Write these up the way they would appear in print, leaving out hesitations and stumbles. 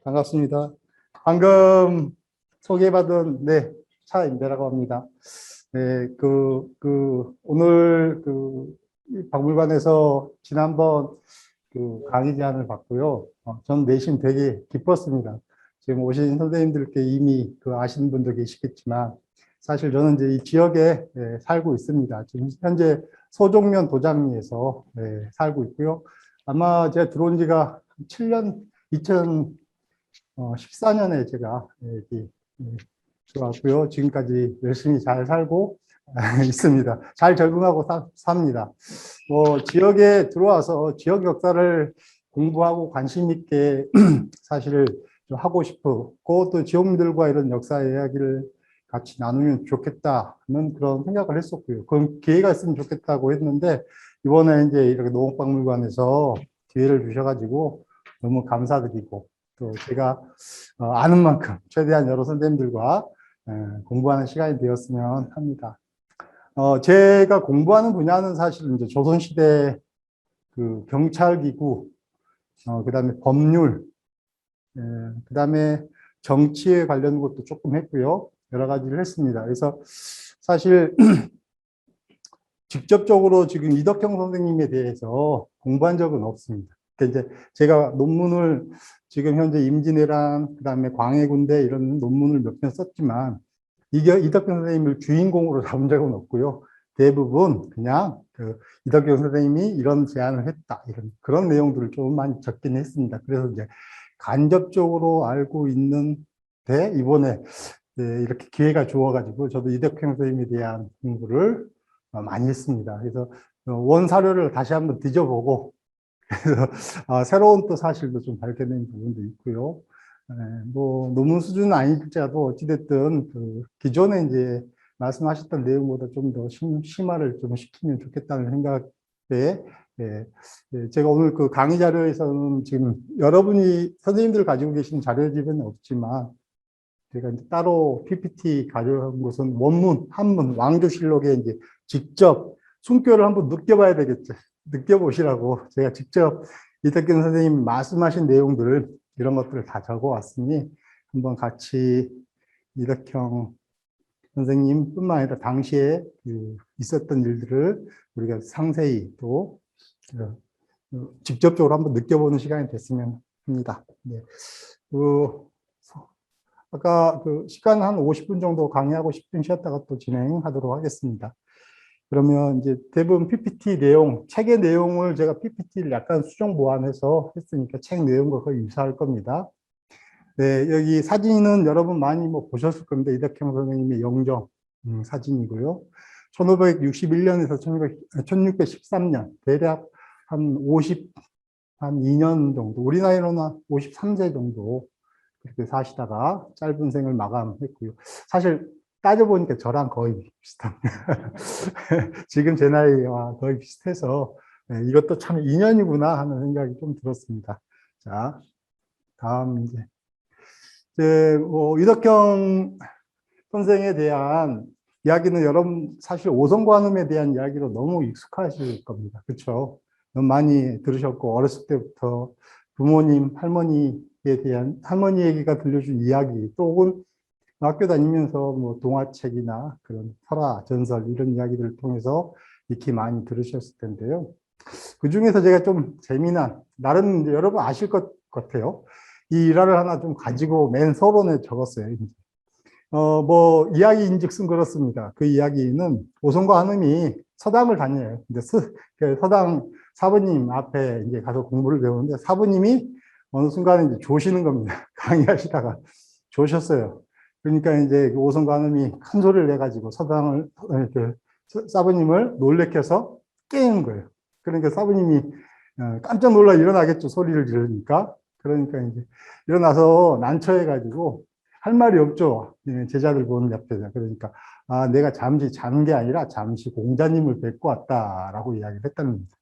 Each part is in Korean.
반갑습니다. 방금 소개받은 차인배라고 합니다. 네, 오늘 이 박물관에서 지난번 강의 제안을 받고요. 전 내심 되게 기뻤습니다. 지금 오신 선생님들께 이미 아시는 분도 계시겠지만, 사실 저는 이제 이 지역에 살고 있습니다. 지금 현재 소종면 도장리에서 살고 있고요. 아마 제가 들어온 지가 7년, 2014년에 제가 여기 들어왔고요. 지금까지 열심히 잘 살고 있습니다. 잘 적응하고 삽니다. 지역에 들어와서 지역 역사를 공부하고 관심 있게 사실 좀 하고 싶었고, 또 지역민들과 이런 역사 이야기를 같이 나누면 좋겠다는 그런 생각을 했었고요. 그런 기회가 있으면 좋겠다고 했는데, 이번에 이제 이렇게 농업박물관에서 기회를 주셔가지고 너무 감사드리고, 또 제가 아는 만큼 최대한 여러 선생님들과 공부하는 시간이 되었으면 합니다. 제가 공부하는 분야는 사실 이제 조선시대 경찰기구, 그다음에 법률, 그다음에 정치에 관련 것도 조금 했고요. 여러 가지를 했습니다. 그래서 사실 직접적으로 지금 이덕형 선생님에 대해서 공부한 적은 없습니다. 그러니까 이제 제가 논문을 지금 현재 임진왜란, 그다음에 광해군대 이런 논문을 몇 편 썼지만, 이덕형 선생님을 주인공으로 잡은 적은 없고요. 대부분 그냥 이덕형 선생님이 이런 제안을 했다, 이런 그런 내용들을 좀 많이 적긴 했습니다. 그래서 이제 간접적으로 알고 있는데, 이번에 이렇게 기회가 주어가지고 저도 이덕형 선생님에 대한 공부를 많이 했습니다. 그래서 원 사료를 다시 한번 뒤져보고, 그래서 새로운 또 사실도 좀 밝혀낸 부분도 있고요. 논문 수준은 아닐지라도 어찌됐든 기존에 이제 말씀하셨던 내용보다 좀 더 심화를 좀 시키면 좋겠다는 생각에, 제가 오늘 강의 자료에서는 지금 여러분이 선생님들 가지고 계신 자료집은 없지만, 제가 이제 따로 PPT 가져온 것은 원문, 한문, 왕조실록에 이제 직접 숨결을 한번 느껴봐야 되겠죠. 느껴보시라고 제가 직접 이덕경 선생님 말씀하신 내용들을, 이런 것들을 다 적어왔으니 한번 같이 이덕형 선생님 뿐만 아니라 당시에 있었던 일들을 우리가 상세히 또 직접적으로 한번 느껴보는 시간이 됐으면 합니다. 네. 아까 시간 한 50분 정도 강의하고 10분 쉬었다가 또 진행하도록 하겠습니다. 그러면 이제 대부분 PPT 내용, 책의 내용을 제가 PPT를 약간 수정 보완해서 했으니까 책 내용과 거의 유사할 겁니다. 네, 여기 사진은 여러분 많이 보셨을 건데, 이덕형 선생님의 영정 사진이고요. 1561년에서 1613년, 대략 한 2년 정도, 우리 나이로는 53세 정도 그렇게 사시다가 짧은 생을 마감했고요. 사실 따져보니까 저랑 거의 비슷합니다. 지금 제 나이와 거의 비슷해서 이것도 참 인연이구나 하는 생각이 좀 들었습니다. 자, 다음 이덕형 선생에 대한 이야기는 여러분 사실 오성관음에 대한 이야기로 너무 익숙하실 겁니다. 그렇죠? 너무 많이 들으셨고, 어렸을 때부터 부모님, 할머니에 대한 할머니 얘기가 들려준 이야기, 또 혹은 학교 다니면서 동화책이나 그런 설화, 전설 이런 이야기들을 통해서 익히 많이 들으셨을 텐데요. 그 중에서 제가 좀 재미난, 나름 이제 여러분 아실 것 같아요. 이 일화를 하나 좀 가지고 맨 서론에 적었어요. 이야기인즉슨 그렇습니다. 그 이야기는 오성과 한음이 서당을 다녀요. 근데 서당 사부님 앞에 이제 가서 공부를 배우는데, 사부님이 어느 순간에 이제 조시는 겁니다. 강의하시다가 조셨어요. 그러니까 이제 오성과 한음이 큰 소리를 내가지고 서당을, 사부님을 놀래켜서 깨는 거예요. 그러니까 사부님이 깜짝 놀라 일어나겠죠. 소리를 지르니까. 그러니까 이제 일어나서 난처해가지고 할 말이 없죠. 제자들 보는 옆에서. 그러니까, 내가 잠시 잔 게 아니라 잠시 공자님을 뵙고 왔다라고 이야기를 했다는 겁니다.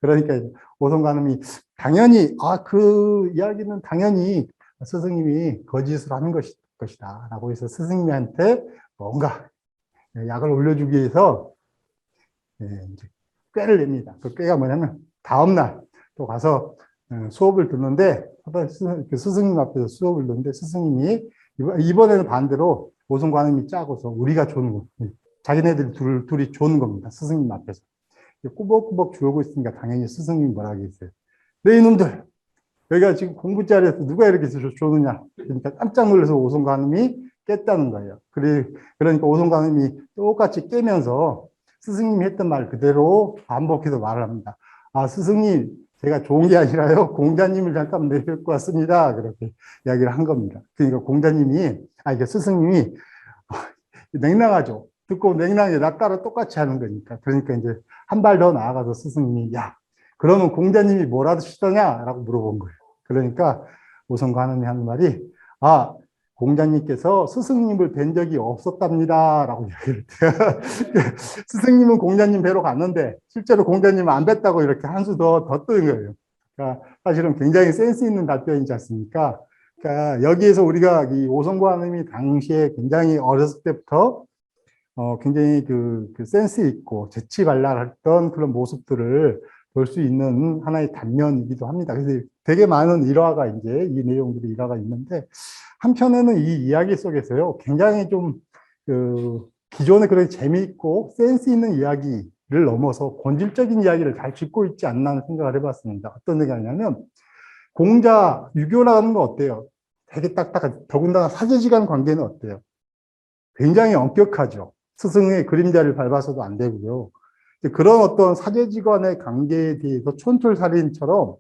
그러니까 오성관음이 당연히, 그 이야기는 당연히 스승님이 거짓을 하는 것이다. 라고 해서 스승님한테 뭔가 약을 올려주기 위해서 이제 꾀를 냅니다. 그 꾀가 뭐냐면, 다음날 또 가서 수업을 듣는데, 그 스승님 앞에서 수업을 듣는데 스승님이 이번에는 반대로 오송관음이 짜고서 우리가 조는 거. 자기네들이 둘이 조는 겁니다. 스승님 앞에서. 꾸벅꾸벅 주우고 있으니까 당연히 스승님이 뭐라 하겠어요. 네, 이놈들! 여기가 지금 공부 자리에서 누가 이렇게 조느냐. 그러니까 깜짝 놀라서 오송관음이 깼다는 거예요. 그러니까 오송관음이 똑같이 깨면서 스승님이 했던 말 그대로 반복해서 말을 합니다. 아, 스승님, 제가 좋은 게 아니라요. 공자님을 잠깐 내려고 왔습니다. 그렇게 이야기를 한 겁니다. 그러니까 공자님이, 이게 스승님이 냉랭하죠. 듣고 냉랭해. 나 따라 똑같이 하는 거니까. 그러니까 이제 한 발 더 나아가서 스승님이, 야, 그러면 공자님이 뭐라도 시더냐? 라고 물어본 거예요. 그러니까 오송관음이 하는 말이, 아, 공자님께서 스승님을 뵌 적이 없었답니다. 라고 이야기를 해요. 스승님은 공자님 뵈러 갔는데 실제로 공자님은 안 뵀다고 이렇게 한 수 더 뜨는 거예요. 그러니까 사실은 굉장히 센스 있는 답변이지 않습니까? 그러니까 여기에서 우리가 이 오송관음이 당시에 굉장히 어렸을 때부터 굉장히 그 센스 있고 재치발랄했던 그런 모습들을 볼 수 있는 하나의 단면이기도 합니다. 그래서 되게 많은 일화가 이제 이 내용들이 일화가 있는데 한편에는 이 이야기 속에서요, 굉장히 좀, 기존에 그렇게 재미있고 센스 있는 이야기를 넘어서 본질적인 이야기를 잘 짚고 있지 않나 하는 생각을 해봤습니다. 어떤 얘기냐면, 공자, 유교라는 거 어때요? 되게 딱딱하죠. 더군다나 사제지간 관계는 어때요? 굉장히 엄격하죠. 스승의 그림자를 밟아서도 안 되고요. 그런 어떤 사제지간의 관계에 대해서 촌철살인처럼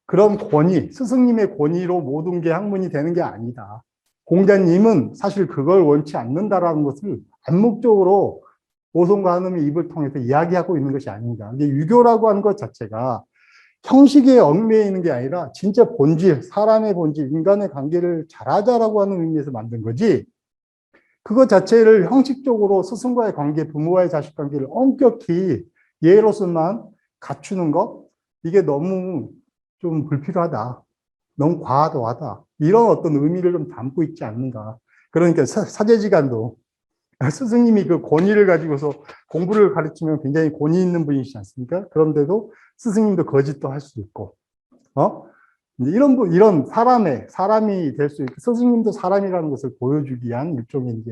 그런 권위, 스승님의 권위로 모든 게 학문이 되는 게 아니다. 공자님은 사실 그걸 원치 않는다라는 것을 암묵적으로 오송관음의 입을 통해서 이야기하고 있는 것이 아닌가. 이게 유교라고 하는 것 자체가 형식에 얽매여 있는 게 아니라 진짜 본질, 사람의 본질, 인간의 관계를 잘하자라고 하는 의미에서 만든 거지. 그것 자체를 형식적으로 스승과의 관계, 부모와의 자식 관계를 엄격히 예로서만 갖추는 것, 이게 너무 좀 불필요하다. 너무 과도하다. 이런 어떤 의미를 좀 담고 있지 않는가. 그러니까 사제지간도 스승님이 그 권위를 가지고서 공부를 가르치면 굉장히 권위 있는 분이시지 않습니까? 그런데도 스승님도 거짓도 할 수 있고, 이런 사람이 될 수 있고, 스승님도 사람이라는 것을 보여주기 위한 일종의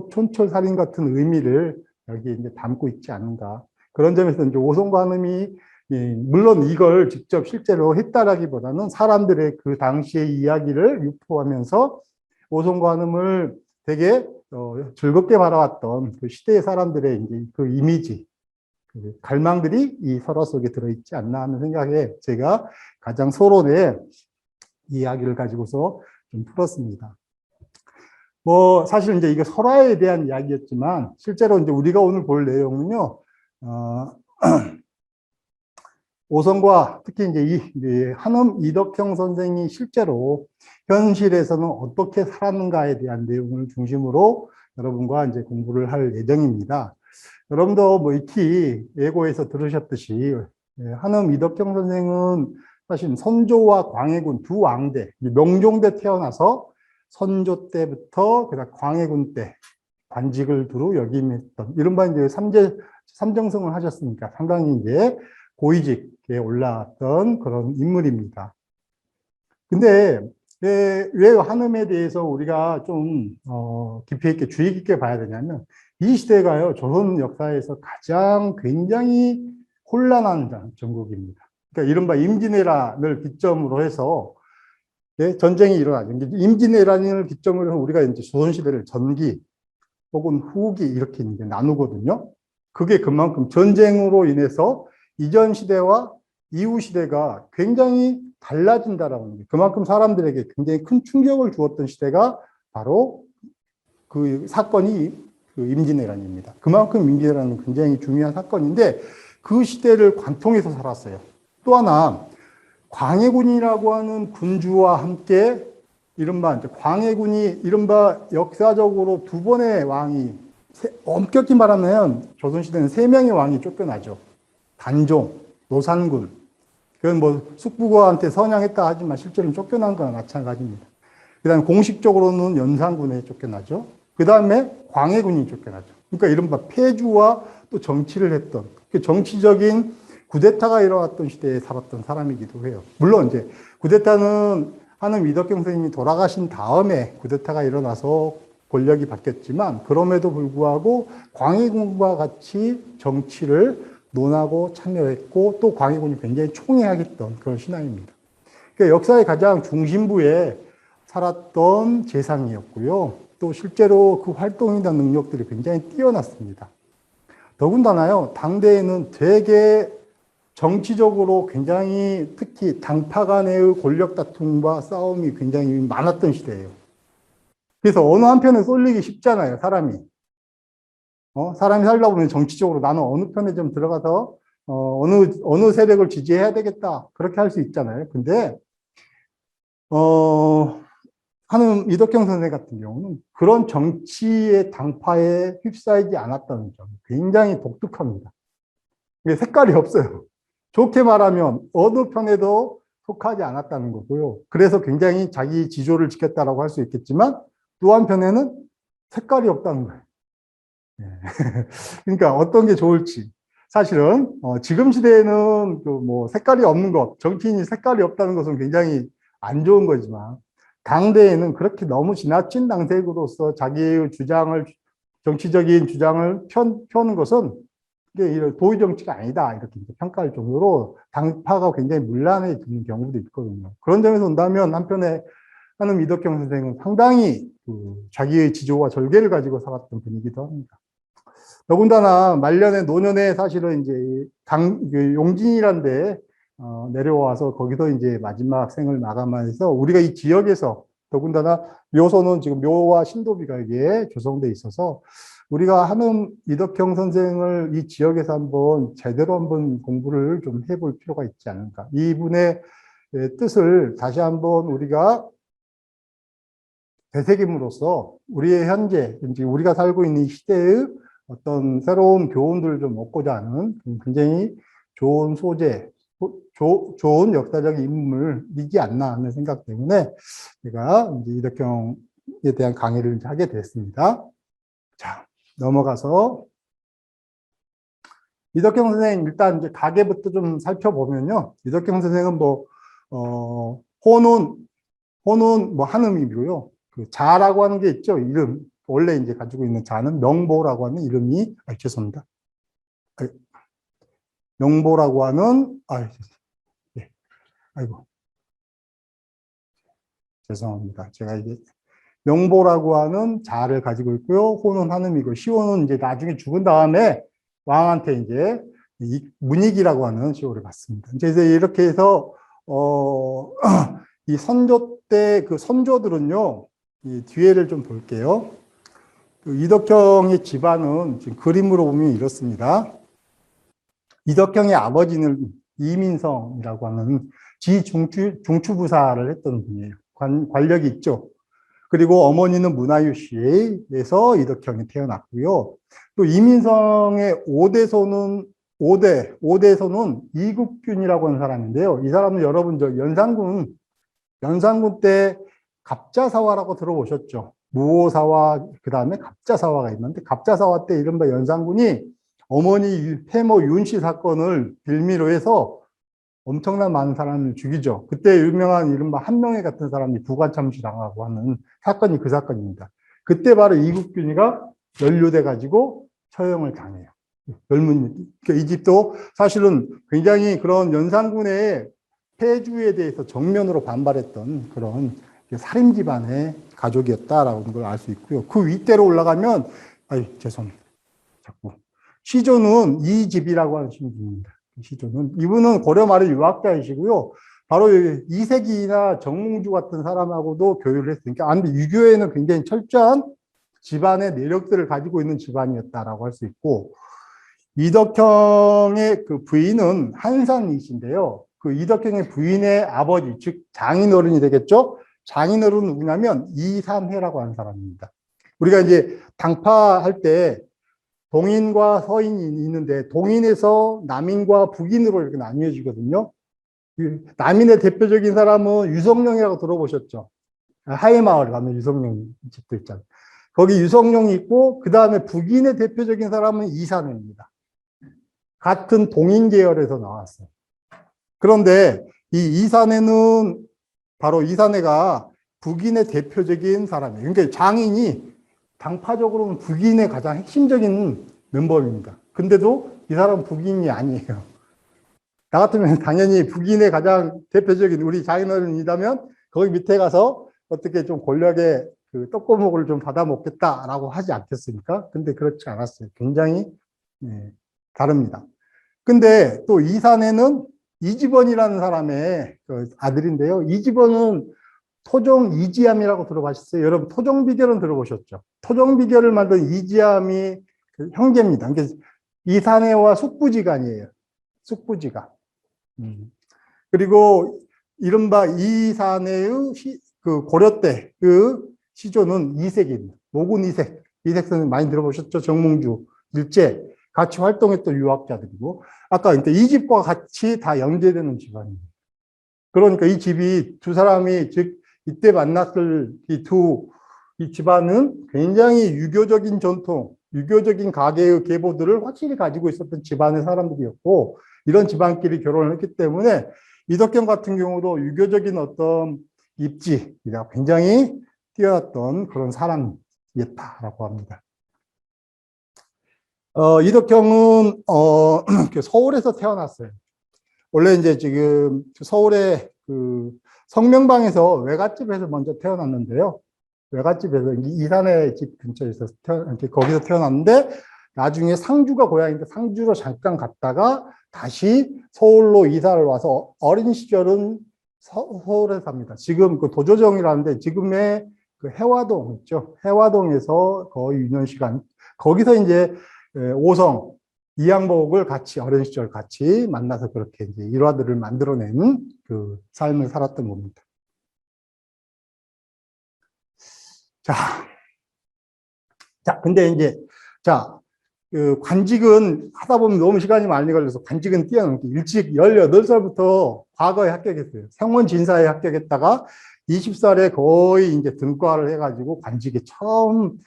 촌철살인 같은 의미를 여기 이제 담고 있지 않은가. 그런 점에서 이제 오송관음이 물론 이걸 직접 실제로 했다라기보다는 사람들의 그 당시의 이야기를 유포하면서 오송관음을 되게 즐겁게 바라왔던 그 시대의 사람들의 이제 그 이미지, 그 갈망들이 이 설화 속에 들어있지 않나 하는 생각에 제가 가장 서론의 이야기를 가지고서 좀 풀었습니다. 사실 이제 이게 설화에 대한 이야기였지만 실제로 이제 우리가 오늘 볼 내용은요, 오성과 특히 이제 이 한음 이덕형 선생이 실제로 현실에서는 어떻게 살았는가에 대한 내용을 중심으로 여러분과 이제 공부를 할 예정입니다. 여러분도 익히 예고에서 들으셨듯이 한음 이덕형 선생은 사실 선조와 광해군 두 왕대, 명종대 태어나서 선조 때부터 그다음 광해군 때 관직을 두루 역임했던 이른바 이제 삼정성을 하셨으니까 상당히 이제 고위직에 올라왔던 그런 인물입니다. 근데 왜 한음에 대해서 우리가 좀 깊이 있게 주의 깊게 봐야 되냐면 이 시대가요 조선 역사에서 가장 굉장히 혼란한 전국입니다. 그러니까 이른바 임진왜란을 기점으로 해서 전쟁이 일어나죠. 임진왜란을 기점으로 해서 우리가 이제 조선시대를 전기 혹은 후기 이렇게 이제 나누거든요. 그게 그만큼 전쟁으로 인해서 이전 시대와 이후 시대가 굉장히 달라진다라는 거예요. 그만큼 사람들에게 굉장히 큰 충격을 주었던 시대가 바로 그 사건이 그 임진왜란입니다. 그만큼 임진왜란은 굉장히 중요한 사건인데 그 시대를 관통해서 살았어요. 또 하나 광해군이라고 하는 군주와 함께 이른바 광해군이 이른바 역사적으로 두 번의 왕이 엄격히 말하면 조선시대는 3명의 왕이 쫓겨나죠. 단종, 노산군. 그건 뭐 숙부가한테 선양했다 하지만 실제로는 쫓겨난 거나 마찬가지입니다. 그 다음에 공식적으로는 연산군에 쫓겨나죠. 그 다음에 광해군이 쫓겨나죠. 그러니까 이른바 폐주와 또 정치를 했던 그 정치적인 쿠데타가 일어났던 시대에 살았던 사람이기도 해요. 물론 이제 쿠데타는 하는 이덕경 선생님이 돌아가신 다음에 쿠데타가 일어나서 권력이 바뀌었지만 그럼에도 불구하고 광해군과 같이 정치를 논하고 참여했고 또 광해군이 굉장히 총애하겠던 그런 신앙입니다. 그러니까 역사의 가장 중심부에 살았던 재상이었고요. 또 실제로 그 활동이나 능력들이 굉장히 뛰어났습니다. 더군다나요, 당대에는 되게 정치적으로 굉장히 특히 당파 간의 권력 다툼과 싸움이 굉장히 많았던 시대예요. 그래서 어느 한편에 쏠리기 쉽잖아요, 사람이. 사람이 살다 보면 정치적으로 나는 어느 편에 좀 들어가서 어느 세력을 지지해야 되겠다. 그렇게 할 수 있잖아요. 근데 하는 이덕경 선생 같은 경우는 그런 정치의 당파에 휩싸이지 않았다는 점 굉장히 독특합니다. 이게 색깔이 없어요. 좋게 말하면 어느 편에도 속하지 않았다는 거고요. 그래서 굉장히 자기 지조를 지켰다라고 할 수 있겠지만 또 한편에는 색깔이 없다는 거예요. 그러니까 어떤 게 좋을지. 사실은 지금 시대에는 그 뭐 색깔이 없는 것, 정치인이 색깔이 없다는 것은 굉장히 안 좋은 거지만 당대에는 그렇게 너무 지나친 당색으로서 자기의 주장을 정치적인 주장을 펴는 것은 이게 도의 정치가 아니다 이렇게 평가할 정도로 당파가 굉장히 문란해지는 경우도 있거든요. 그런 점에서 본다면 한편에 하는 이덕경 선생은 상당히 자기의 지조와 절개를 가지고 살았던 분이기도 합니다. 더군다나 말년에 노년에 사실은 이제 용진이라는 데 내려와서 거기서 이제 마지막 생을 마감하면서 우리가 이 지역에서 더군다나 묘소는 지금 묘와 신도비가 이게 조성돼 있어서 우리가 하는 이덕경 선생을 이 지역에서 한번 제대로 한번 공부를 좀 해볼 필요가 있지 않을까. 이분의 뜻을 다시 한번 우리가 되새김으로써 우리의 현재, 우리가 살고 있는 시대의 어떤 새로운 교훈들을 좀 얻고자 하는 굉장히 좋은 소재, 좋은 역사적 인물이지 않나 하는 생각 때문에 제가 이제 이덕경에 대한 강의를 하게 됐습니다. 자, 넘어가서 이덕경 선생 일단 이제 가계부터 좀 살펴보면요. 이덕경 선생은 호는 뭐 한음이고요. 그 자라고 하는 게 있죠. 이름. 원래 이제 가지고 있는 자는 명보라고 하는 이름이, 죄송합니다. 명보라고 하는, 네. 아이고. 죄송합니다. 제가 이게 명보라고 하는 자를 가지고 있고요. 호는 한음이고, 시호는 이제 나중에 죽은 다음에 왕한테 이제 문익이라고 하는 시호를 받습니다. 이제 이렇게 해서, 이 선조 때 그 선조들은요, 이 뒤에를 좀 볼게요. 이덕경의 집안은 지금 그림으로 보면 이렇습니다. 이덕경의 아버지는 이민성이라고 하는 중추부사를 했던 분이에요. 관력이 있죠. 그리고 어머니는 문화유씨에서 이덕경이 태어났고요. 또 이민성의 5대손은 이국균이라고 하는 사람인데요. 이 사람은 여러분 연산군 때 갑자사화라고 들어보셨죠? 무오사화, 그 다음에 갑자사화가 있는데, 갑자사화 때 이른바 연산군이 어머니 태모 윤씨 사건을 빌미로 해서 엄청난 많은 사람을 죽이죠. 그때 유명한 이른바 한명회 같은 사람이 부관참시 당하고 하는 사건이 그 사건입니다. 그때 바로 이국균이가 연루돼가지고 처형을 당해요. 젊은, 이 집도 사실은 굉장히 그런 연산군의 폐주에 대해서 정면으로 반발했던 그런 살인 집안의 가족이었다라는 걸 알 수 있고요. 그 윗대로 올라가면, 죄송합니다. 자꾸. 시조는 이집이라고 하는 신분입니다. 시조는. 이분은 고려 말의 유학자이시고요. 바로 이세기나 정몽주 같은 사람하고도 교류를 했으니까, 유교에는 굉장히 철저한 집안의 내력들을 가지고 있는 집안이었다라고 할 수 있고, 이덕형의 그 부인은 한산이신데요. 그 이덕형의 부인의 아버지, 즉 장인어른이 되겠죠? 장인어른은 누구냐면 이삼해라고 하는 사람입니다. 우리가 이제 당파할 때 동인과 서인이 있는데 동인에서 남인과 북인으로 이렇게 나뉘어지거든요. 남인의 대표적인 사람은 유성룡이라고 들어보셨죠? 하회마을 가면 유성룡 집도 있잖아요. 거기 유성룡이 있고 그 다음에 북인의 대표적인 사람은 이삼해입니다. 같은 동인 계열에서 나왔어요. 그런데 이 이사내는 바로 이사내가 북인의 대표적인 사람이에요. 그러니까 장인이 당파적으로는 북인의 가장 핵심적인 멤버입니다. 근데도 이 사람은 북인이 아니에요. 나 같으면 당연히 북인의 가장 대표적인 우리 장인어른이라면 거기 밑에 가서 어떻게 좀 권력의 그 떡고목을 좀 받아 먹겠다라고 하지 않겠습니까? 근데 그렇지 않았어요. 굉장히 다릅니다. 근데 또 이산에는 이집원이라는 사람의 그 아들인데요. 이집원은 토종 이지암이라고 들어보셨어요? 여러분 토종비결은 들어보셨죠? 토종비결을 만든 이지암이 그 형제입니다. 그러니까 이산해와 숙부지간이에요. 숙부지간. 그리고 이른바 이산해의 그 고려 때 그 시조는 이색입니다. 모군 이색. 이색 선생님 많이 들어보셨죠? 정몽주, 일제 같이 활동했던 유학자들이고 아까 이 집과 같이 다 연계되는 집안입니다. 그러니까 이 집이 두 사람이 즉 이때 만났을 이 집안은 굉장히 유교적인 전통, 유교적인 가계의 계보들을 확실히 가지고 있었던 집안의 사람들이었고 이런 집안끼리 결혼을 했기 때문에 이덕경 같은 경우도 유교적인 어떤 입지가 굉장히 뛰어났던 그런 사람이었다라고 합니다. 이덕경은 서울에서 태어났어요. 원래 이제 지금 서울의 그 성명방에서 외갓집에서 먼저 태어났는데요. 외갓집에서 이산의 집 근처에서 거기서 태어났는데 나중에 상주가 고향인데 상주로 잠깐 갔다가 다시 서울로 이사를 와서 어린 시절은 서울에 삽니다. 지금 그 도조정이라는데 지금의 그 해화동 있죠. 해화동에서 거의 유년 시간 거기서 이제 오성 이양복을 같이 어린 시절 같이 만나서 그렇게 이제 일화들을 만들어낸 그 삶을 살았던 겁니다. 근데 이제 그 관직은 하다 보면 너무 시간이 많이 걸려서 관직은 뛰어넘기 일찍 18살부터 과거에 합격했어요. 성원진사에 합격했다가 20살에 거의 이제 등과를 해가지고 관직에 처음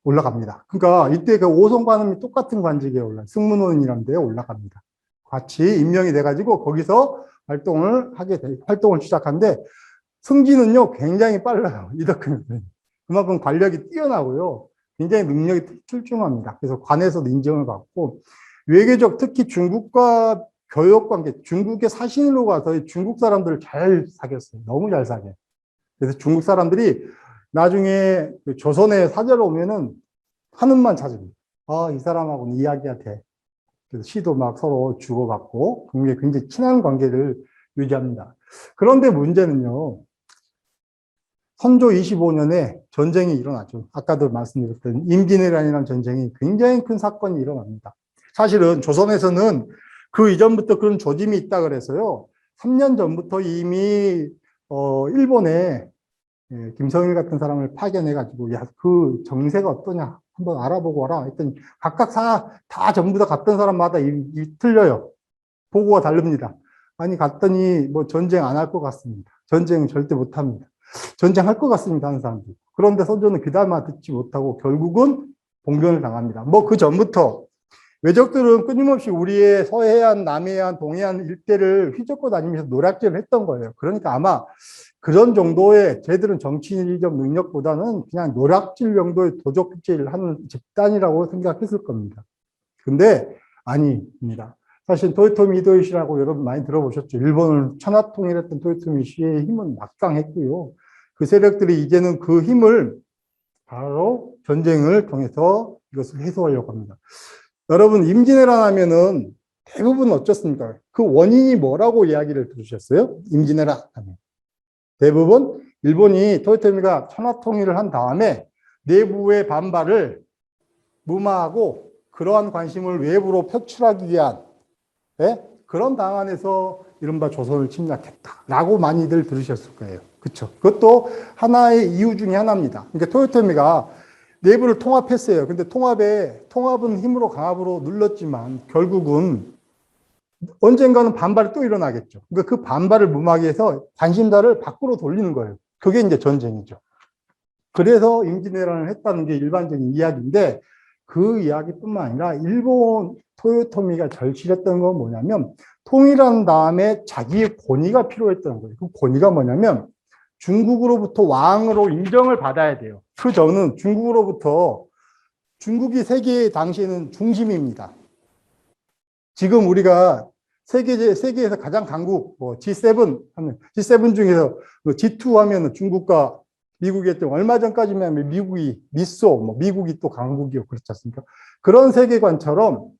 올라갑니다. 그러니까 이때 그 오송관음이 똑같은 관직에 승문원이라는 데에 올라갑니다. 같이 임명이 돼가지고 거기서 활동을 시작하는데 승진은요 굉장히 빨라요. 이덕근 그만큼 관력이 뛰어나고요. 굉장히 능력이 출중합니다. 그래서 관에서도 인정을 받고 외교적 특히 중국과 교역관계, 중국에 사신으로 가서 중국 사람들을 잘 사귀었어요. 너무 잘 사귀어요. 그래서 중국 사람들이 나중에 그 조선에 사절 오면은 한음만 찾습니다. 아, 이 사람하고는 이야기가 돼. 그래서 시도 막 서로 주고받고 굉장히 친한 관계를 유지합니다. 그런데 문제는요. 선조 25년에 전쟁이 일어나죠. 아까도 말씀드렸던 임진왜란이라는 전쟁이 굉장히 큰 사건이 일어납니다. 사실은 조선에서는 그 이전부터 그런 조짐이 있다 그래서요. 3년 전부터 이미 일본에 김성일 같은 사람을 파견해가지고 야, 그 정세가 어떠냐 한번 알아보고 와라 했더니 각각 다 전부 다 갔던 사람마다 틀려요. 보고가 다릅니다. 아니 갔더니 뭐 전쟁 안 할 것 같습니다. 전쟁은 절대 못합니다. 전쟁할 것 같습니다 하는 사람들. 그런데 선조는 그다마 듣지 못하고 결국은 봉변을 당합니다. 뭐 그 전부터 외적들은 끊임없이 우리의 서해안, 남해안, 동해안 일대를 휘젓고 다니면서 노략질을 했던 거예요. 그러니까 아마 그런 정도의 쟤들은 정치적 능력보다는 그냥 노략질 정도의 도적질을 하는 집단이라고 생각했을 겁니다. 근데 아닙니다. 사실 토요토미 히데요시라고 여러분 많이 들어보셨죠. 일본을 천하통일했던 토요토미 히데요시의 힘은 막강했고요. 그 세력들이 이제는 그 힘을 바로 전쟁을 통해서 이것을 해소하려고 합니다. 여러분 임진왜란 하면은 대부분 어쩌습니까? 그 원인이 뭐라고 이야기를 들으셨어요? 임진왜란 하면. 대부분 일본이 토요토미가 천하통일을 한 다음에 내부의 반발을 무마하고 그러한 관심을 외부로 표출하기 위한 그런 방안에서 이른바 조선을 침략했다라고 많이들 들으셨을 거예요. 그렇죠? 그것도 하나의 이유 중에 하나입니다. 그러니까 토요토미가 내부를 통합했어요. 근데 통합은 힘으로 강압으로 눌렀지만 결국은 언젠가는 반발이 또 일어나겠죠. 그러니까 그 반발을 무마하기 위해서 관심사를 밖으로 돌리는 거예요. 그게 이제 전쟁이죠. 그래서 임진왜란을 했다는 게 일반적인 이야기인데 그 이야기뿐만 아니라 일본 토요토미가 절실했던 건 뭐냐면 통일한 다음에 자기의 권위가 필요했던 거예요. 그 권위가 뭐냐면 중국으로부터 왕으로 인정을 받아야 돼요. 그 저는 중국으로부터 중국이 세계 당시에는 중심입니다. 지금 우리가 세계에서 가장 강국, G7 하면, G7 중에서 G2 하면 중국과 미국이었죠. 얼마 전까지만 미국이, 미국이 또 강국이고 그렇지 않습니까? 그런 세계관처럼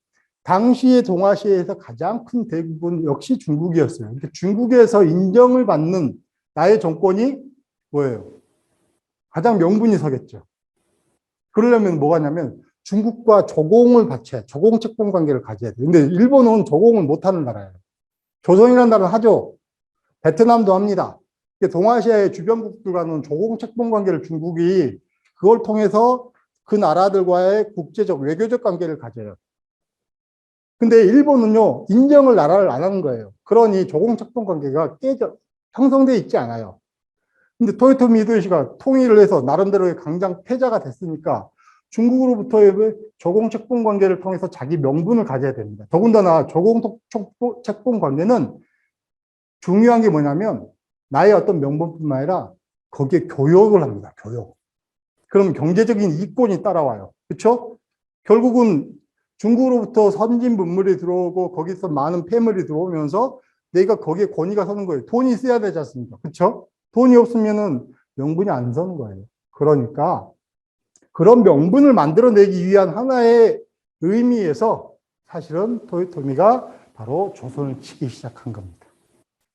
당시의 동아시아에서 가장 큰 대국은 역시 중국이었어요. 그러니까 중국에서 인정을 받는 나의 정권이 뭐예요? 가장 명분이 서겠죠. 그러려면 뭐가 냐면 중국과 조공을 받쳐야, 조공책봉 관계를 가져야 돼요. 근데 일본은 조공을 못하는 나라예요. 조선이라는 나라는 하죠. 베트남도 합니다. 동아시아의 주변국들과는 조공책봉 관계를 중국이 그걸 통해서 그 나라들과의 국제적, 외교적 관계를 가져요. 근데 일본은요, 인정을 나라를 안 하는 거예요. 그러니 조공책봉 관계가 형성되어 있지 않아요. 근데 토요토미 히데요시가 통일을 해서 나름대로의 강장 패자가 됐으니까 중국으로부터의 조공책봉 관계를 통해서 자기 명분을 가져야 됩니다. 더군다나 조공책봉 관계는 중요한 게 뭐냐면 나의 어떤 명분뿐만 아니라 거기에 교역을 합니다. 교역. 그러면 경제적인 이권이 따라와요. 그렇죠? 결국은 중국으로부터 선진 문물이 들어오고 거기서 많은 폐물이 들어오면서 내가 거기에 권위가 서는 거예요. 돈이 있어야 되지 않습니까? 그렇죠? 돈이 없으면은 명분이 안 서는 거예요. 그러니까 그런 명분을 만들어내기 위한 하나의 의미에서 사실은 토요토미가 바로 조선을 치기 시작한 겁니다.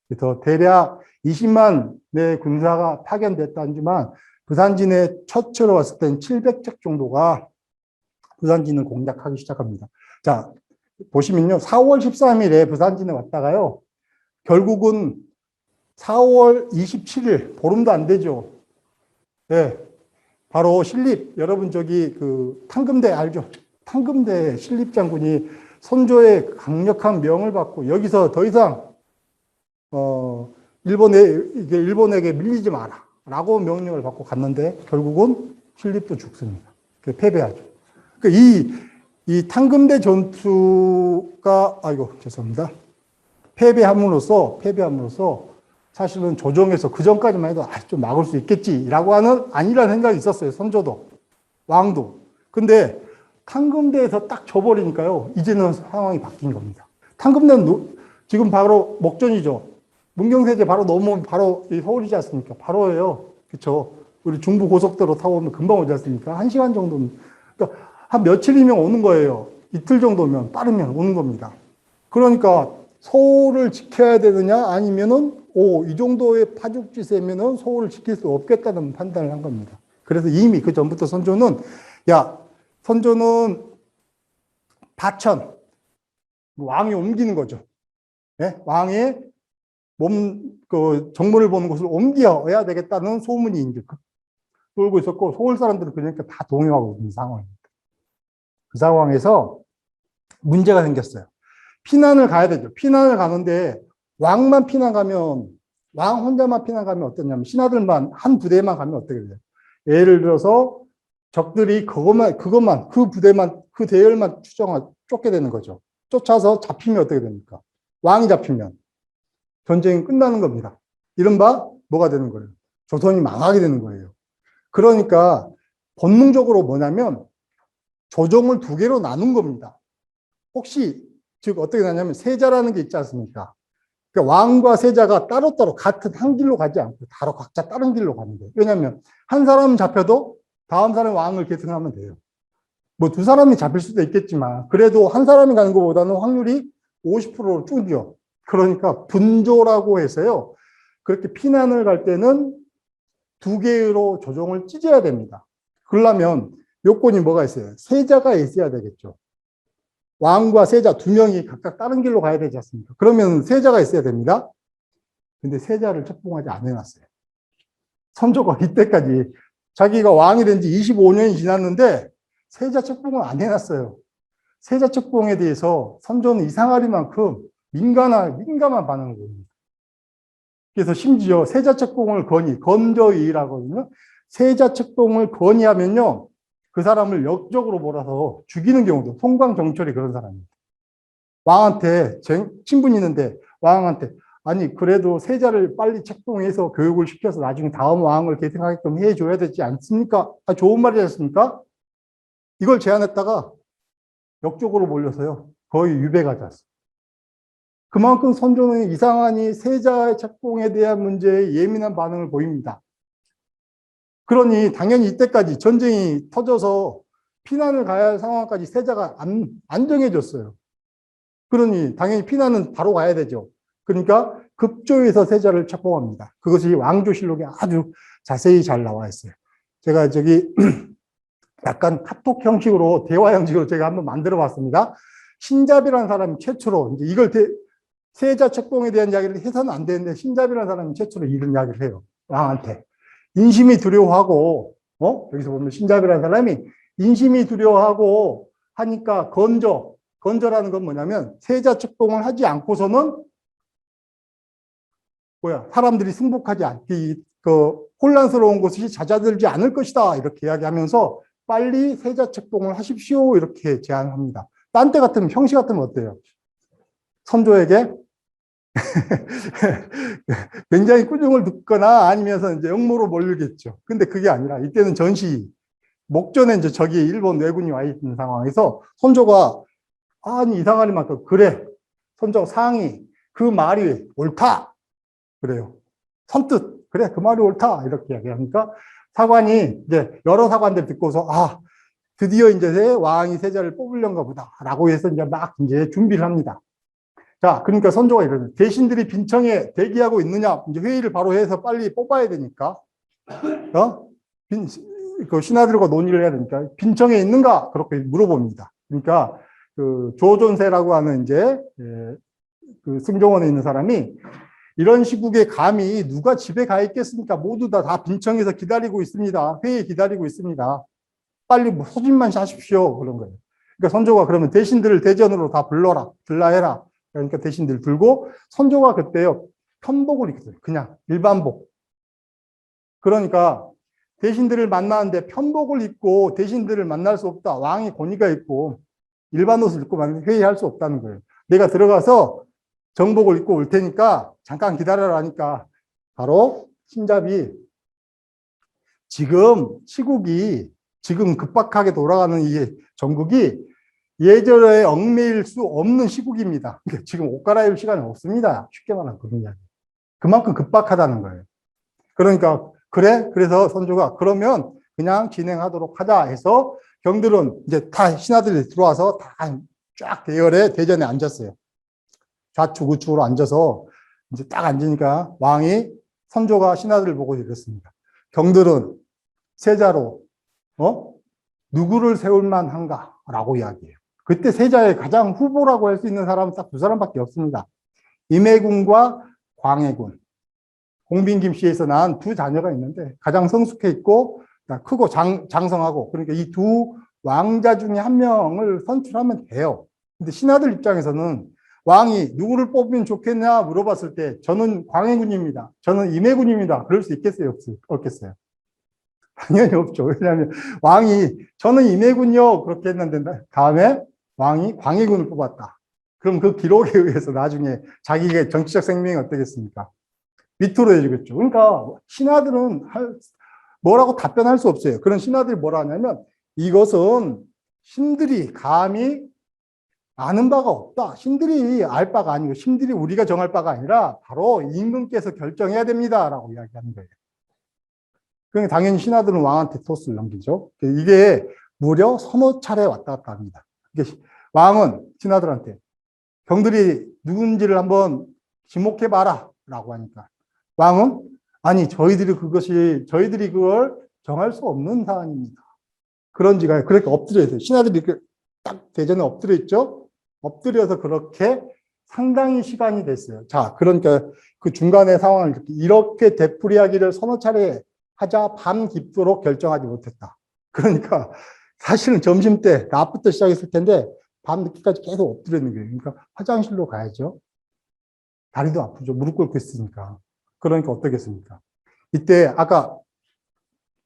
그래서 대략 20만 내 군사가 파견됐다지만 부산진에 처치로 왔을 땐 700척 정도가 부산진을 공략하기 시작합니다. 자, 보시면요. 4월 13일에 부산진에 왔다가요. 결국은 4월 27일, 보름도 안 되죠. 네. 바로 신립, 여러분 저기 그 탕금대 알죠? 탕금대 신립 장군이 선조의 강력한 명을 받고 여기서 더 이상, 일본에게 밀리지 마라. 라고 명령을 받고 갔는데 결국은 신립도 죽습니다. 패배하죠. 이 탕금대 전투가, 죄송합니다. 패배함으로써 사실은 조정에서 그 전까지만 해도 좀 막을 수 있겠지라고 하는 아니라는 생각이 있었어요. 선조도, 왕도. 근데 탕금대에서 딱 져버리니까요. 이제는 상황이 바뀐 겁니다. 탕금대는 지금 바로 목전이죠. 문경세제 바로 넘어오면 바로 서울이지 않습니까? 바로예요. 그렇죠? 우리 중부 고속도로 타고 오면 금방 오지 않습니까? 1시간 정도는. 그러니까 한 며칠이면 오는 거예요. 이틀 정도면 빠르면 오는 겁니다. 그러니까 서울을 지켜야 되느냐 아니면은 이 정도의 파죽지세면은 서울을 지킬 수 없겠다는 판단을 한 겁니다. 그래서 이미 그 전부터 선조는 바천 왕이 옮기는 거죠. 네? 왕의 정문을 보는 곳을 옮겨야 되겠다는 소문이 이제 돌고 있었고 서울 사람들은 그러니까 다 동요하고 있는 상황입니다. 그 상황에서 문제가 생겼어요. 피난을 가야 되죠. 피난을 가는데 왕 혼자만 피난 가면 어떠냐면 신하들만 한 부대만 가면 어떻게 돼요? 예를 들어서 적들이 그 부대만 그 대열만 쫓게 되는 거죠. 쫓아서 잡히면 어떻게 됩니까? 왕이 잡히면 전쟁이 끝나는 겁니다. 이른바 뭐가 되는 거예요? 조선이 망하게 되는 거예요. 그러니까 본능적으로 뭐냐면 조정을 두 개로 나눈 겁니다. 즉 어떻게 나냐면 세자라는 게 있지 않습니까? 그러니까 왕과 세자가 따로따로 같은 한 길로 가지 않고 바로 각자 다른 길로 가는 거예요. 왜냐하면 한 사람은 잡혀도 다음 사람이 왕을 계승하면 돼요. 두 사람이 잡힐 수도 있겠지만 그래도 한 사람이 가는 것보다는 확률이 50%로 줄죠. 그러니까 분조라고 해서요. 그렇게 피난을 갈 때는 두 개로 조정을 찢어야 됩니다. 그러려면 요건이 뭐가 있어요? 세자가 있어야 되겠죠. 왕과 세자 두 명이 각각 다른 길로 가야 되지 않습니까? 그러면 세자가 있어야 됩니다. 근데 세자를 책봉하지 안 해놨어요. 선조가 이때까지 자기가 왕이 된 지 25년이 지났는데 세자 책봉을 안 해놨어요. 세자 책봉에 대해서 선조는 이상하리만큼 민감한 반응을 보입니다. 그래서 심지어 세자 책봉을 건저이라고 하거든요. 세자 책봉을 건의하면요. 그 사람을 역적으로 몰아서 죽이는 경우도 송광정철이 그런 사람입니다. 왕한테 친분이 있는데 왕한테 아니 그래도 세자를 빨리 책봉해서 교육을 시켜서 나중에 다음 왕을 계승하게끔 해줘야 되지 않습니까? 좋은 말이지 않습니까? 이걸 제안했다가 역적으로 몰려서요. 거의 유배가 됐어요. 그만큼 선조는 이상하니 세자의 책봉에 대한 문제에 예민한 반응을 보입니다. 그러니 당연히 이때까지 전쟁이 터져서 피난을 가야 할 상황까지 세자가 안 정해졌어요. 그러니 당연히 피난은 바로 가야 되죠. 그러니까 급조해서 세자를 책봉합니다. 그것이 왕조실록에 아주 자세히 잘 나와 있어요. 제가 저기 약간 카톡 형식으로 대화 형식으로 제가 한번 만들어 봤습니다. 신잡이라는 사람이 최초로 이제 이걸 세자 책봉에 대한 이야기를 해서는 안 되는데 신잡이라는 사람이 최초로 이런 이야기를 해요. 왕한테. 인심이 두려워하고 여기서 보면 신잡이라는 사람이 인심이 두려워하고 하니까 건조라는 건 뭐냐면 세자 책봉을 하지 않고서는 사람들이 승복하지 않기 혼란스러운 것이 잦아들지 않을 것이다 이렇게 이야기하면서 빨리 세자 책봉을 하십시오 이렇게 제안합니다. 딴 때 같으면 형시 같으면 어때요? 선조에게 굉장히 꾸중을 듣거나 아니면서 이제 역모로 몰리겠죠. 근데 그게 아니라 이때는 전시 목전에 이제 저기 일본 왜군이 와 있는 상황에서 선조가 아니 이상하니 만큼 그래 선조 상이 그 말이 옳다 그래요. 선뜻 그래 그 말이 옳다 이렇게 이야기하니까 사관이 이제 여러 사관들 듣고서 드디어 이제 왕이 세자를 뽑으려는가 보다라고 해서 이제 막 이제 준비를 합니다. 자, 그러니까 선조가 이러는 대신들이 빈청에 대기하고 있느냐 이제 회의를 바로 해서 빨리 뽑아야 되니까 그 신하들과 논의를 해야 되니까 빈청에 있는가 그렇게 물어봅니다. 그러니까 그 조존세라고 하는 이제 그 승정원에 있는 사람이 이런 시국에 감히 누가 집에 가 있겠습니까? 모두 다 빈청에서 기다리고 있습니다. 회의 기다리고 있습니다. 빨리 소집만 하십시오. 그런 거예요. 그러니까 선조가 그러면 대신들을 대전으로 다 들라 해라. 그러니까 대신들 들고 선조가 그때요. 편복을 입었어요. 그냥 일반복. 그러니까 대신들을 만나는데 편복을 입고 대신들을 만날 수 없다. 왕이 권위가 있고 일반 옷을 입고 회의할 수 없다는 거예요. 내가 들어가서 정복을 입고 올 테니까 잠깐 기다려라 하니까 바로 신잡이 지금 시국이 지금 급박하게 돌아가는 이 전국이 예전에 얽매일 수 없는 시국입니다. 지금 옷 갈아입을 시간이 없습니다. 쉽게 말하면 그런 이야기. 그만큼 급박하다는 거예요. 그러니까 그래? 그래서 선조가 그러면 그냥 진행하도록 하자 해서 경들은 이제 다 신하들이 들어와서 다 쫙 대열에 대전에 앉았어요. 좌측 우측으로 앉아서 이제 딱 앉으니까 왕이 선조가 신하들을 보고 이랬습니다. 경들은 세자로 누구를 세울 만한가라고 이야기해요. 그때 세자의 가장 후보라고 할 수 있는 사람은 딱 두 사람밖에 없습니다. 임해군과 광해군. 공빈김씨에서 낳은 두 자녀가 있는데 가장 성숙해 있고 크고 장성하고 그러니까 이 두 왕자 중에 한 명을 선출하면 돼요. 근데 신하들 입장에서는 왕이 누구를 뽑으면 좋겠냐 물어봤을 때 저는 광해군입니다. 저는 임해군입니다. 그럴 수 있겠어요? 없겠어요? 당연히 없죠. 왜냐하면 왕이 저는 임해군요 그렇게 했는데 다음에 왕이 광해군을 뽑았다. 그럼 그 기록에 의해서 나중에 자기의 정치적 생명이 어떻겠습니까? 위태로워지겠죠. 그러니까 신하들은 뭐라고 답변할 수 없어요. 그런 신하들이 뭐라 하냐면 이것은 신들이 감히 아는 바가 없다. 신들이 알 바가 아니고 신들이 우리가 정할 바가 아니라 바로 임금께서 결정해야 됩니다라고 이야기하는 거예요. 그러니까 당연히 신하들은 왕한테 토스를 넘기죠. 이게 무려 서너 차례 왔다 갔다 합니다. 왕은 신하들한테 경들이 누군지를 한번 지목해봐라 라고 하니까 왕은 아니 저희들이 그걸 정할 수 없는 사안입니다. 그런지가 그렇게 엎드려 있어요. 신하들이 이렇게 딱 대전에 엎드려 있죠. 엎드려서 그렇게 상당히 시간이 됐어요. 자, 그러니까 그 중간의 상황을 이렇게 되풀이하기를 서너 차례 하자 밤 깊도록 결정하지 못했다. 그러니까 사실은 점심 때 낮부터 시작했을 텐데 밤 늦게까지 계속 엎드려 있는 거예요. 그러니까 화장실로 가야죠. 다리도 아프죠. 무릎 꿇고 있으니까. 그러니까 어떻겠습니까? 이때 아까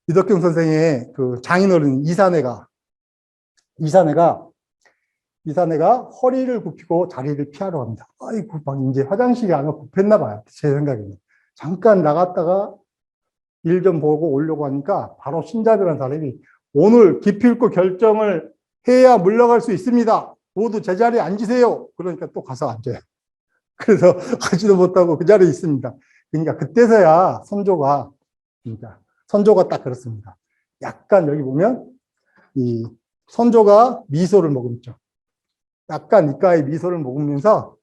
이덕경 선생의 그 장인어른 이사내가 이 사내가 허리를 굽히고 자리를 피하러 갑니다. 아이고, 막 이제 화장실이 안 급했나 봐요. 제 생각에는. 잠깐 나갔다가 일 좀 보고 오려고 하니까 바로 신자들한 사람이 오늘 기필코 결정을 해야 물러갈 수 있습니다. 모두 제자리에 앉으세요. 그러니까 또 가서 앉아요. 그래서 가지도 못하고 그 자리에 있습니다. 그러니까 그때서야 선조가, 그러니까 선조가 딱 그렇습니다. 약간 여기 보면 이 선조가 미소를 머금죠. 약간 이가에 미소를 머금면서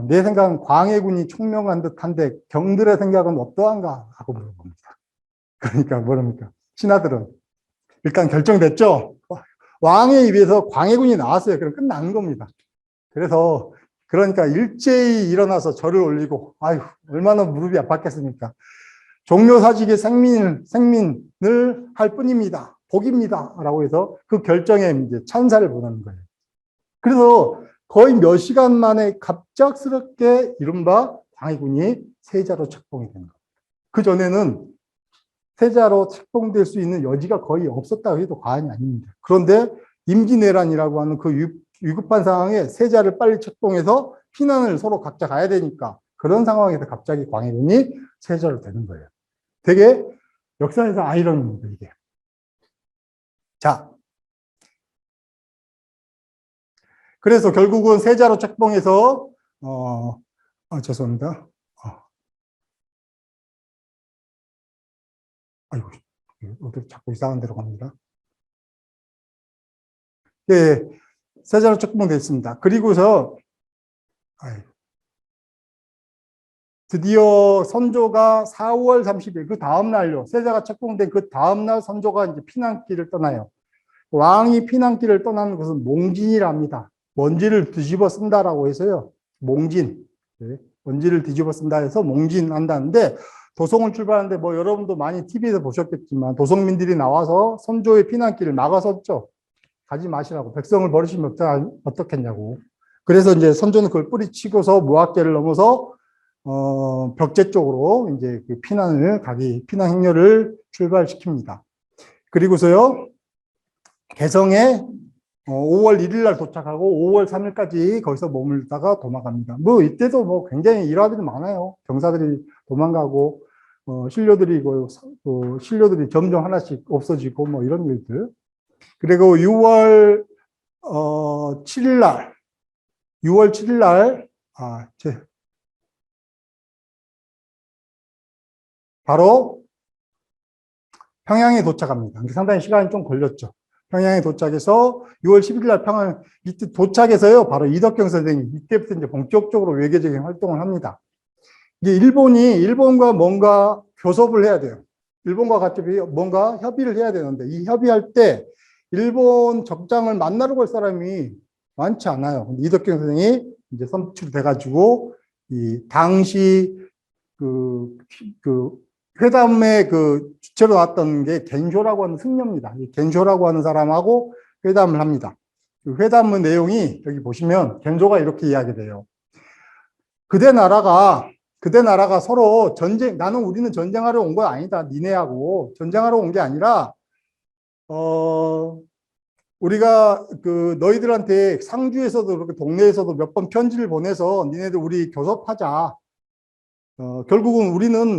내 생각은 광해군이 총명한 듯한데 경들의 생각은 어떠한가 하고 물어봅니다. 그러니까 뭐랍니까? 신하들은 일단 결정됐죠. 왕의 입에서 광해군이 나왔어요. 그럼 끝난 겁니다. 그래서 그러니까 일제히 일어나서 절을 올리고 아유 얼마나 무릎이 아팠겠습니까? 종묘사직의 생민을 할 뿐입니다. 복입니다. 라고 해서 그 결정에 이제 찬사를 보내는 거예요. 그래서 거의 몇 시간 만에 갑작스럽게 이른바 광해군이 세자로 책봉이 된 거예요. 그 전에는 세자로 책봉될 수 있는 여지가 거의 없었다고 해도 과언이 아닙니다. 그런데 임진왜란이라고 하는 그 위급한 상황에 세자를 빨리 책봉해서 피난을 서로 각자 가야 되니까 그런 상황에서 갑자기 광해군이 세자로 되는 거예요. 되게 역사에서 아이러니입니다, 이게. 자, 그래서 결국은 세자로 책봉해서 죄송합니다. 아이고, 어디 자꾸 이상한 데로 갑니다. 예, 세자로 책봉됐습니다. 그리고서 드디어 선조가 4월 30일 그 다음 날요. 세자가 책봉된 그 다음 날 선조가 이제 피난길을 떠나요. 왕이 피난길을 떠나는 것은 몽진이랍니다. 먼지를 뒤집어 쓴다라고 해서요. 몽진. 네. 먼지를 뒤집어 쓴다 해서 몽진한다는데 도성을 출발하는데 뭐 여러분도 많이 TV에서 보셨겠지만 도성민들이 나와서 선조의 피난길을 막아섰죠. 가지 마시라고. 백성을 버리시면 어떻겠냐고. 그래서 이제 선조는 그걸 뿌리치고서 무학계를 넘어서 벽제 쪽으로 이제 그 피난 행렬을 출발시킵니다. 그리고서요, 개성에 5월 1일 날 도착하고 5월 3일까지 거기서 머물다가 도망갑니다. 뭐 이때도 뭐 굉장히 일화들이 많아요. 병사들이 도망가고 신료들이 점점 하나씩 없어지고 뭐 이런 일들. 그리고 6월 7일 날 바로 평양에 도착합니다. 상당히 시간이 좀 걸렸죠. 평양에 도착해서 6월 11일 날 평양 이때 도착해서요. 바로 이덕경 선생님 이때부터 이제 본격적으로 외교적인 활동을 합니다. 이게 일본과 뭔가 교섭을 해야 돼요. 일본과 같이 뭔가 협의를 해야 되는데 이 협의할 때 일본 적장을 만나러 갈 사람이 많지 않아요. 이덕경 선생이 이제 선출돼가지고 이 당시 그 회담의 그 주체로 나왔던 게 겐쇼라고 하는 승려입니다. 겐쇼라고 하는 사람하고 회담을 합니다. 그 회담의 내용이 여기 보시면 겐쇼가 이렇게 이야기돼요. 그대 나라가 서로 우리는 전쟁하러 온 거 아니다. 니네하고 전쟁하러 온 게 아니라 우리가 너희들한테 상주에서도 그렇게 동네에서도 몇 번 편지를 보내서 니네들 우리 교섭하자. 결국은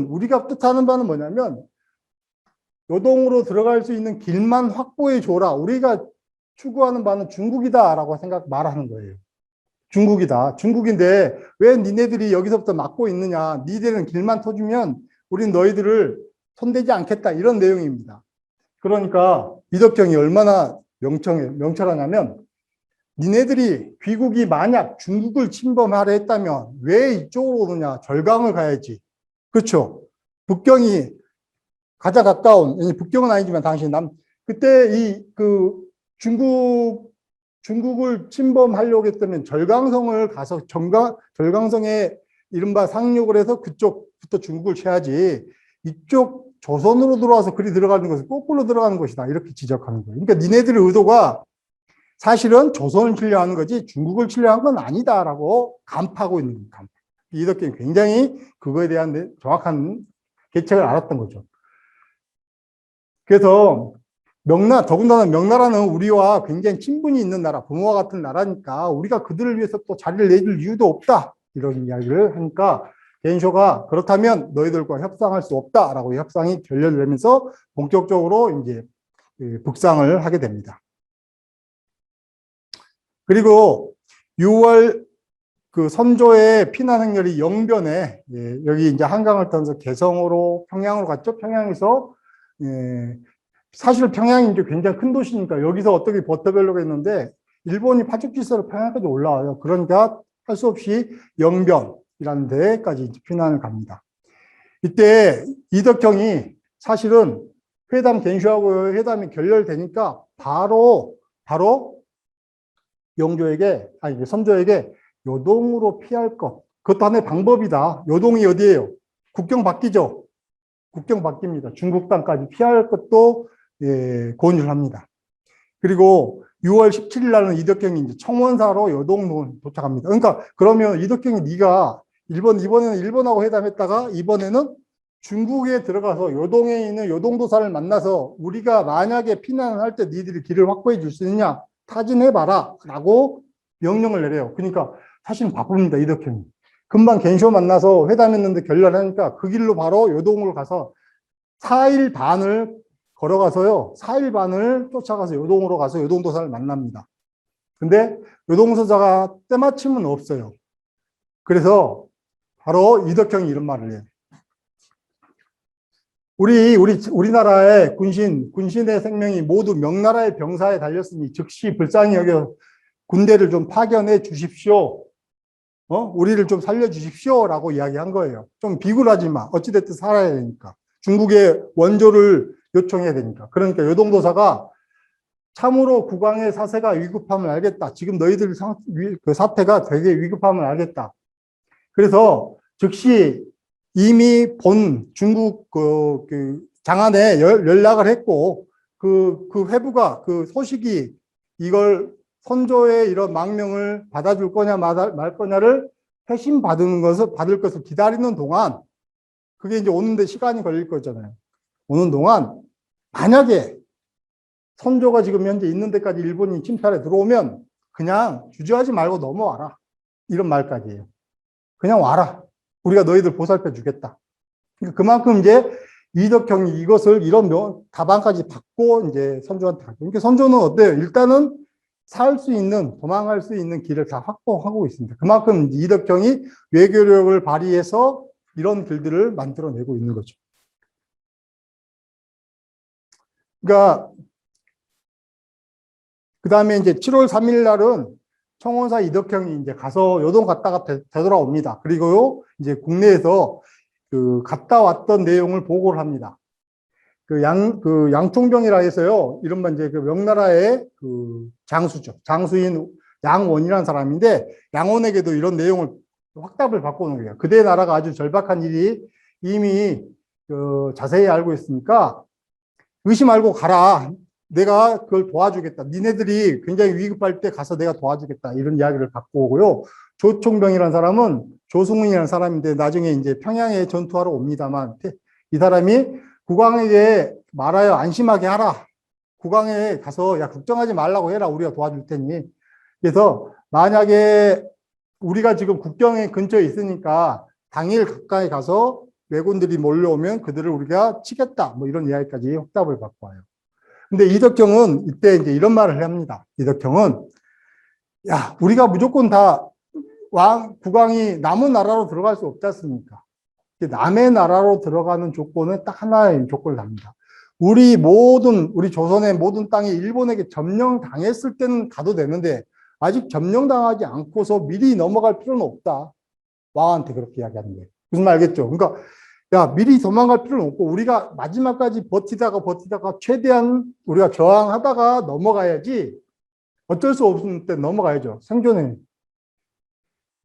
우리가 뜻하는 바는 뭐냐면 요동으로 들어갈 수 있는 길만 확보해 줘라. 우리가 추구하는 바는 중국이다라고 말하는 거예요. 중국이다. 중국인데 왜 니네들이 여기서부터 막고 있느냐. 니네들은 길만 터주면 우린 너희들을 손대지 않겠다. 이런 내용입니다. 그러니까 이덕경이 얼마나 명철하냐면 니네들이 귀국이 만약 중국을 침범하려 했다면 왜 이쪽으로 오느냐. 절강을 가야지. 그렇죠. 북경이 가장 가까운, 북경은 아니지만 당시 그때 중국을 침범하려고 했다면 절강성을 가서 절강성에 이른바 상륙을 해서 그쪽부터 중국을 쳐야지 이쪽 조선으로 들어와서 그리 들어가는 것은 거꾸로 들어가는 것이다. 이렇게 지적하는 거예요. 그러니까 니네들의 의도가 사실은 조선을 치려하는 거지 중국을 치려한 건 아니다라고 간파하고 있는 거예요. 이덕경이 굉장히 그거에 대한 정확한 계책을 알았던 거죠. 그래서 더군다나 명나라는 우리와 굉장히 친분이 있는 나라, 부모와 같은 나라니까 우리가 그들을 위해서 또 자리를 내줄 이유도 없다. 이런 이야기를 하니까 겐쇼가 그렇다면 너희들과 협상할 수 없다라고 협상이 결렬되면서 본격적으로 이제 북상을 하게 됩니다. 그리고 6월 그 선조의 피난 행렬이 영변에, 여기 이제 한강을 타면서 개성으로 평양으로 갔죠. 평양에서 사실 평양이 이제 굉장히 큰 도시니까 여기서 어떻게 버텨보려고 했는데 일본이 파죽지세로 평양까지 올라와요. 그러니까 할 수 없이 영변이라는 데까지 피난을 갑니다. 이때 이덕형이 사실은 회담 겐쇼하고 회담이 결렬되니까 바로 선조에게 요동으로 피할 것. 그것도 하나의 방법이다. 요동이 어디예요? 국경 바뀌죠. 국경 바뀝니다. 중국 땅까지 피할 것도 고언을 합니다. 그리고 6월 17일 날은 이덕경이 이제 청원사로 요동 도착합니다. 그러니까 그러면 이덕경이 네가 이번에는 일본하고 회담했다가 이번에는 중국에 들어가서 요동에 있는 요동도사를 만나서 우리가 만약에 피난을 할 때 니들이 길을 확보해 줄 수 있느냐 타진해봐라 라고 명령을 내려요. 그러니까 사실은 바쁩니다. 이덕경이. 금방 겐쇼 만나서 회담했는데 결렬하니까 그 길로 바로 요동으로 가서 4일 반을 걸어가서요. 4일 반을 쫓아가서 요동으로 가서 요동도사를 만납니다. 근데 요동도사가 때마침은 없어요. 그래서 바로 이덕형이 이런 말을 해요. 우리나라의 군신의 생명이 모두 명나라의 병사에 달렸으니 즉시 불쌍히 여겨 군대를 좀 파견해 주십시오. 우리를 좀 살려주십시오. 라고 이야기한 거예요. 좀 비굴하지 마. 어찌됐든 살아야 되니까. 중국의 원조를 요청해야 되니까. 그러니까 요동도사가 참으로 국왕의 사세가 위급함을 알겠다. 지금 너희들 그 사태가 되게 위급함을 알겠다. 그래서 즉시 이미 본 중국 그 장안에 연락을 했고 그 회부가 그 소식이 이걸 선조의 이런 망명을 받아줄 거냐 말 거냐를 받을 것을 기다리는 동안 그게 이제 오는데 시간이 걸릴 거잖아요. 오는 동안 만약에 선조가 지금 현재 있는 데까지 일본이 침탈에 들어오면 그냥 주저하지 말고 넘어와라. 이런 말까지예요. 그냥 와라. 우리가 너희들 보살펴 주겠다. 그러니까 그만큼 이제 이덕형이 이것을 이런 답안까지 받고 이제 선조한테 가죠. 그러니까 선조는 어때요? 일단은 도망갈 수 있는 길을 다 확보하고 있습니다. 그만큼 이덕형이 외교력을 발휘해서 이런 길들을 만들어내고 있는 거죠. 그러니까 그 다음에 이제 7월 3일 날은 청원사 이덕형이 이제 가서 요동 갔다가 되돌아옵니다. 그리고 이제 국내에서 그 갔다 왔던 내용을 보고를 합니다. 그 양총병이라 해서요. 이른바 이제 그 명나라의 그 장수죠. 장수인 양원이라는 사람인데 양원에게도 이런 내용을 확답을 받고 오는 거예요. 그대 나라가 아주 절박한 일이 이미 자세히 알고 있으니까 의심 말고 가라. 내가 그걸 도와주겠다. 니네들이 굉장히 위급할 때 가서 내가 도와주겠다. 이런 이야기를 갖고 오고요. 조총병이라는 사람은 조승훈이라는 사람인데 나중에 이제 평양에 전투하러 옵니다만 이 사람이 국왕에게 말하여 안심하게 하라. 국왕에 가서 야 걱정하지 말라고 해라. 우리가 도와줄 테니. 그래서 만약에 우리가 지금 국경에 근처에 있으니까 당일 가까이 가서 왜군들이 몰려오면 그들을 우리가 치겠다. 뭐 이런 이야기까지 확답을 받고 와요. 근데 이덕경은 이때 이제 이런 말을 합니다. 이덕경은 야, 우리가 무조건 다 국왕이 남은 나라로 들어갈 수 없지 않습니까? 남의 나라로 들어가는 조건은 딱 하나의 조건을 합니다. 우리 조선의 모든 땅이 일본에게 점령당했을 때는 가도 되는데 아직 점령당하지 않고서 미리 넘어갈 필요는 없다. 왕한테 그렇게 이야기하는 거예요. 무슨 말 알겠죠? 그러니까 야, 미리 도망갈 필요는 없고 우리가 마지막까지 버티다가 최대한 우리가 저항하다가 넘어가야지. 어쩔 수 없을 때 넘어가야죠. 생존에.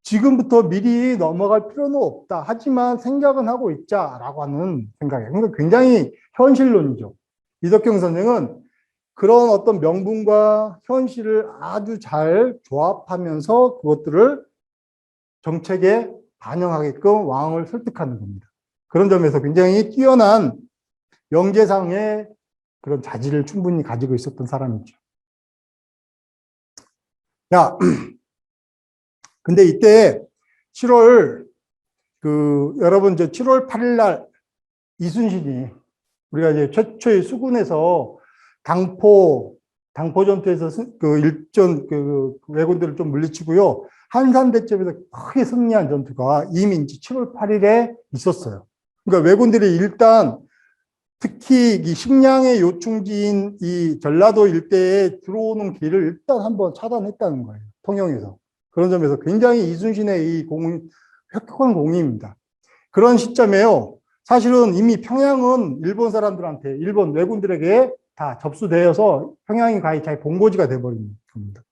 지금부터 미리 넘어갈 필요는 없다. 하지만 생각은 하고 있자라고 하는 생각이에요. 그러니까 굉장히 현실론이죠. 이덕경 선생은 그런 어떤 명분과 현실을 아주 잘 조합하면서 그것들을 정책에 반영하게끔 왕을 설득하는 겁니다. 그런 점에서 굉장히 뛰어난 명제상의 그런 자질을 충분히 가지고 있었던 사람이죠. 야, 근데 이때 7월, 여러분, 7월 8일 날 이순신이 우리가 이제 최초의 수군에서 당포 전투에서 왜군들을 좀 물리치고요. 한산대첩에서 크게 승리한 전투가 이미 이제 7월 8일에 있었어요. 그러니까 왜군들이 일단 특히 이 식량의 요충지인 이 전라도 일대에 들어오는 길을 일단 한번 차단했다는 거예요. 통영에서. 그런 점에서 굉장히 이순신의 이 공이 획획한 공입니다. 그런 시점에요. 사실은 이미 평양은 일본 사람들한테, 일본 왜군들에게 다 접수되어서 평양이 거의 잘 본고지가 돼버린 겁니다.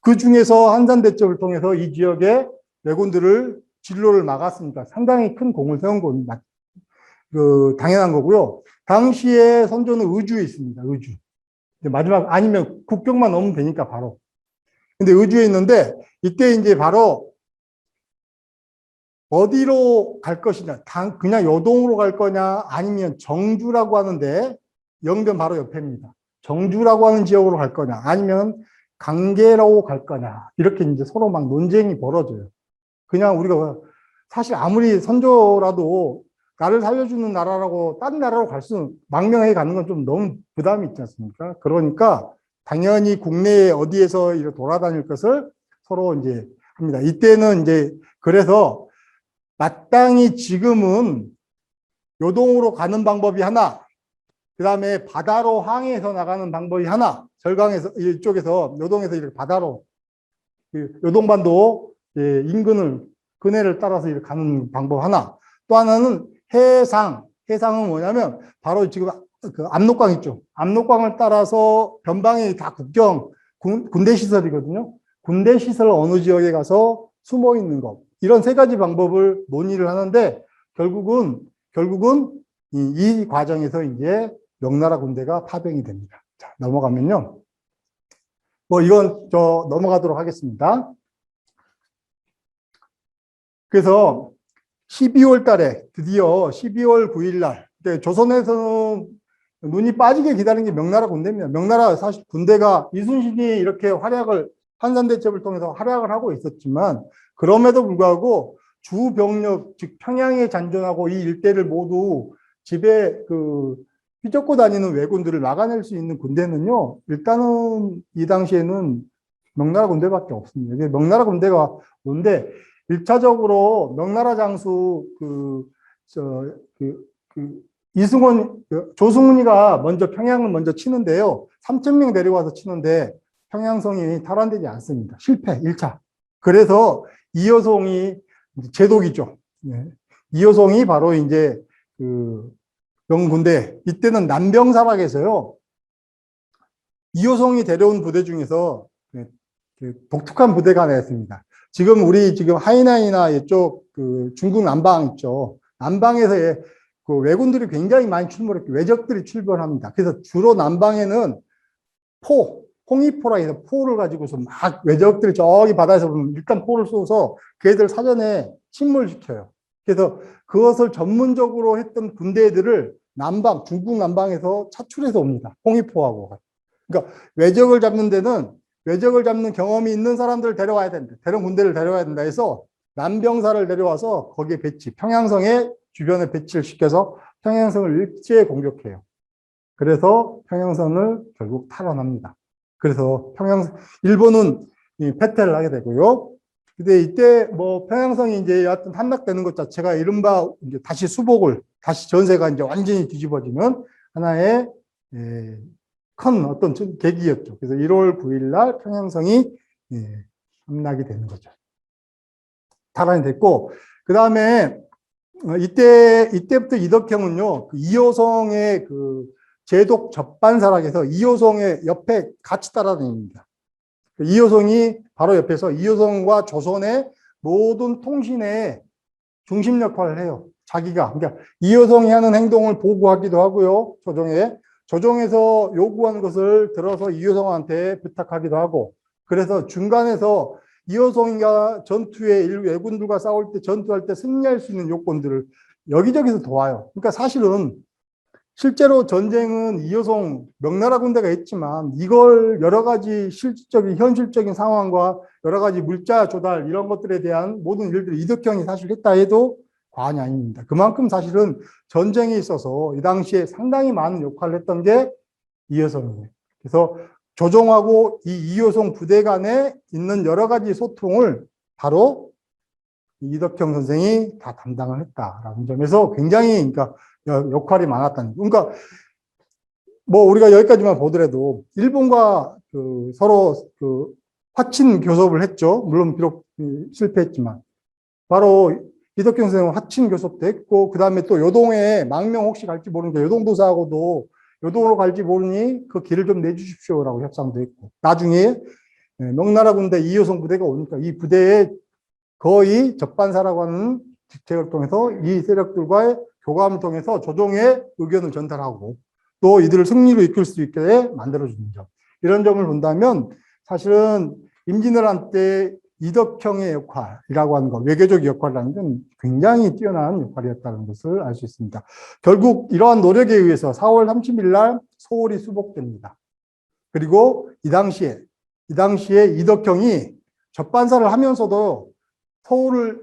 그 중에서 한산대첩을 통해서 이 지역의 왜군들을 진로를 막았으니까 상당히 큰 공을 세운 건 당연한 거고요. 당시에 선조는 의주에 있습니다. 의주. 마지막 아니면 국경만 넘으면 되니까 바로. 근데 의주에 있는데 이때 이제 바로 어디로 갈 것이냐, 그냥 요동으로 갈 거냐, 아니면 정주라고 하는데 영변 바로 옆입니다. 정주라고 하는 지역으로 갈 거냐, 아니면 강계로 갈 거냐, 이렇게 이제 서로 막 논쟁이 벌어져요. 그냥 우리가 사실 아무리 선조라도 나를 살려주는 나라라고 딴 나라로 갈 수는 망명해 가는 건 좀 너무 부담이 있지 않습니까? 그러니까 당연히 국내에 어디에서 이렇게 돌아다닐 것을 서로 이제 합니다. 이때는 이제 그래서 마땅히 지금은 요동으로 가는 방법이 하나, 그 다음에 바다로 항해해서 나가는 방법이 하나, 절강에서, 이쪽에서, 요동에서 이렇게 바다로, 요동반도 인근을, 그네를 따라서 이렇게 가는 방법 하나, 또 하나는 해상은 뭐냐면, 바로 지금 그 압록강 있죠. 압록강을 따라서 변방이 다 군대 시설이거든요. 군대 시설 어느 지역에 가서 숨어 있는 것. 이런 세 가지 방법을 논의를 하는데 결국은 이 과정에서 이제 명나라 군대가 파병이 됩니다. 자, 넘어가면요. 이건 넘어가도록 하겠습니다. 그래서 12월 달에 드디어 12월 9일 날 조선에서는 눈이 빠지게 기다린 게 명나라 군대입니다. 명나라 사실 군대가 이순신이 이렇게 한산대첩을 통해서 활약을 하고 있었지만 그럼에도 불구하고 주 병력, 즉 평양에 잔존하고 이 일대를 모두 집에 휘젓고 다니는 왜군들을 막아낼 수 있는 군대는요, 일단은 이 당시에는 명나라 군대밖에 없습니다. 명나라 군대가 뭔데, 1차적으로 명나라 장수 조승훈이가 먼저 평양을 먼저 치는데요, 3,000명 데려와서 치는데 평양성이 탈환되지 않습니다. 실패, 1차. 그래서 이여송이 제독이죠. 네. 이여송이 바로 이제 명군대, 이때는 남병사락에서요, 이여송이 데려온 부대 중에서 독특한 부대가 하나 있습니다. 우리 하이난이나 이쪽 중국 남방 있죠. 남방에서 왜군들이 굉장히 많이 출몰했고 왜적들이 출몰합니다. 그래서 주로 남방에는 홍위포라 해서 포를 가지고서 막 왜적들이 저기 바다에서 보면 일단 포를 쏘서 걔들 사전에 침몰시켜요. 그래서 그것을 전문적으로 했던 군대들을 중국 남방에서 차출해서 옵니다. 홍위포하고. 그러니까 왜적을 잡는 경험이 있는 사람들을 데려와야 된다. 대령 군대를 데려와야 된다 해서 남병사를 데려와서 거기에 평양성에 주변에 배치를 시켜서 평양성을 일제에 공격해요. 그래서 평양성을 결국 탈환합니다. 그래서 일본은 패퇴를 하게 되고요. 근데 이때 평양성이 이제 여하튼 함락되는 것 자체가 이른바 이제 다시 전세가 이제 완전히 뒤집어지는 하나의 큰 어떤 계기였죠. 그래서 1월 9일 날 평양성이 함락이 되는 거죠. 탈환이 됐고, 그 다음에 이때부터 이덕형은요, 이효성의 제독 접반사락에서 이효성의 옆에 같이 따라다닙니다. 이효성이 바로 옆에서 이효성과 조선의 모든 통신의 중심 역할을 해요. 그러니까 이효성이 하는 행동을 보고하기도 하고요. 조정에서 요구하는 것을 들어서 이효성한테 부탁하기도 하고, 그래서 중간에서 이효성이가 왜군들과 전투할 때 승리할 수 있는 요건들을 여기저기서 도와요. 그러니까 사실은 실제로 전쟁은 이효송 명나라 군대가 했지만 이걸 여러 가지 실질적인 현실적인 상황과 여러 가지 물자 조달 이런 것들에 대한 모든 일들을 이덕형이 사실 했다 해도 과언이 아닙니다. 그만큼 사실은 전쟁에 있어서 이 당시에 상당히 많은 역할을 했던 게 이효송이에요. 그래서 조정하고 이 이효송 부대 간에 있는 여러 가지 소통을 바로 이덕형 선생이 다 담당을 했다라는 점에서 굉장히 그러니까 역할이 많았다는. 그러니까 뭐 우리가 여기까지만 보더라도 일본과 서로 화친 교섭을 했죠. 물론 비록 실패했지만 바로 이덕경 선생은 화친 교섭도 했고 그 다음에 또 요동에 망명 혹시 갈지 모르니까 요동도사하고도 요동으로 갈지 모르니 그 길을 좀 내주십시오라고 협상도 했고 나중에 명나라 군대 이효성 부대가 오니까 이 부대에 거의 적반사라고 하는 직책을 통해서 이 세력들과의 교감을 통해서 조정의 의견을 전달하고 또 이들을 승리로 이끌 수 있게 만들어주는 점. 이런 점을 본다면 사실은 임진왜란 때 이덕형의 역할이라고 하는 것, 외교적 역할이라는 건 굉장히 뛰어난 역할이었다는 것을 알 수 있습니다. 결국 이러한 노력에 의해서 4월 30일 날 서울이 수복됩니다. 그리고 이 당시에 이덕형이 적반사를 하면서도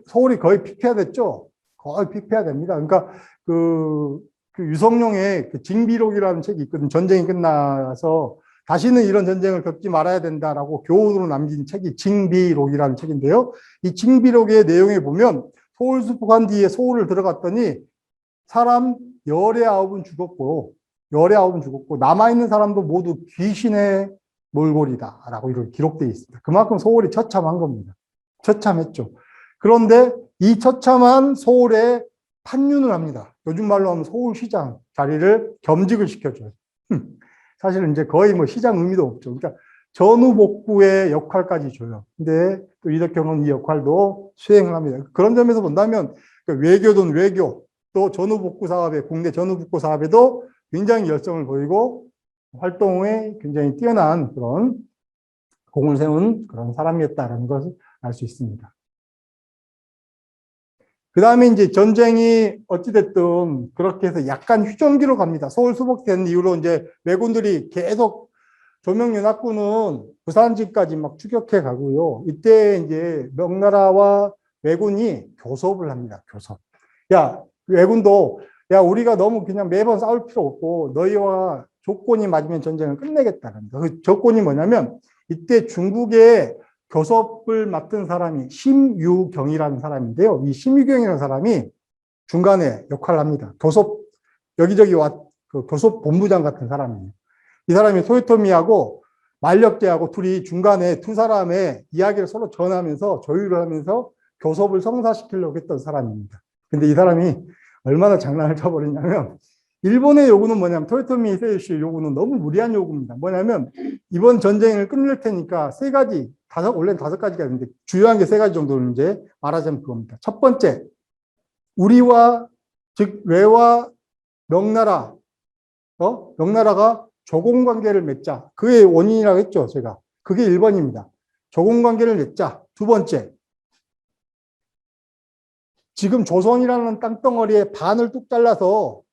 서울이 거의 피폐화됐죠. 거의 피폐화됩니다. 그러니까 그 유성룡의 징비록이라는 책이 있거든요. 전쟁이 끝나서 다시는 이런 전쟁을 겪지 말아야 된다라고 교훈으로 남긴 책이 징비록이라는 책인데요. 이 징비록의 내용에 보면 서울 수복한 뒤에 서울을 들어갔더니 사람 19은 죽었고 남아있는 사람도 모두 귀신의 몰골이다라고 이렇게 기록되어 있습니다. 그만큼 서울이 처참한 겁니다. 처참했죠. 그런데 이 처참한 서울에 판윤을 합니다. 요즘 말로 하면 서울시장 자리를 겸직을 시켜줘요. 사실은 이제 거의 뭐 시장 의미도 없죠. 그러니까 전후복구의 역할까지 줘요. 근데 또 이덕형은 이 역할도 수행을 합니다. 그런 점에서 본다면 외교든 외교, 또 전후복구 사업에, 국내 전후복구 사업에도 굉장히 열정을 보이고 활동에 굉장히 뛰어난 그런 공을 세운 그런 사람이었다는 것을 알 수 있습니다. 그 다음에 이제 전쟁이 어찌됐든 그렇게 해서 약간 휴전기로 갑니다. 서울 수복된 이후로 이제 왜군들이 계속 조명연합군은 부산지까지 막 추격해 가고요. 이때 이제 명나라와 왜군이 교섭을 합니다. 교섭. 야, 왜군도 야, 우리가 너무 그냥 매번 싸울 필요 없고 너희와 조건이 맞으면 전쟁을 끝내겠다는 거. 그 조건이 뭐냐면 이때 중국의 교섭을 맡은 사람이 심유경이라는 사람인데요. 이 심유경이라는 사람이 중간에 역할을 합니다. 여기저기 그 교섭 본부장 같은 사람이에요. 이 사람이 토요토미하고 만력제하고 둘이 중간에 두 사람의 이야기를 서로 전하면서 조율을 하면서 교섭을 성사시키려고 했던 사람입니다. 근데 이 사람이 얼마나 장난을 쳐버리냐면 일본의 요구는 뭐냐면 토요토미 히데요시의 요구는 너무 무리한 요구입니다. 뭐냐면 이번 전쟁을 끝낼 테니까 세 가지, 원래는 5가지가 있는데 주요한 게 3가지 정도는 이제 말하자면 그겁니다. 첫 번째, 우리와 즉 왜와 명나라가 조공관계를 맺자. 그게 원인이라고 했죠, 제가. 그게 1번입니다. 조공관계를 맺자. 두 번째, 지금 조선이라는 땅덩어리에 반을 뚝 잘라서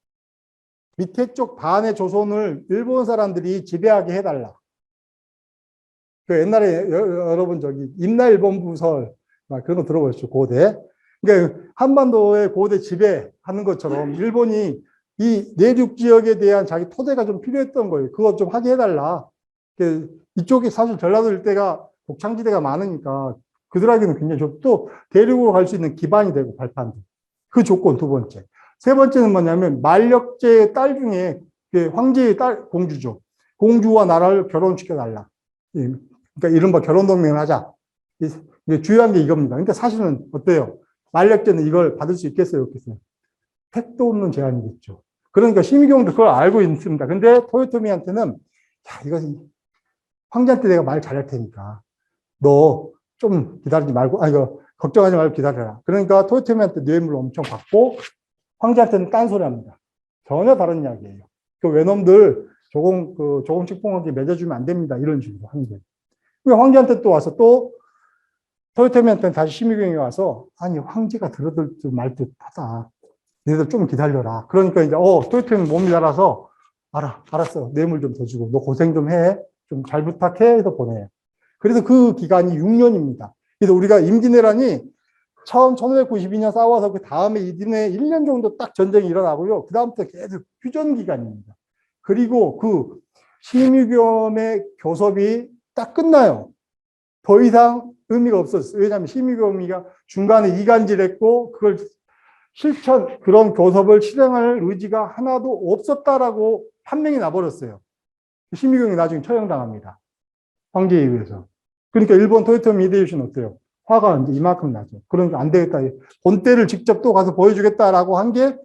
밑에 쪽 반의 조선을 일본 사람들이 지배하게 해달라. 그 옛날에 여러분 임나일본부설 그런 거 들어보셨죠, 고대. 그러니까 한반도의 고대 지배하는 것처럼 일본이 이 내륙 지역에 대한 자기 토대가 좀 필요했던 거예요. 그거 좀 하게 해달라. 이쪽이 사실 전라도 일대가 곡창지대가 많으니까 그들에게는 굉장히 또 대륙으로 갈 수 있는 기반이 되고 발판도. 그 조건 두 번째. 세 번째는 뭐냐면 만력제의 딸 중에 황제의 딸 공주죠. 공주와 나라를 결혼시켜달라. 그러니까 이른바 결혼동맹을 하자. 이게 주요한 게 이겁니다. 그러니까 사실은 어때요? 만력제는 이걸 받을 수 있겠어요? 없겠어요? 택도 없는 제안이겠죠. 그러니까 심의경도 그걸 알고 있습니다. 근데 토요토미한테는 야, 이거 황제한테 내가 말 잘할 테니까 너 좀 기다리지 말고 이거 걱정하지 말고 기다려라. 그러니까 토요토미한테 뇌물을 엄청 받고 황제한테는 딴소리 합니다. 전혀 다른 이야기예요. 그 외놈들 조공식 봉하게 맺어주면 안 됩니다. 이런 식으로 하는 거예요. 황제한테 또 와서 또 토요토미한테는 다시 심의경이 와서 아니 황제가 들어들 듯 말 듯하다. 너희들 좀 기다려라. 그러니까 이제, 토요토미는 몸이 자라서, 알았어. 뇌물 좀 더 주고, 너 고생 좀 해. 좀 잘 부탁해. 해서 보내요. 그래서 그 기간이 6년입니다. 그래서 우리가 임진왜란이 처음 1592년 싸워서 그 다음에 이듬해 1년 정도 딱 전쟁이 일어나고요. 그 다음부터 계속 휴전 기간입니다. 그리고 그 심의겸의 교섭이 딱 끝나요. 더 이상 의미가 없었어요. 왜냐하면 심의겸이가 중간에 이간질했고 그걸 그런 교섭을 실행할 의지가 하나도 없었다라고 판명이 나버렸어요. 심의겸이 나중에 처형당합니다. 황제에 의해서. 그러니까 일본 토요토미 히데요시는 어때요? 화가 이제 이만큼 나죠. 그러니까 안 되겠다. 본때를 직접 또 가서 보여주겠다라고 한 게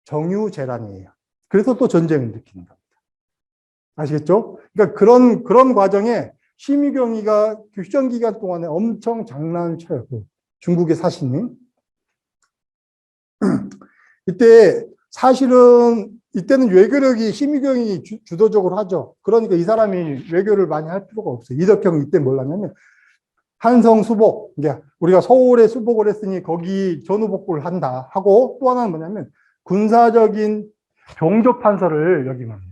정유재란이에요. 그래서 또 전쟁을 일으키는 겁니다. 아시겠죠? 그러니까 그런 과정에 심의경이가 휴전 기간 동안에 엄청 장난을 쳐요. 중국의 사신이. 이때 사실은 이때는 외교력이 심의경이 주도적으로 하죠. 그러니까 이 사람이 외교를 많이 할 필요가 없어요. 이덕형이 이때 뭘 하냐면 한성 수복, 이제 우리가 서울에 수복을 했으니 거기 전후복구를 한다 하고 또 하나는 뭐냐면 군사적인 병조판서를 역임합니다.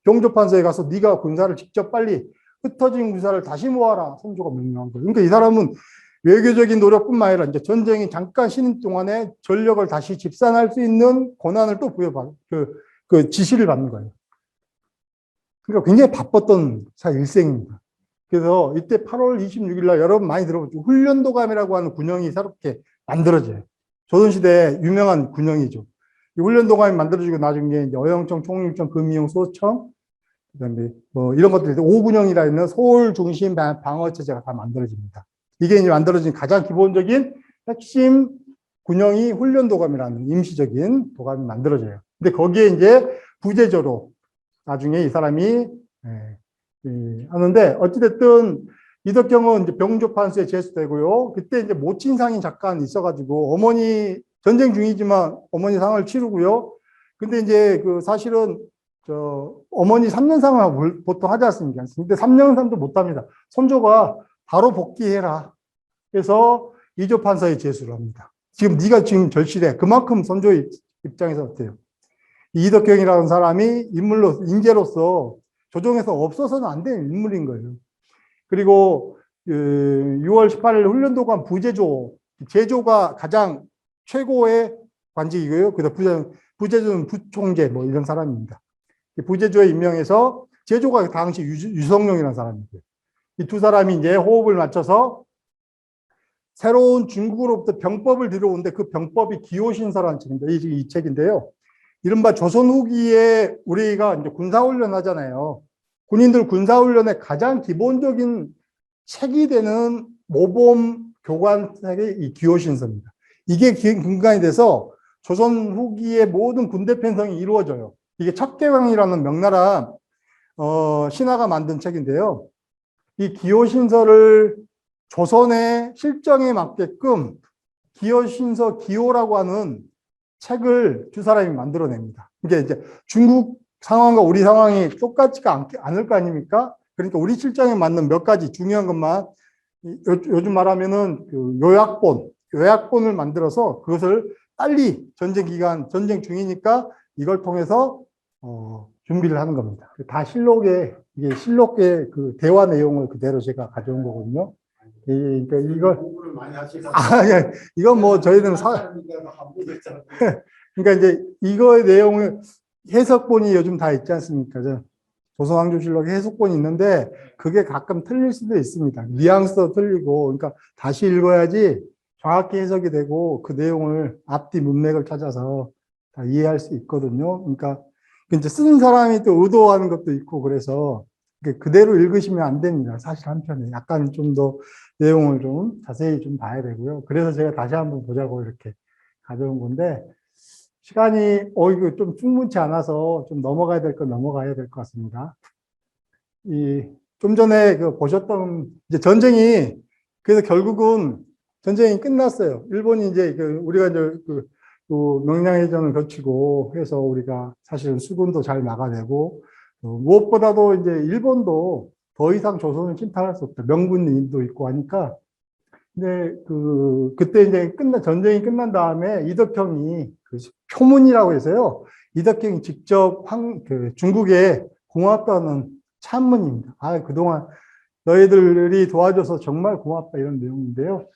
병조판서에 가서 네가 군사를 직접 빨리 흩어진 군사를 다시 모아라. 선조가 명령한 거예요. 그러니까 이 사람은 외교적인 노력뿐만 아니라 이제 전쟁이 잠깐 쉬는 동안에 전력을 다시 집산할 수 있는 권한을 또 부여받, 그 지시를 받는 거예요. 그러니까 굉장히 바빴던 일생입니다. 그래서 이때 8월 26일 날 여러분 많이 들어보죠. 훈련도감이라고 하는 군영이 새롭게 만들어져요. 조선시대 유명한 군영이죠. 이 훈련도감이 만들어지고 나중에 이제 어영청, 총림청, 금이용, 소청, 그다음에 뭐 이런 것들이 5군영이라 있는 서울 중심 방어 체제가 다 만들어집니다. 이게 이제 만들어진 가장 기본적인 핵심 군영이 훈련도감이라는 임시적인 도감이 만들어져요. 근데 거기에 이제 부재조로 나중에 이 사람이 하는데 어찌됐든 이덕경은 이제 병조판서에 제수되고요. 그때 이제 모친상이 잠깐 있어가지고 어머니 전쟁 중이지만 어머니 상을 치르고요. 근데 이제 그 사실은 어머니 3년상을 보통 하지 않습니까? 근데 3년상도 못합니다. 선조가 바로 복귀해라. 그래서 이조판서에 제수를 합니다. 지금 네가 지금 절실해. 그만큼 선조의 입장에서 어때요? 이덕경이라는 사람이 인재로서 조정에서 없어서는 안 되는 인물인 거예요. 그리고 6월 18일 훈련도관 부제조, 제조가 가장 최고의 관직이고요. 그래서 부제조는 부총재 뭐 이런 사람입니다. 부제조에 임명해서 제조가 당시 유성룡이라는 사람이고요. 이 두 사람이 이제 호흡을 맞춰서 새로운 중국으로부터 병법을 들여오는데 그 병법이 기호신서라는 책인데 이 책인데요. 이른바 조선 후기에 우리가 이제 군사훈련 하잖아요. 군인들 군사훈련의 가장 기본적인 책이 되는 모범 교관책이 이 기호신서입니다. 이게 근간이 돼서 조선 후기의 모든 군대 편성이 이루어져요. 이게 척계왕이라는 명나라 신하가 만든 책인데요. 이 기호신서를 조선의 실정에 맞게끔 기호신서 기호라고 하는 책을 두 사람이 만들어냅니다. 이게 이제 중국 상황과 우리 상황이 똑같지가 않을 거 아닙니까? 그러니까 우리 실정에 맞는 몇 가지 중요한 것만 요즘 말하면은 그 요약본을 만들어서 그것을 빨리 전쟁 중이니까 이걸 통해서 준비를 하는 겁니다. 다 실록의 그 대화 내용을 그대로 제가 가져온 거거든요. 그러니까 이건 뭐 저희들은 그러니까 이제 이거의 내용을 해석본이 요즘 다 있지 않습니까? 조선왕조실록 해석본이 있는데 그게 가끔 틀릴 수도 있습니다. 뉘앙스도 틀리고, 그러니까 다시 읽어야지 정확히 해석이 되고 그 내용을 앞뒤 문맥을 찾아서 다 이해할 수 있거든요. 그러니까 이제 쓰는 사람이 또 의도하는 것도 있고 그래서 그대로 읽으시면 안 됩니다. 사실 한편에 약간 좀 더 내용을 좀 자세히 좀 봐야 되고요. 그래서 제가 다시 한번 보자고 이렇게 가져온 건데 시간이 이거 좀 충분치 않아서 좀 넘어가야 될 건 넘어가야 될 것 같습니다. 좀 전에 보셨던 이제 전쟁이 그래서 결국은 전쟁이 끝났어요. 일본이 이제 우리가 이제 그 명량해전을 거치고 해서 우리가 사실은 수군도 잘 막아내고 무엇보다도 이제 일본도 더 이상 조선을 침탈할 수 없다. 명분도 있고 하니까. 근데 그때 이제 전쟁이 끝난 다음에 이덕형이 그 표문이라고 해서요. 이덕경이 직접 중국에 고맙다는 찬문입니다. 아, 그동안 너희들이 도와줘서 정말 고맙다 이런 내용인데요.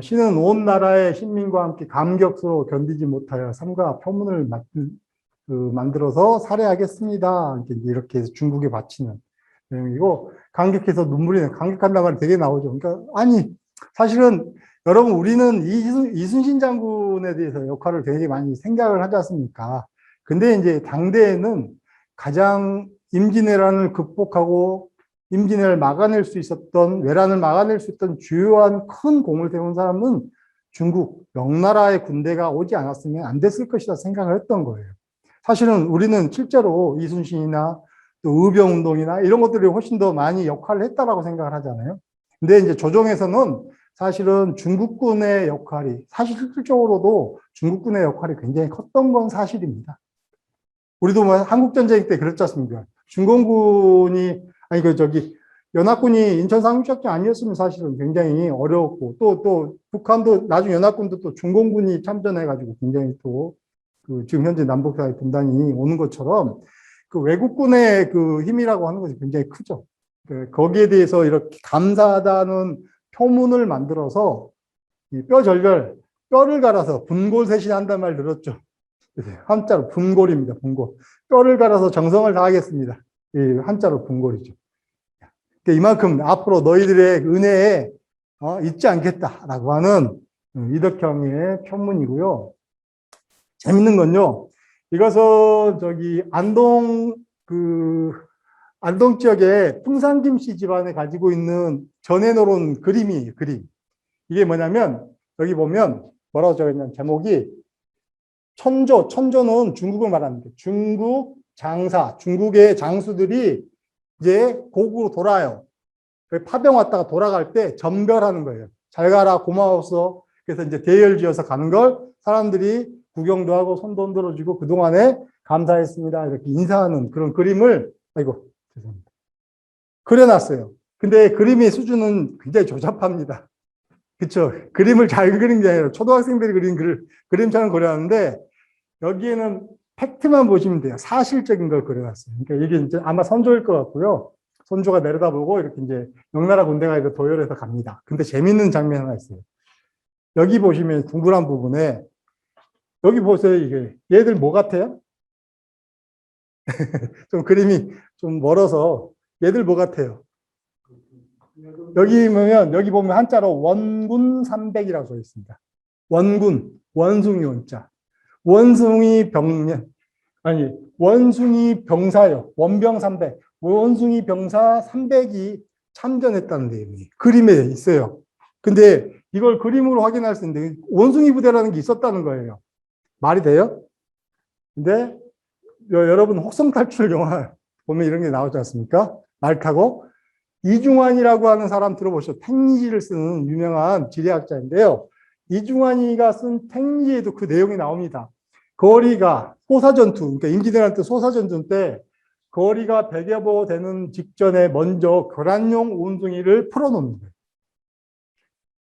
신은 온 나라의 신민과 함께 감격스러워 견디지 못하여 삼가 표문을 만들어서 살해하겠습니다. 이렇게 해서 중국에 바치는 내용이고, 감격해서 눈물이 나, 감격한다는 말이 되게 나오죠. 그러니까, 아니, 사실은 여러분, 우리는 이순신 장군에 대해서 역할을 되게 많이 생각을 하지 않습니까? 근데 이제 당대에는 가장 임진왜란을 극복하고 임진왜란을 막아낼 수 있었던, 외란을 막아낼 수 있던 주요한 큰 공을 세운 사람은 중국, 명나라의 군대가 오지 않았으면 안 됐을 것이다 생각을 했던 거예요. 사실은 우리는 실제로 이순신이나 또 의병운동이나 이런 것들이 훨씬 더 많이 역할을 했다라고 생각을 하잖아요. 근데 이제 조정에서는 사실은 중국군의 역할이, 사실 실질적으로도 중국군의 역할이 굉장히 컸던 건 사실입니다. 우리도 뭐 한국전쟁 때 그랬지 않습니까? 중공군이, 연합군이 인천 상륙작전 아니었으면 사실은 굉장히 어려웠고, 또 북한도 나중에 연합군도 또 중공군이 참전해가지고 굉장히 또 지금 현재 남북사의 분단이 오는 것처럼 그 외국군의 그 힘이라고 하는 것이 굉장히 크죠. 거기에 대해서 이렇게 감사하다는 표문을 만들어서 뼈절별, 뼈를 갈아서 분골 세신한단 말 들었죠. 한자로 분골입니다. 분골. 뼈를 갈아서 정성을 다하겠습니다. 한자로 분골이죠. 이만큼 앞으로 너희들의 은혜에 잊지 않겠다라고 하는 이덕형의 표문이고요. 재밌는 건요. 이것은 안동 지역에 풍산김씨 집안에 가지고 있는 전해놓은 그림이에요. 그림. 이게 뭐냐면 여기 보면 뭐라고 적었냐면 제목이 천조는 중국을 말합니다. 중국 장사, 중국의 장수들이 이제 고국으로 돌아요. 파병 왔다가 돌아갈 때 전별하는 거예요. 잘 가라, 고마웠어. 그래서 이제 대열 지어서 가는 걸 사람들이 구경도 하고 손도 흔들어주고 그동안에 감사했습니다. 이렇게 인사하는 그런 그림을, 죄송합니다. 그려놨어요. 근데 그림의 수준은 굉장히 조잡합니다. 그쵸? 그림을 잘 그린 게 아니라 초등학생들이 그린 그림처럼 그려놨는데 여기에는 팩트만 보시면 돼요. 사실적인 걸 그려놨어요. 그러니까 이게 이제 아마 선조일 것 같고요. 선조가 내려다보고 이렇게 이제 명나라 군대가 이렇게 도열해서 갑니다. 근데 재밌는 장면이 하나 있어요. 여기 보시면 둥그란 부분에 여기 보세요. 이게 얘들 뭐 같아요? 좀 그림이 좀 멀어서 얘들 뭐 같아요? 여기 보면 한자로 원군 300이라고 써 있습니다. 원군, 원숭이 원자. 원숭이 병사요. 원병 300. 원숭이 병사 300이 참전했다는 내용이 그림에 있어요. 근데 이걸 그림으로 확인할 수 있는데 원숭이 부대라는 게 있었다는 거예요. 말이 돼요? 근데 여러분 혹성탈출 영화 보면 이런 게 나오지 않습니까? 말 타고 이중환이라고 하는 사람 들어보셨죠? 탱리지를 쓰는 유명한 지리학자인데요. 이중환이가 쓴 탱리지에도 그 내용이 나옵니다. 거리가 소사전투, 그러니까 임진왜란 때 소사전투 때 거리가 100여 보 되는 직전에 먼저 교란용 원숭이를 풀어놓는 거예요.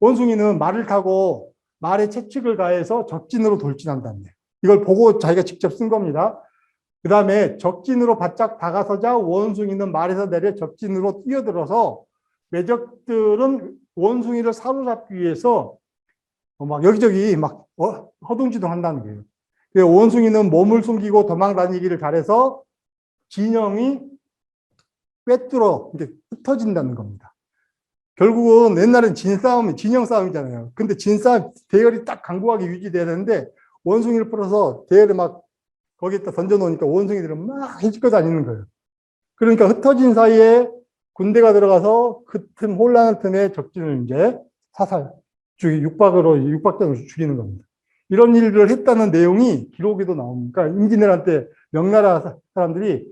원숭이는 말을 타고 말에 채찍을 가해서 적진으로 돌진한다는 거예요. 이걸 보고 자기가 직접 쓴 겁니다. 그 다음에 적진으로 바짝 다가서자 원숭이는 말에서 내려 적진으로 뛰어들어서 외적들은 원숭이를 사로잡기 위해서 막 여기저기 막 허둥지둥 한다는 거예요. 원숭이는 몸을 숨기고 도망 다니기를 잘해서 진영이 꿰뚫어 흩어진다는 겁니다. 결국은 옛날엔 진영 싸움이잖아요. 근데 진싸움 대열이 딱 강고하게 유지돼야 되는데 원숭이를 풀어서 대열에 막 거기에다 던져놓으니까 원숭이들은 막 헤집고 다니는 거예요. 그러니까 흩어진 사이에 군대가 들어가서 그 틈 혼란한 틈에 적진을 이제 사살, 육박전으로 죽이는 겁니다. 이런 일을 했다는 내용이 기록에도 나옵니다. 그러니까 임진왜란 때 명나라 사람들이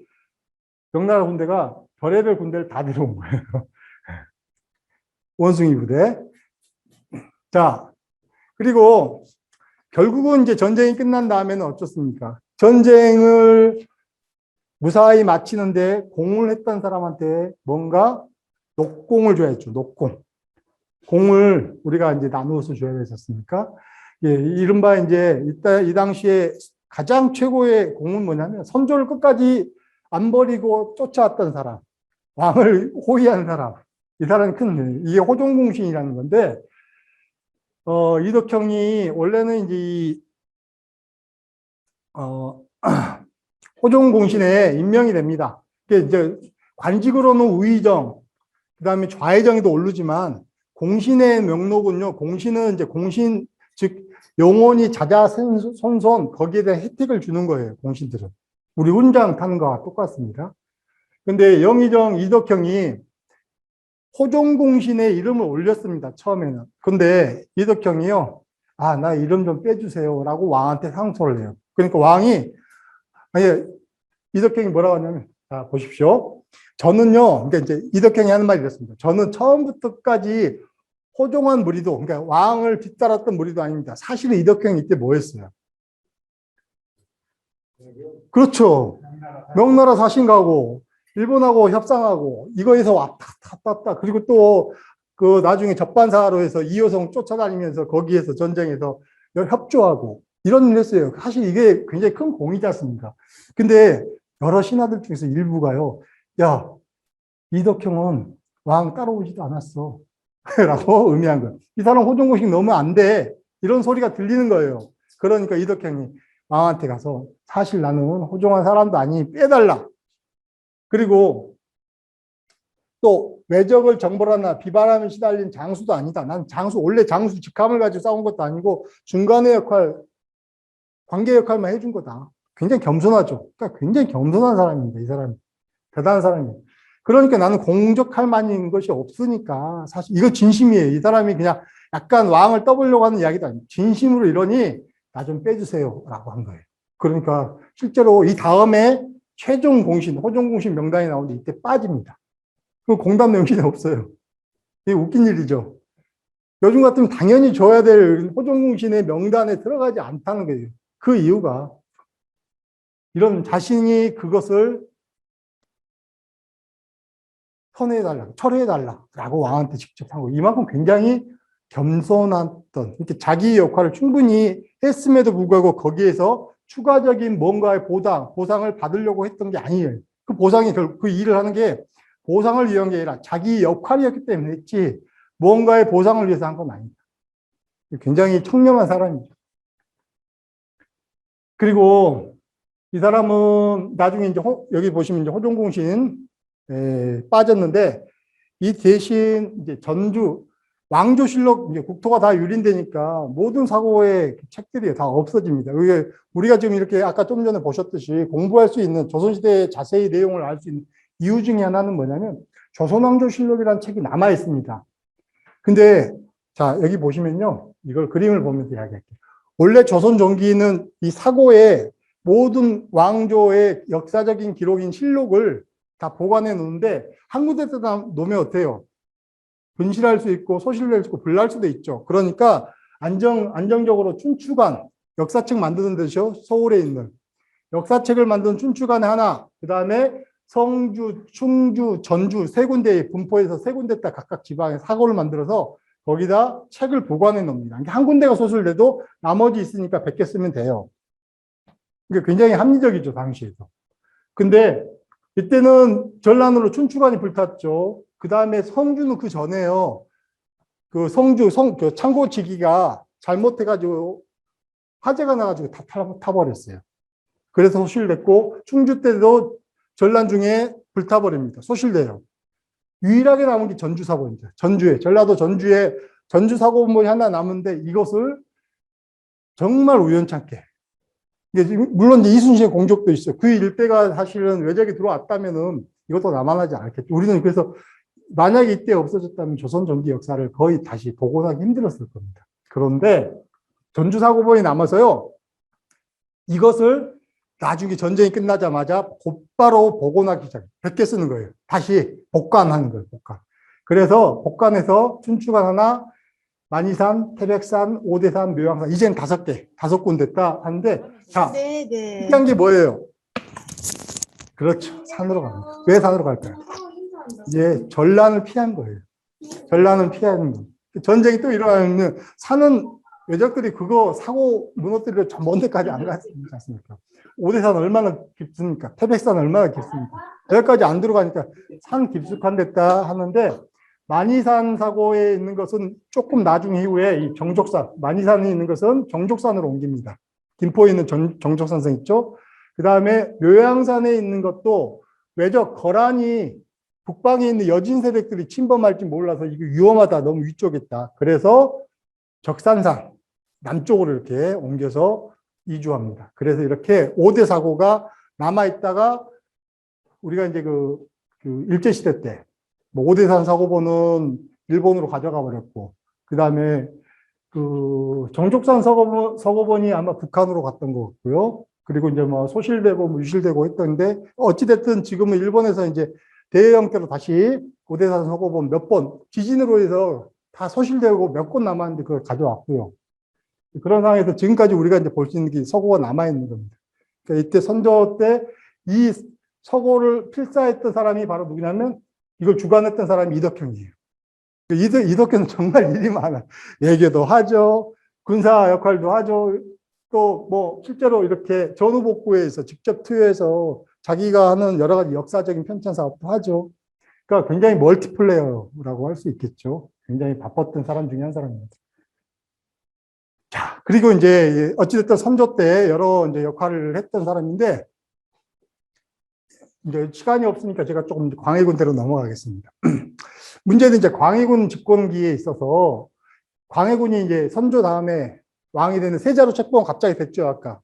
명나라 군대가 별의별 군대를 다 데려온 거예요. 원숭이 부대. 자, 그리고 결국은 이제 전쟁이 끝난 다음에는 어떻습니까? 전쟁을 무사히 마치는데 공을 했던 사람한테 뭔가 녹공을 줘야죠. 녹공. 공을 우리가 이제 나누어서 줘야 되지 않습니까? 예, 이른바 이제 이 당시에 가장 최고의 공은 뭐냐면 선조를 끝까지 안 버리고 쫓아왔던 사람, 왕을 호위한 사람, 이 사람이 이게 호종공신이라는 건데, 이덕형이 원래는 이제 호종공신에 임명이 됩니다. 이제 관직으로는 우의정, 그 다음에 좌의정에도 오르지만 공신의 명록은요, 공신은 이제 공신, 즉, 영원히 자자손손 거기에 대한 혜택을 주는 거예요, 공신들은. 우리 훈장 타는 거와 똑같습니다. 근데 영의정 이덕형이 호종공신의 이름을 올렸습니다, 처음에는. 근데 이덕형이요, 아, 나 이름 좀 빼주세요. 라고 왕한테 상소를 해요. 그러니까 왕이, 아니, 이덕형이 뭐라고 하냐면, 자, 보십시오. 저는요, 그러니까 이제 이덕형이 하는 말이 이렇습니다. 저는 처음부터 끝까지 호종한 무리도, 그러니까 왕을 뒤따랐던 무리도 아닙니다. 사실은 이덕형이 이때 뭐 했어요? 그렇죠. 명나라 사신 가고, 일본하고 협상하고, 이거에서 왔다 갔다, 그리고 또, 그 나중에 접반사로 해서 이호성 쫓아다니면서 거기에서 전쟁에서 협조하고, 이런 일을 했어요. 사실 이게 굉장히 큰 공이지 않습니까? 근데 여러 신하들 중에서 일부가요, 야, 이덕형은 왕 따라오지도 않았어. 라고 의미한 거예요. 이 사람 호종공식 넣으면 안 돼. 이런 소리가 들리는 거예요. 그러니까 이덕형이 왕한테 가서 사실 나는 호종한 사람도 아니 빼달라. 그리고 또 외적을 정벌하나 비바람에 시달린 장수도 아니다. 난 장수, 원래 장수 직함을 가지고 싸운 것도 아니고 중간의 역할, 관계 역할만 해준 거다. 굉장히 겸손하죠. 그러니까 굉장히 겸손한 사람입니다. 이 사람이. 대단한 사람이에요. 그러니까 나는 공적할 만한 것이 없으니까 사실 이거 진심이에요. 이 사람이 그냥 약간 왕을 떠보려고 하는 이야기도 아니에요. 진심으로 이러니 나 좀 빼주세요 라고 한 거예요. 그러니까 실제로 이 다음에 최종 공신, 호종 공신 명단이 나오는데 이때 빠집니다. 그 공단 명신이 없어요. 이게 웃긴 일이죠. 요즘 같으면 당연히 줘야 될 호종 공신의 명단에 들어가지 않다는 거예요. 그 이유가 이런 자신이 그것을 선회해달라, 철회해달라라고 왕한테 직접 한 거예요. 이만큼 굉장히 겸손했던, 이렇게 자기 역할을 충분히 했음에도 불구하고 거기에서 추가적인 뭔가의 보상을 받으려고 했던 게 아니에요. 그 보상이 그 일을 하는 게 보상을 위한 게 아니라 자기 역할이었기 때문에 했지, 뭔가의 보상을 위해서 한 건 아닙니다. 굉장히 청렴한 사람이죠. 그리고 이 사람은 나중에 이제 여기 보시면 이제 호종공신 빠졌는데, 이 대신 이제 전주 왕조실록, 이제 국토가 다 유린되니까 모든 사고의 책들이 다 없어집니다. 이게 우리가 지금 이렇게 아까 좀 전에 보셨듯이 공부할 수 있는 조선시대의 자세히 내용을 알 수 있는 이유 중에 하나는 뭐냐면 조선왕조실록이라는 책이 남아 있습니다. 근데 자, 여기 보시면요, 이걸 그림을 보면서 이야기할게요. 원래 조선 전기는 이 사고의 모든 왕조의 역사적인 기록인 실록을 다 보관해 놓는데 한 군데에다 놓으면 어때요? 분실할 수 있고 소실될 수 있고 불날 수도 있죠. 그러니까 안정적으로 춘추관, 역사책 만드는 데죠. 서울에 있는 역사책을 만드는 춘추관에 하나, 그 다음에 성주, 충주, 전주 세 군데에 분포해서 세 군데 다 각각 지방에 사고를 만들어서 거기다 책을 보관해 놓습니다. 한 군데가 소실돼도 나머지 있으니까 100개 쓰면 돼요. 이게 굉장히 합리적이죠, 당시에도. 근데 이때는 전란으로 춘추관이 불탔죠. 그 다음에 성주는 그 전에요. 그 그 창고지기가 잘못해가지고 화재가 나가지고 다 타버렸어요. 그래서 소실됐고, 충주 때도 전란 중에 불타버립니다. 소실돼요. 유일하게 남은 게 전주 사고입니다. 전라도 전주에 전주 사고본이 하나 남은데 이것을 정말 우연찮게, 물론 이제 이순신의 공적도 있어요. 그 일대가 사실은 외적이 들어왔다면은 이것도 남아나지 않았겠죠. 우리는 그래서 만약에 이때 없어졌다면 조선 전기 역사를 거의 다시 복원하기 힘들었을 겁니다. 그런데 전주 사고본이 남아서요, 이것을 나중에 전쟁이 끝나자마자 곧바로 복원하기 시작해요. 100개 쓰는 거예요. 다시 복간하는 거예요. 복간. 그래서 복간에서 춘추관 하나, 만이산, 태백산, 오대산, 묘양산, 이젠 5개, 5군 됐다 하는데, 자, 특이한 게 뭐예요? 그렇죠. 산으로 갑니다. 왜 산으로 갈까요? 이제 전란을 피한 거예요. 전란을 피하는 거. 전쟁이 또 일어나면 산은 외적들이 그거 사고 무너뜨리려 저 먼 데까지 안 갔지 않습니까? 오대산 얼마나 깊습니까? 태백산 얼마나 깊습니까? 여기까지 안 들어가니까 산 깊숙한 데다 하는데, 만이산 사고에 있는 것은 조금 나중 이후에 이 정족산, 만이산에 있는 것은 정족산으로 옮깁니다. 김포에 있는 정족산성 있죠? 그 다음에 묘양산에 있는 것도 외적 거란이 북방에 있는 여진 세력들이 침범할지 몰라서 이거 위험하다, 너무 위쪽에 있다. 그래서 적산산 남쪽으로 이렇게 옮겨서 이주합니다. 그래서 이렇게 5대 사고가 남아있다가 우리가 이제 그 일제시대 때, 뭐 오대산 사고본은 일본으로 가져가 버렸고, 그 다음에 그 정족산 서고본이 아마 북한으로 갔던 것 같고요. 그리고 이제 뭐 소실되고 뭐 유실되고 했던데, 어찌됐든 지금은 일본에서 이제 대여 형태로 다시 오대산 서고본 몇 번 지진으로 해서 다 소실되고 몇 건 남았는데 그걸 가져왔고요. 그런 상황에서 지금까지 우리가 이제 볼 수 있는 게 서고가 남아있는 겁니다. 그러니까 이때 선조 때 이 서고를 필사했던 사람이 바로 누구냐면 이걸 주관했던 사람이 이덕형이에요. 이덕형은 정말 일이 많아요. 예교도 하죠. 군사 역할도 하죠. 또 뭐 실제로 이렇게 전후복구에서 직접 투여해서 자기가 하는 여러 가지 역사적인 편찬 사업도 하죠. 그러니까 굉장히 멀티플레이어라고 할 수 있겠죠. 굉장히 바빴던 사람 중에 한 사람입니다. 자, 그리고 이제 어찌됐든 선조 때 여러 이제 역할을 했던 사람인데, 이제 시간이 없으니까 제가 조금 광해군대로 넘어가겠습니다. 문제는 이제 광해군 집권기에 있어서 광해군이 이제 선조 다음에 왕이 되는 세자로 책봉 갑자기 됐죠, 아까.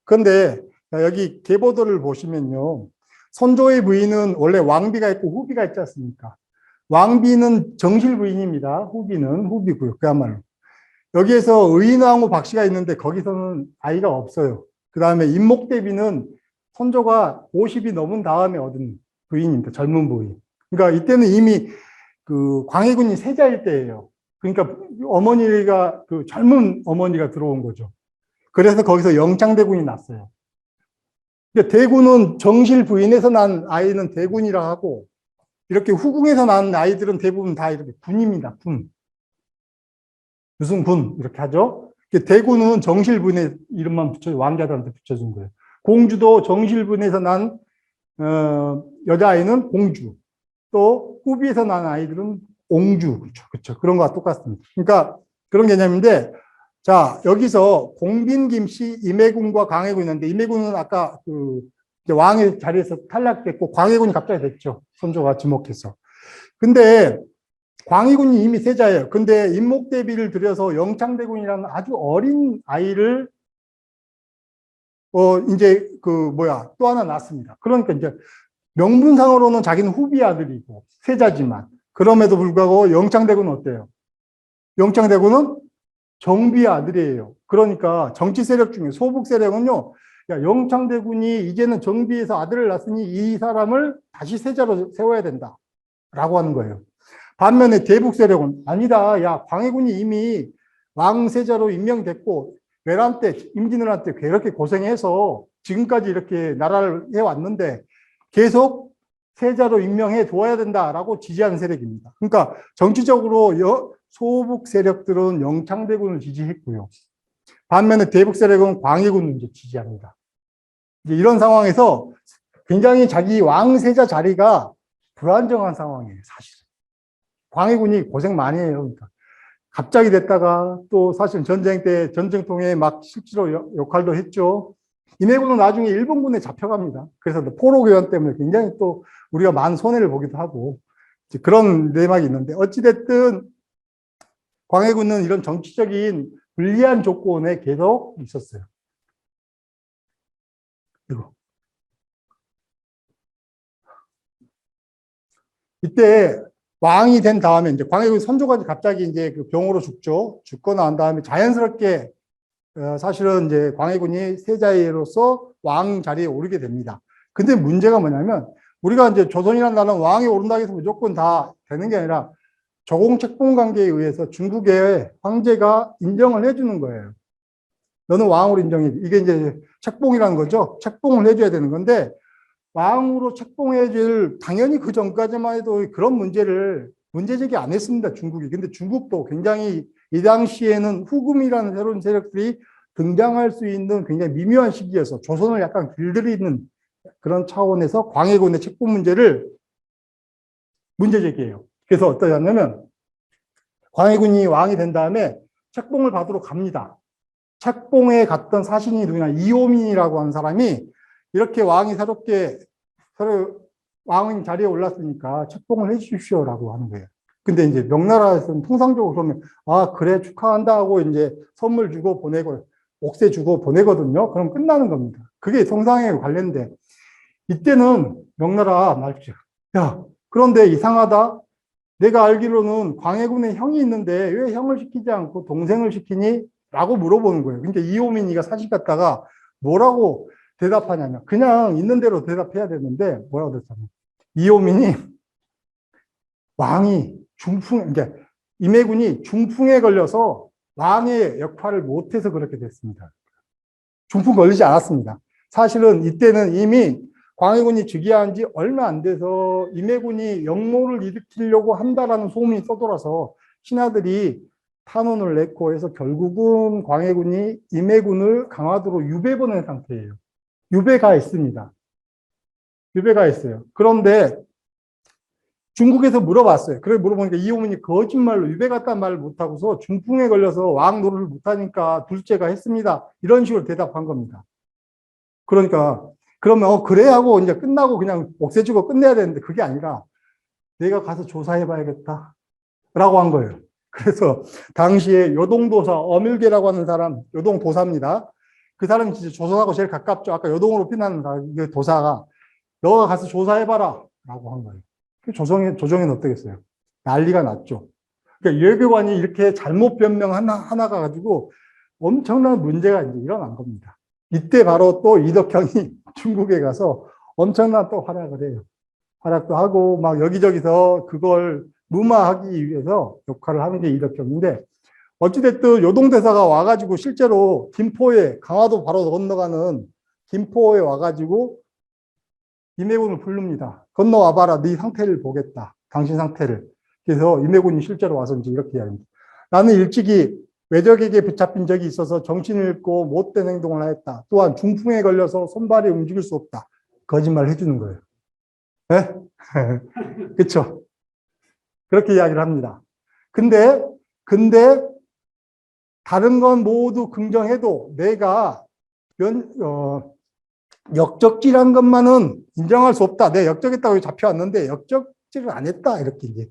그런데 여기 계보도를 보시면요. 선조의 부인은 원래 왕비가 있고 후비가 있지 않습니까? 왕비는 정실 부인입니다. 후비는 후비고요. 그야말로. 여기에서 의인왕후 박씨가 있는데 거기서는 아이가 없어요. 그 다음에 임목대비는 선조가 50이 넘은 다음에 얻은 부인입니다. 젊은 부인. 그러니까 이때는 이미 그 광해군이 세자일 때예요. 그러니까 어머니가 그 젊은 어머니가 들어온 거죠. 그래서 거기서 영창대군이 났어요. 근데 대군은 정실 부인에서 난 아이는 대군이라 하고, 이렇게 후궁에서 난 아이들은 대부분 다 이렇게 군입니다. 군. 무슨 군 이렇게 하죠. 대군은 정실부인의 이름만 붙여 왕자들한테 붙여준 거예요. 공주도 정실부인에서 난 여자아이는 공주, 또 후비에서 난 아이들은 옹주, 그렇죠. 그런 거와 똑같습니다. 그러니까 그런 개념인데, 자 여기서 공빈, 김씨, 임해군과 광해군이 있는데, 임해군은 아까 그 왕의 자리에서 탈락됐고 광해군이 갑자기 됐죠. 선조가 지목해서. 근데 광해군이 이미 세자예요. 근데 임목대비를 들여서 영창대군이라는 아주 어린 아이를 이제 또 하나 낳습니다. 그러니까 이제 명분상으로는 자기는 후비 아들이고 세자지만, 그럼에도 불구하고 영창대군은 어때요? 영창대군은 정비의 아들이에요. 그러니까 정치 세력 중에 소북 세력은요, 야, 영창대군이 이제는 정비에서 아들을 낳았으니 이 사람을 다시 세자로 세워야 된다 라고 하는 거예요. 반면에 대북 세력은 아니다. 야, 광해군이 이미 왕세자로 임명됐고 외란 때, 임진왜란 때 그렇게 고생해서 지금까지 이렇게 나라를 해왔는데 계속 세자로 임명해 둬야 된다라고 지지하는 세력입니다. 그러니까 정치적으로 소북 세력들은 영창대군을 지지했고요. 반면에 대북 세력은 광해군을 이제 지지합니다. 이제 이런 상황에서 굉장히 자기 왕세자 자리가 불안정한 상황이에요, 사실. 광해군이 고생 많이 해요. 그러니까 갑자기 됐다가 또 사실 전쟁 때 전쟁통에 막 실제로 역할도 했죠. 임해군은 나중에 일본군에 잡혀갑니다. 그래서 포로교환 때문에 굉장히 또 우리가 많은 손해를 보기도 하고 그런 내막이 있는데, 어찌됐든 광해군은 이런 정치적인 불리한 조건에 계속 있었어요. 이거. 이때 왕이 된 다음에 이제 광해군 선조가 갑자기 이제 그 병으로 죽죠. 죽고 난 다음에 자연스럽게 사실은 이제 광해군이 세자로서 왕 자리에 오르게 됩니다. 근데 문제가 뭐냐면, 우리가 이제 조선이라는 나라는 왕이 오른다고 해서 무조건 다 되는 게 아니라 조공책봉 관계에 의해서 중국의 황제가 인정을 해주는 거예요. 너는 왕으로 인정해. 이게 이제 책봉이라는 거죠. 책봉을 해줘야 되는 건데, 왕으로 책봉해줄, 당연히 그 전까지만 해도 그런 문제제기 안 했습니다, 중국이. 근데 중국도 굉장히 이 당시에는 후금이라는 새로운 세력들이 등장할 수 있는 굉장히 미묘한 시기여서 조선을 약간 길들이는 그런 차원에서 광해군의 책봉 문제를 문제 제기해요. 그래서 어떠냐면 광해군이 왕이 된 다음에 책봉을 받으러 갑니다. 책봉에 갔던 사신이 누구냐, 이호민이라고 하는 사람이 이렇게 왕이 새롭게 왕인 자리에 올랐으니까 책봉을 해주십시오라고 하는 거예요. 근데 이제 명나라에서는 통상적으로 그러면 아 그래 축하한다 하고 이제 선물 주고 보내고 옥새 주고 보내거든요. 그럼 끝나는 겁니다. 그게 통상에 관련돼. 이때는 명나라 말이죠. 야 그런데 이상하다. 내가 알기로는 광해군의 형이 있는데 왜 형을 시키지 않고 동생을 시키니? 라고 물어보는 거예요. 그러니까 이호민이가 사실 갔다가 뭐라고 대답하냐면 그냥 있는 대로 대답해야 되는데 뭐라고 그랬냐면 이호민이 왕이 그러니까 임해군이 중풍에 걸려서 왕의 역할을 못해서 그렇게 됐습니다. 중풍 걸리지 않았습니다. 사실은 이때는 이미 광해군이 즉위한 지 얼마 안 돼서 임해군이 역모를 일으키려고 한다라는 소문이 떠돌아서 신하들이 탄원을 냈고 해서 결국은 광해군이 임해군을 강화도로 유배 보낸 상태예요. 유배가 있습니다. 유배가 있어요. 그런데 중국에서 물어봤어요. 그래 물어보니까 이호민이 거짓말로 유배 갔다는 말을 못하고서 중풍에 걸려서 왕 노릇을 못하니까 둘째가 했습니다. 이런 식으로 대답한 겁니다. 그러니까 그러면 그래 하고 이제 끝나고 그냥 옥새 주고 끝내야 되는데 그게 아니라 내가 가서 조사해 봐야겠다 라고 한 거예요. 그래서 당시에 요동도사 어밀개라고 하는 사람, 요동도사입니다. 그 사람이 진짜 조선하고 제일 가깝죠. 아까 요동으로 피난는 도사가 너가 가서 조사해 봐라 라고 한 거예요. 조정에는 어떻겠어요? 난리가 났죠. 그러니까 외교관이 이렇게 잘못 변명 하나가 가지고 엄청난 문제가 이제 일어난 겁니다. 이때 바로 또 이덕형이 중국에 가서 엄청난 또 활약을 해요. 활약도 하고 막 여기저기서 그걸 무마하기 위해서 역할을 하는 게 이덕형인데 어찌됐든 요동대사가 와가지고 실제로 김포에 강화도 바로 건너가는 김포에 와가지고 임해군을 부릅니다. 건너와봐라. 네 상태를 보겠다. 당신 상태를. 그래서 임해군이 실제로 와서 이제 이렇게 이야기합니다. 나는 일찍이 외적에게 붙잡힌 적이 있어서 정신을 잃고 못된 행동을 하였다. 또한 중풍에 걸려서 손발이 움직일 수 없다. 거짓말 해주는 거예요. 네? 그렇죠. 그렇게 이야기를 합니다. 근데 다른 건 모두 긍정해도 내가 역적질한 것만은 인정할 수 없다. 내가 역적했다고 잡혀왔는데 역적질을 안 했다. 이렇게 이제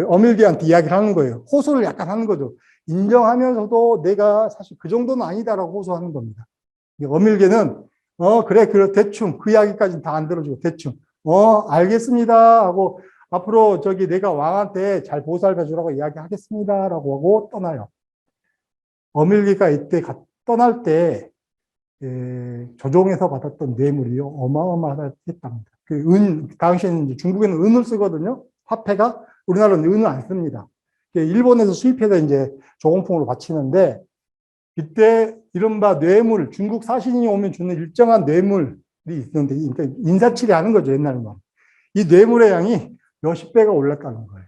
어밀개한테 이야기를 하는 거예요. 호소를 약간 하는 거죠. 인정하면서도 내가 사실 그 정도는 아니다라고 호소하는 겁니다. 어밀개는 그래 대충 그 이야기까지는 다 안 들어주고 대충 알겠습니다 하고 앞으로 내가 왕한테 잘 보살펴 주라고 이야기하겠습니다라고 하고 떠나요. 어밀개가 이때 떠날 때 조정에서 받았던 뇌물이요 어마어마했답니다. 당시에는 이제 중국에는 은을 쓰거든요. 화폐가 우리나라는 은을 안 씁니다. 일본에서 수입해서 이제 조공품으로 바치는데 이때 이른바 뇌물, 중국 사신이 오면 주는 일정한 뇌물이 있는데 그러니까 인사치레 하는 거죠 옛날에는. 이 뇌물의 양이 몇십 배가 올랐다는 거예요.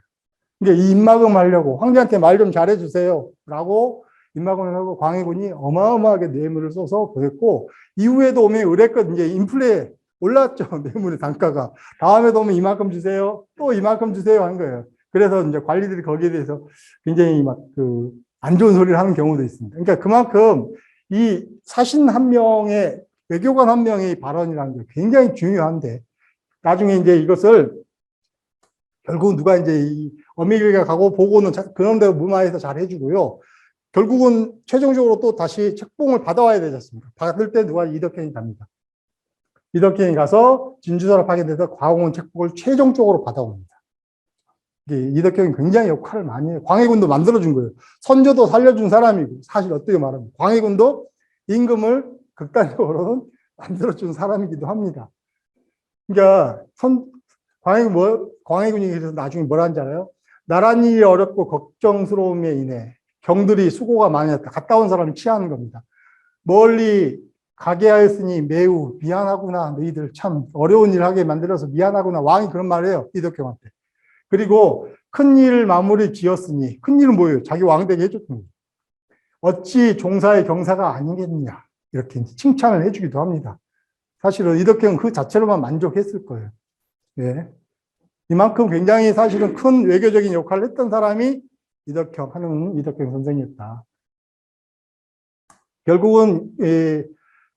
그러니까 이 입막음 하려고 황제한테 말 좀 잘해주세요라고 입막음을 하고 광해군이 어마어마하게 뇌물을 써서 그랬고 이후에도 오면 의뢰껏 이제 인플레 올랐죠. 뇌물의 단가가. 다음에도 오면 이만큼 주세요. 또 이만큼 주세요 한 거예요. 그래서 이제 관리들이 거기에 대해서 굉장히 안 좋은 소리를 하는 경우도 있습니다. 그러니까 그만큼 이 사신 한 명의 외교관 한 명의 발언이라는 게 굉장히 중요한데 나중에 이제 이것을 결국 누가 이제 어밀개가 가고 보고는 그런대로 무마해서 잘 해주고요. 결국은 최종적으로 또 다시 책봉을 받아와야 되지 않습니까? 받을 때 누가 이덕형이 갑니다. 이덕형이 가서 진주사를 파견돼서 광해군 책봉을 최종적으로 받아옵니다. 이덕형이 굉장히 역할을 많이 해요. 광해군도 만들어준 거예요. 선조도 살려준 사람이고 사실 어떻게 말하면 광해군도 임금을 극단적으로는 만들어준 사람이기도 합니다. 그러니까 광해군이 그래서 나중에 뭐라 하는지 알아요? 나란 일이 어렵고 걱정스러움에 인해 경들이 수고가 많았다. 갔다 온 사람이 취하는 겁니다. 멀리 가게 하였으니 매우 미안하구나. 너희들 참 어려운 일 하게 만들어서 미안하구나. 왕이 그런 말을 해요. 이덕형한테. 그리고 큰 일 마무리 지었으니, 큰 일은 뭐예요? 자기 왕되게 해줬습니다. 어찌 종사의 경사가 아니겠느냐. 이렇게 칭찬을 해주기도 합니다. 사실은 이덕형은 그 자체로만 만족했을 거예요. 예. 이만큼 굉장히 사실은 큰 외교적인 역할을 했던 사람이 하는 이덕형 선생이었다. 결국은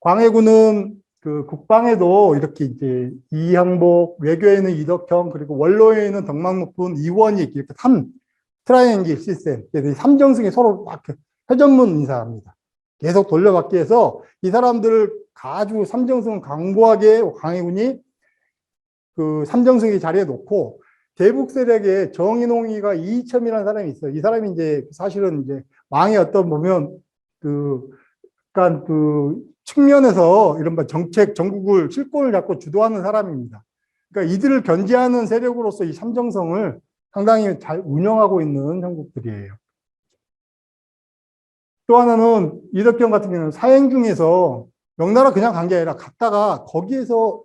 광해군은 그 국방에도 이렇게 이제 이항복, 외교에는 이덕형, 그리고 원로에는 덕망노푼, 이원익 이렇게 트라이앵글 시스템, 삼정승이 서로 막 회전문 인사합니다. 계속 돌려받기 해서 이 사람들을 아주 삼정승 강고하게 광해군이 그 삼정승의 자리에 놓고 대북 세력에 정인홍이가 이이첨이라는 사람이 있어요. 이 사람이 이제 사실은 이제 왕의 어떤 보면 약간 측면에서 이른바 정책, 전국을 실권을 잡고 주도하는 사람입니다. 그러니까 이들을 견제하는 세력으로서 이 삼정성을 상당히 잘 운영하고 있는 형국들이에요. 또 하나는 이덕경 같은 경우는 사행 중에서 명나라 그냥 간 게 아니라 갔다가 거기에서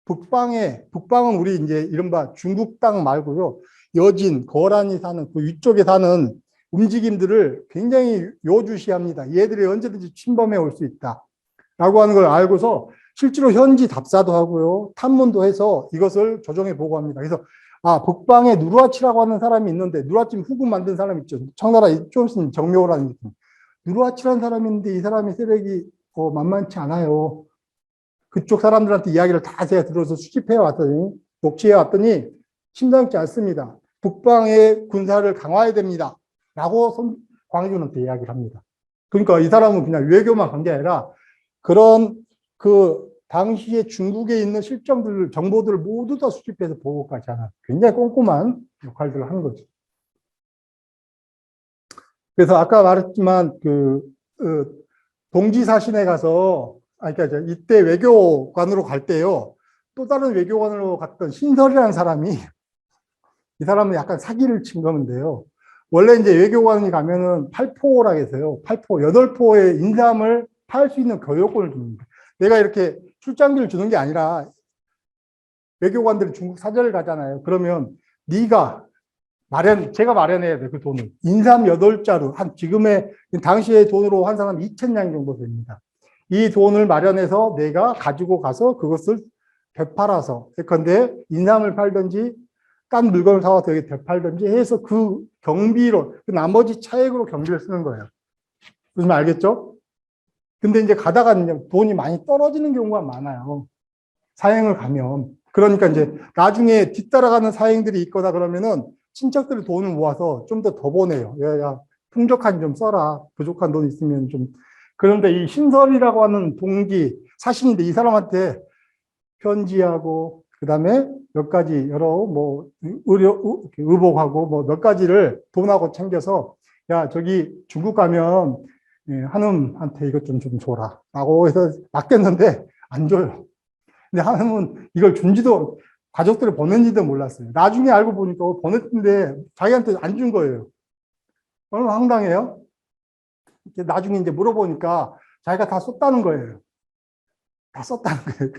북방은 우리 이제 이른바 중국 땅 말고요. 여진, 거란이 사는 그 위쪽에 사는 움직임들을 굉장히 요주시합니다. 얘들이 언제든지 침범해 올 수 있다. 라고 하는 걸 알고서 실제로 현지 답사도 하고요. 탐문도 해서 이것을 조정해 보고합니다. 그래서 북방에 누르하치라고 하는 사람이 있는데 누르하치 후금 만든 사람 있죠. 청나라 좀 있으면 정묘라는 느낌. 누르하치라는 사람인데 이 사람의 세력이 만만치 않아요. 그쪽 사람들한테 이야기를 다 제가 들어서 수집해 왔더니 녹취해 왔더니 심상치 않습니다. 북방의 군사를 강화해야 됩니다. 라고 광해군한테 이야기를 합니다. 그러니까 이 사람은 그냥 외교만 간 게 아니라 그런 그 당시에 중국에 있는 실정들, 정보들을 모두 다 수집해서 보고까지 하는 굉장히 꼼꼼한 역할들을 하는 거죠. 그래서 아까 말했지만 동지사신에 가서 그러니까 이때 외교관으로 갈 때요. 또 다른 외교관으로 갔던 신설이라는 사람이 이 사람은 약간 사기를 친 건데요. 원래 이제 외교관이 가면은 8포라고 해서요. 8포의 인삼을 팔 수 있는 교역권을 줍니다. 내가 이렇게 출장비를 주는 게 아니라 외교관들이 중국 사절을 가잖아요. 그러면 네가 제가 마련해야 돼, 그 돈을. 인삼 8자루, 지금의, 당시의 돈으로 한 사람 2,000냥 정도 됩니다. 이 돈을 마련해서 내가 가지고 가서 그것을 되팔아서, 예컨대 인삼을 팔든지, 딴 물건을 사와서 여기 되팔든지 해서 그 경비로, 그 나머지 차액으로 경비를 쓰는 거예요. 무슨 말 알겠죠? 근데 이제 가다가 돈이 많이 떨어지는 경우가 많아요. 사행을 가면. 그러니까 이제 나중에 뒤따라가는 사행들이 있거나 그러면은 친척들이 돈을 모아서 좀 더 보내요. 야, 풍족한 좀 써라. 부족한 돈 있으면 좀. 그런데 이 신설이라고 하는 동기, 사신인데 이 사람한테 편지하고, 그 다음에 몇 가지 여러 의복하고 뭐 몇 가지를 돈하고 챙겨서, 야, 저기 중국 가면 한음한테 이것 좀 줘라. 라고 해서 맡겼는데 안 줘요. 근데 한음은 이걸 준지도 가족들을 보낸지도 몰랐어요. 나중에 알고 보니까 보냈는데 자기한테 안 준 거예요. 얼마나 황당해요? 나중에 이제 물어보니까 자기가 다 썼다는 거예요. 다 썼다는 거예요.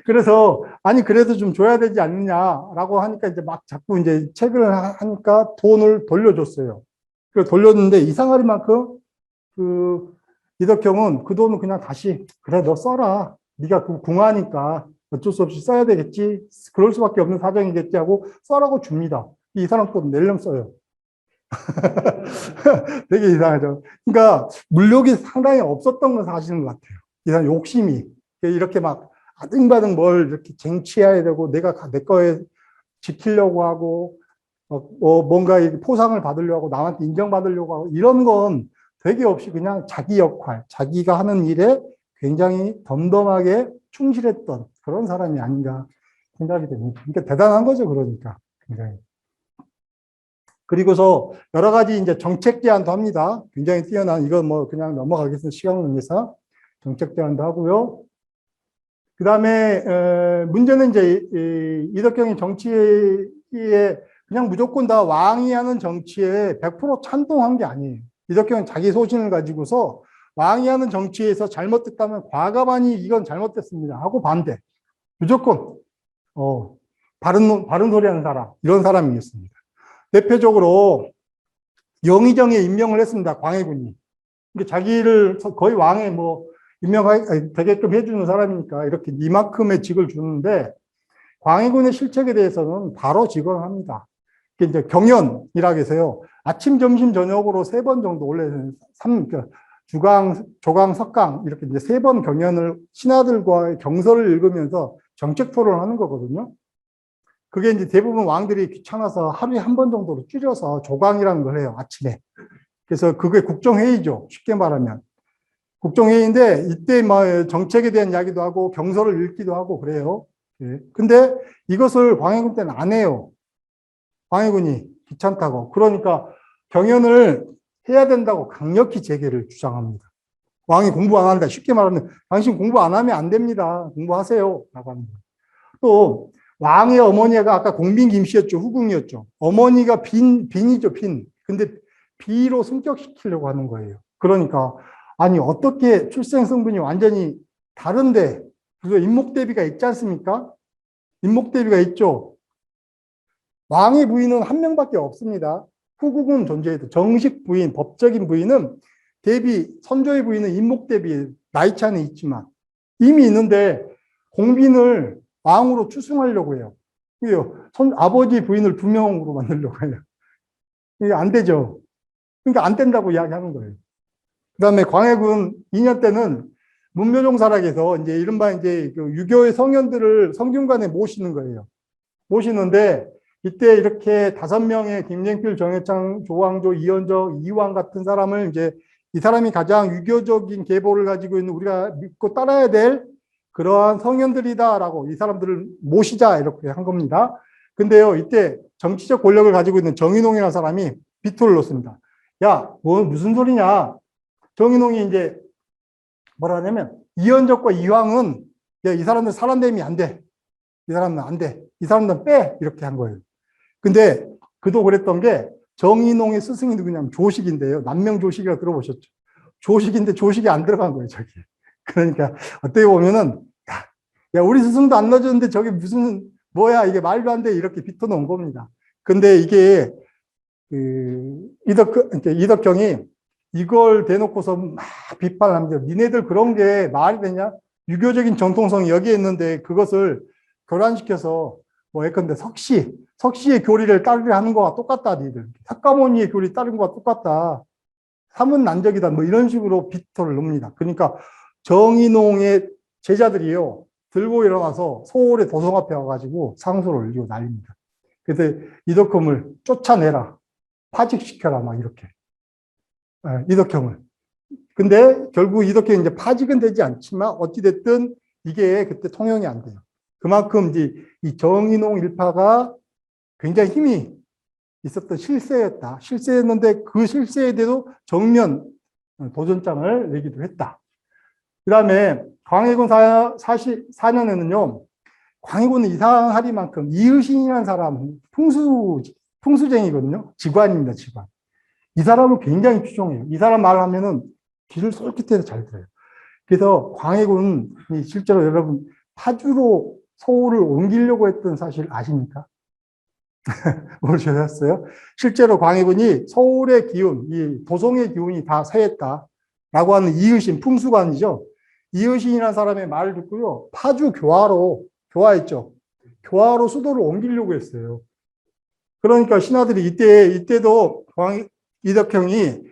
그래서, 아니, 그래도 좀 줘야 되지 않느냐라고 하니까 이제 막 자꾸 이제 체크를 하니까 돈을 돌려줬어요. 그래서 돌렸는데 이상하리만큼 이덕형은 그 돈을 그냥 다시, 그래, 너 써라. 네가 궁하니까 어쩔 수 없이 써야 되겠지. 그럴 수밖에 없는 사정이겠지 하고 써라고 줍니다. 이 사람 또 낼름 써요. 되게 이상하죠. 그러니까 물욕이 상당히 없었던 건 사실인 것 같아요. 이 사람 욕심이. 이렇게 막 아등바등 뭘 이렇게 쟁취해야 되고 내가 내 거에 지키려고 하고 뭔가 포상을 받으려고 하고 남한테 인정받으려고 하고 이런 건 되게 없이 그냥 자기 역할, 자기가 하는 일에 굉장히 덤덤하게 충실했던 그런 사람이 아닌가 생각이 됩니다. 그러니까 대단한 거죠, 그러니까. 굉장히. 그리고서 여러 가지 이제 정책 제안도 합니다. 굉장히 뛰어난, 이건 뭐 그냥 넘어가겠습니다. 시간 관계상. 정책 제안도 하고요. 그 다음에, 문제는 이제 이덕경이 정치에 그냥 무조건 다 왕이 하는 정치에 100% 찬동한 게 아니에요. 이덕경은 자기 소신을 가지고서 왕이 하는 정치에서 잘못됐다면 과감하니 이건 잘못됐습니다 하고 반대. 무조건 바른 소리 하는 사람, 이런 사람이었습니다. 대표적으로 영의정에 임명을 했습니다. 광해군이. 그러니까 자기를 거의 왕에 뭐 되게끔 해주는 사람이니까 이렇게 이만큼의 직을 주는데 광해군의 실책에 대해서는 바로 직언을 합니다. 이제 경연이라고 해서요. 아침, 점심, 저녁으로 3번 정도 원래 주강, 조강, 석강 이렇게 이제 3번 경연을 신하들과의 경서를 읽으면서 정책 토론을 하는 거거든요. 그게 이제 대부분 왕들이 귀찮아서 하루에 1번 정도로 줄여서 조강이라는 걸 해요. 아침에. 그래서 그게 국정회의죠. 쉽게 말하면. 국정회의인데 이때 뭐 정책에 대한 이야기도 하고 경서를 읽기도 하고 그래요. 예. 근데 이것을 광해군 때는 안 해요. 광해군이 귀찮다고. 그러니까 경연을 해야 된다고 강력히 재개를 주장합니다. 왕이 공부 안 한다. 쉽게 말하면 당신 공부 안 하면 안 됩니다. 공부하세요. 라고 합니다. 또 왕의 어머니가 아까 공빈 김씨였죠. 후궁이었죠. 어머니가 빈이죠. 빈. 근데 비로 승격시키려고 하는 거예요. 그러니까 아니 어떻게 출생 성분이 완전히 다른데 그래서 인목대비가 있지 않습니까? 인목대비가 있죠. 왕의 부인은 한 명밖에 없습니다. 후궁은 존재해도 정식 부인, 법적인 부인은 대비, 선조의 부인은 인목대비, 나이 차는 있지만 이미 있는데 공빈을 왕으로 추승하려고 해요. 아버지 부인을 2명으로 만들려고 해요. 이게 안 되죠. 그러니까 안 된다고 이야기하는 거예요. 그 다음에 광해군 2년 때는 문묘종사락에서 이제 이른바 이제 그 유교의 성현들을 성균관에 모시는 거예요. 모시는데 이때 이렇게 5명의 김영필, 정해창, 조광조, 이현적, 이왕 같은 사람을 이제 이 사람이 가장 유교적인 계보를 가지고 있는 우리가 믿고 따라야 될 그러한 성현들이다라고 이 사람들을 모시자 이렇게 한 겁니다. 근데요, 이때 정치적 권력을 가지고 있는 정인홍이라는 사람이 비토를 놓습니다. 야, 무슨 소리냐. 정인홍이 이제 뭐라 하냐면 이현적과 이황은 야, 이 사람들 사람됨이 안 돼. 이 사람은 안 돼. 이 사람들은 빼. 이렇게 한 거예요. 근데 그도 그랬던 게 정인홍의 스승이 누구냐면 조식인데요. 남명조식이라고 들어보셨죠? 조식인데 조식이 안 들어간 거예요, 저기. 그러니까 어떻게 보면은 야, 우리 스승도 안 넣어줬는데 저게 무슨 뭐야 이게 말도 안 돼 이렇게 비터놓은 겁니다. 근데 이게 이덕경이 이걸 대놓고서 막 비판합니다. 니네들 그런 게 말이 되냐? 유교적인 정통성이 여기에 있는데 그것을 교란시켜서 뭐 예컨대 석시의 교리를 따르려 하는 거와 똑같다, 니들. 석가모니의 교리 따른 거와 똑같다. 사문난적이다. 뭐 이런 식으로 비토를 넣습니다. 그러니까 정인홍의 제자들이요. 들고 일어나서 서울의 도성 앞에 와가지고 상소를 올리고 난립니다. 그래서 이덕금을 쫓아내라. 파직시켜라. 막 이렇게. 이덕형을. 근데 결국 이덕형이 이제 파직은 되지 않지만 어찌됐든 이게 그때 통용이 안 돼요. 그만큼 이제 이 정인홍 일파가 굉장히 힘이 있었던 실세였다. 실세였는데 그 실세에 대해서 정면 도전장을 내기도 했다. 그 다음에 광해군 44년에는요, 광해군은 이상하리만큼 이의신이라는 사람, 풍수쟁이거든요. 직관입니다, 직관. 이 사람은 굉장히 추종해요. 이 사람 말을 하면은 귀를 솔깃해서 잘 들어요. 그래서 광해군이 실제로 여러분 파주로 서울을 옮기려고 했던 사실 아십니까? 모르셨어요? 실제로 광해군이 서울의 기운, 이 도성의 기운이 다 세했다라고 하는 이의신, 풍수관이죠. 이의신이라는 사람의 말을 듣고요. 파주 교화했죠. 교화로 수도를 옮기려고 했어요. 그러니까 신하들이 이때도 이덕형이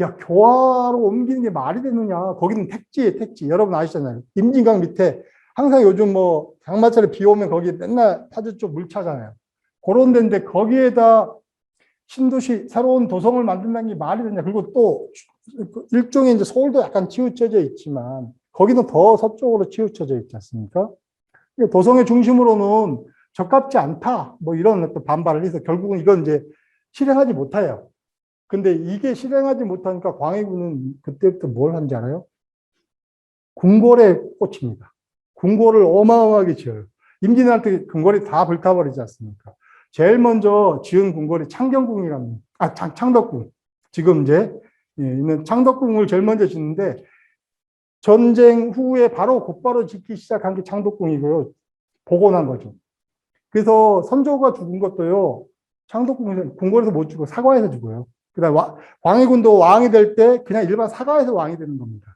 야, 교화로 옮기는 게 말이 되느냐. 거기는 택지에 택지. 여러분 아시잖아요. 임진강 밑에 항상 요즘 뭐 장마철에 비 오면 거기 맨날 파주 쪽 물 차잖아요. 그런 데인데 거기에다 신도시, 새로운 도성을 만든다는 게 말이 되냐. 그리고 또 일종의 이제 서울도 약간 치우쳐져 있지만 거기는 더 서쪽으로 치우쳐져 있지 않습니까? 도성의 중심으로는 적합지 않다. 뭐 이런 반발을 해서 결국은 이건 이제 실행하지 못해요. 근데 이게 실행하지 못하니까 광해군은 그때부터 뭘 한지 알아요? 궁궐에 꽂힙니다. 궁궐을 어마어마하게 지어요. 임진왜란때 궁궐이 다 불타버리지 않습니까? 제일 먼저 지은 궁궐이 창경궁이라는, 창덕궁. 지금 이제 있는 창덕궁을 제일 먼저 짓는데 전쟁 후에 곧바로 짓기 시작한 게 창덕궁이고요. 복원한 거죠. 그래서 선조가 죽은 것도요, 창덕궁에서 궁궐에서 못 죽고 사과에서 죽어요. 그다음 광해군도 왕이 될 때 그냥 일반 사과에서 왕이 되는 겁니다.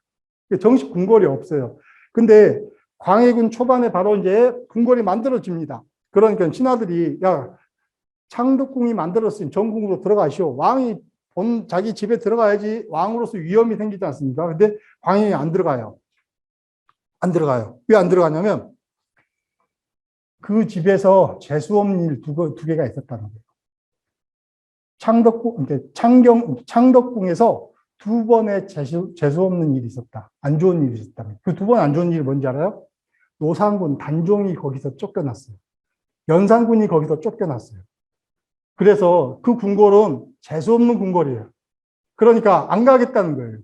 정식 궁궐이 없어요. 근데 광해군 초반에 바로 이제 궁궐이 만들어집니다. 그러니까 신하들이 야 창덕궁이 만들었으니 전궁으로 들어가시오. 왕이 자기 집에 들어가야지 왕으로서 위험이 생기지 않습니까? 근데 광해군이 안 들어가요. 안 들어가요. 왜 안 들어가냐면 그 집에서 재수 없는 일 두 개가 있었다는 거예요. 창덕궁에서 두 번의 재수 없는 일이 있었다. 안 좋은 일이 있었다. 그 두 번 안 좋은 일이 뭔지 알아요? 노상군 단종이 거기서 쫓겨났어요. 연산군이 거기서 쫓겨났어요. 그래서 그 궁궐은 재수 없는 궁궐이에요. 그러니까 안 가겠다는 거예요.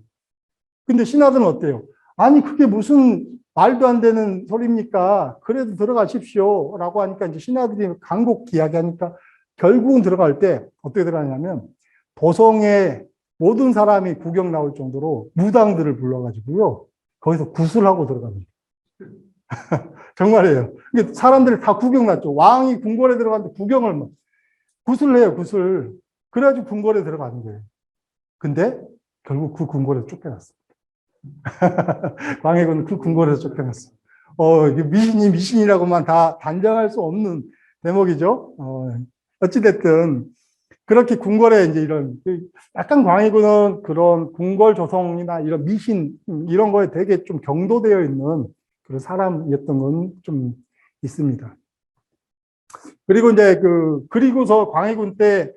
근데 신하들은 어때요? 아니, 그게 무슨 말도 안 되는 소리입니까? 그래도 들어가십시오. 라고 하니까 이제 신하들이 간곡 이야기하니까 결국은 들어갈 때 어떻게 들어가냐면 도성에 모든 사람이 구경 나올 정도로 무당들을 불러가지고요. 거기서 구슬하고 들어갑니다. 정말이에요. 사람들이 다 구경 났죠. 왕이 궁궐에 들어갔는데 구경을 막 구슬을 해요, 구슬. 그래가지고 궁궐에 들어가는 거예요. 근데 결국 그 궁궐에서 쫓겨났어요. 광해군은 그 궁궐에서 쫓겨났어요. 미신이 미신이라고만 다 단정할 수 없는 대목이죠. 어찌됐든, 그렇게 궁궐에 이제 약간 광해군은 그런 궁궐 조성이나 이런 미신, 이런 거에 되게 좀 경도되어 있는 그런 사람이었던 건 좀 있습니다. 그리고 이제 그리고서 광해군 때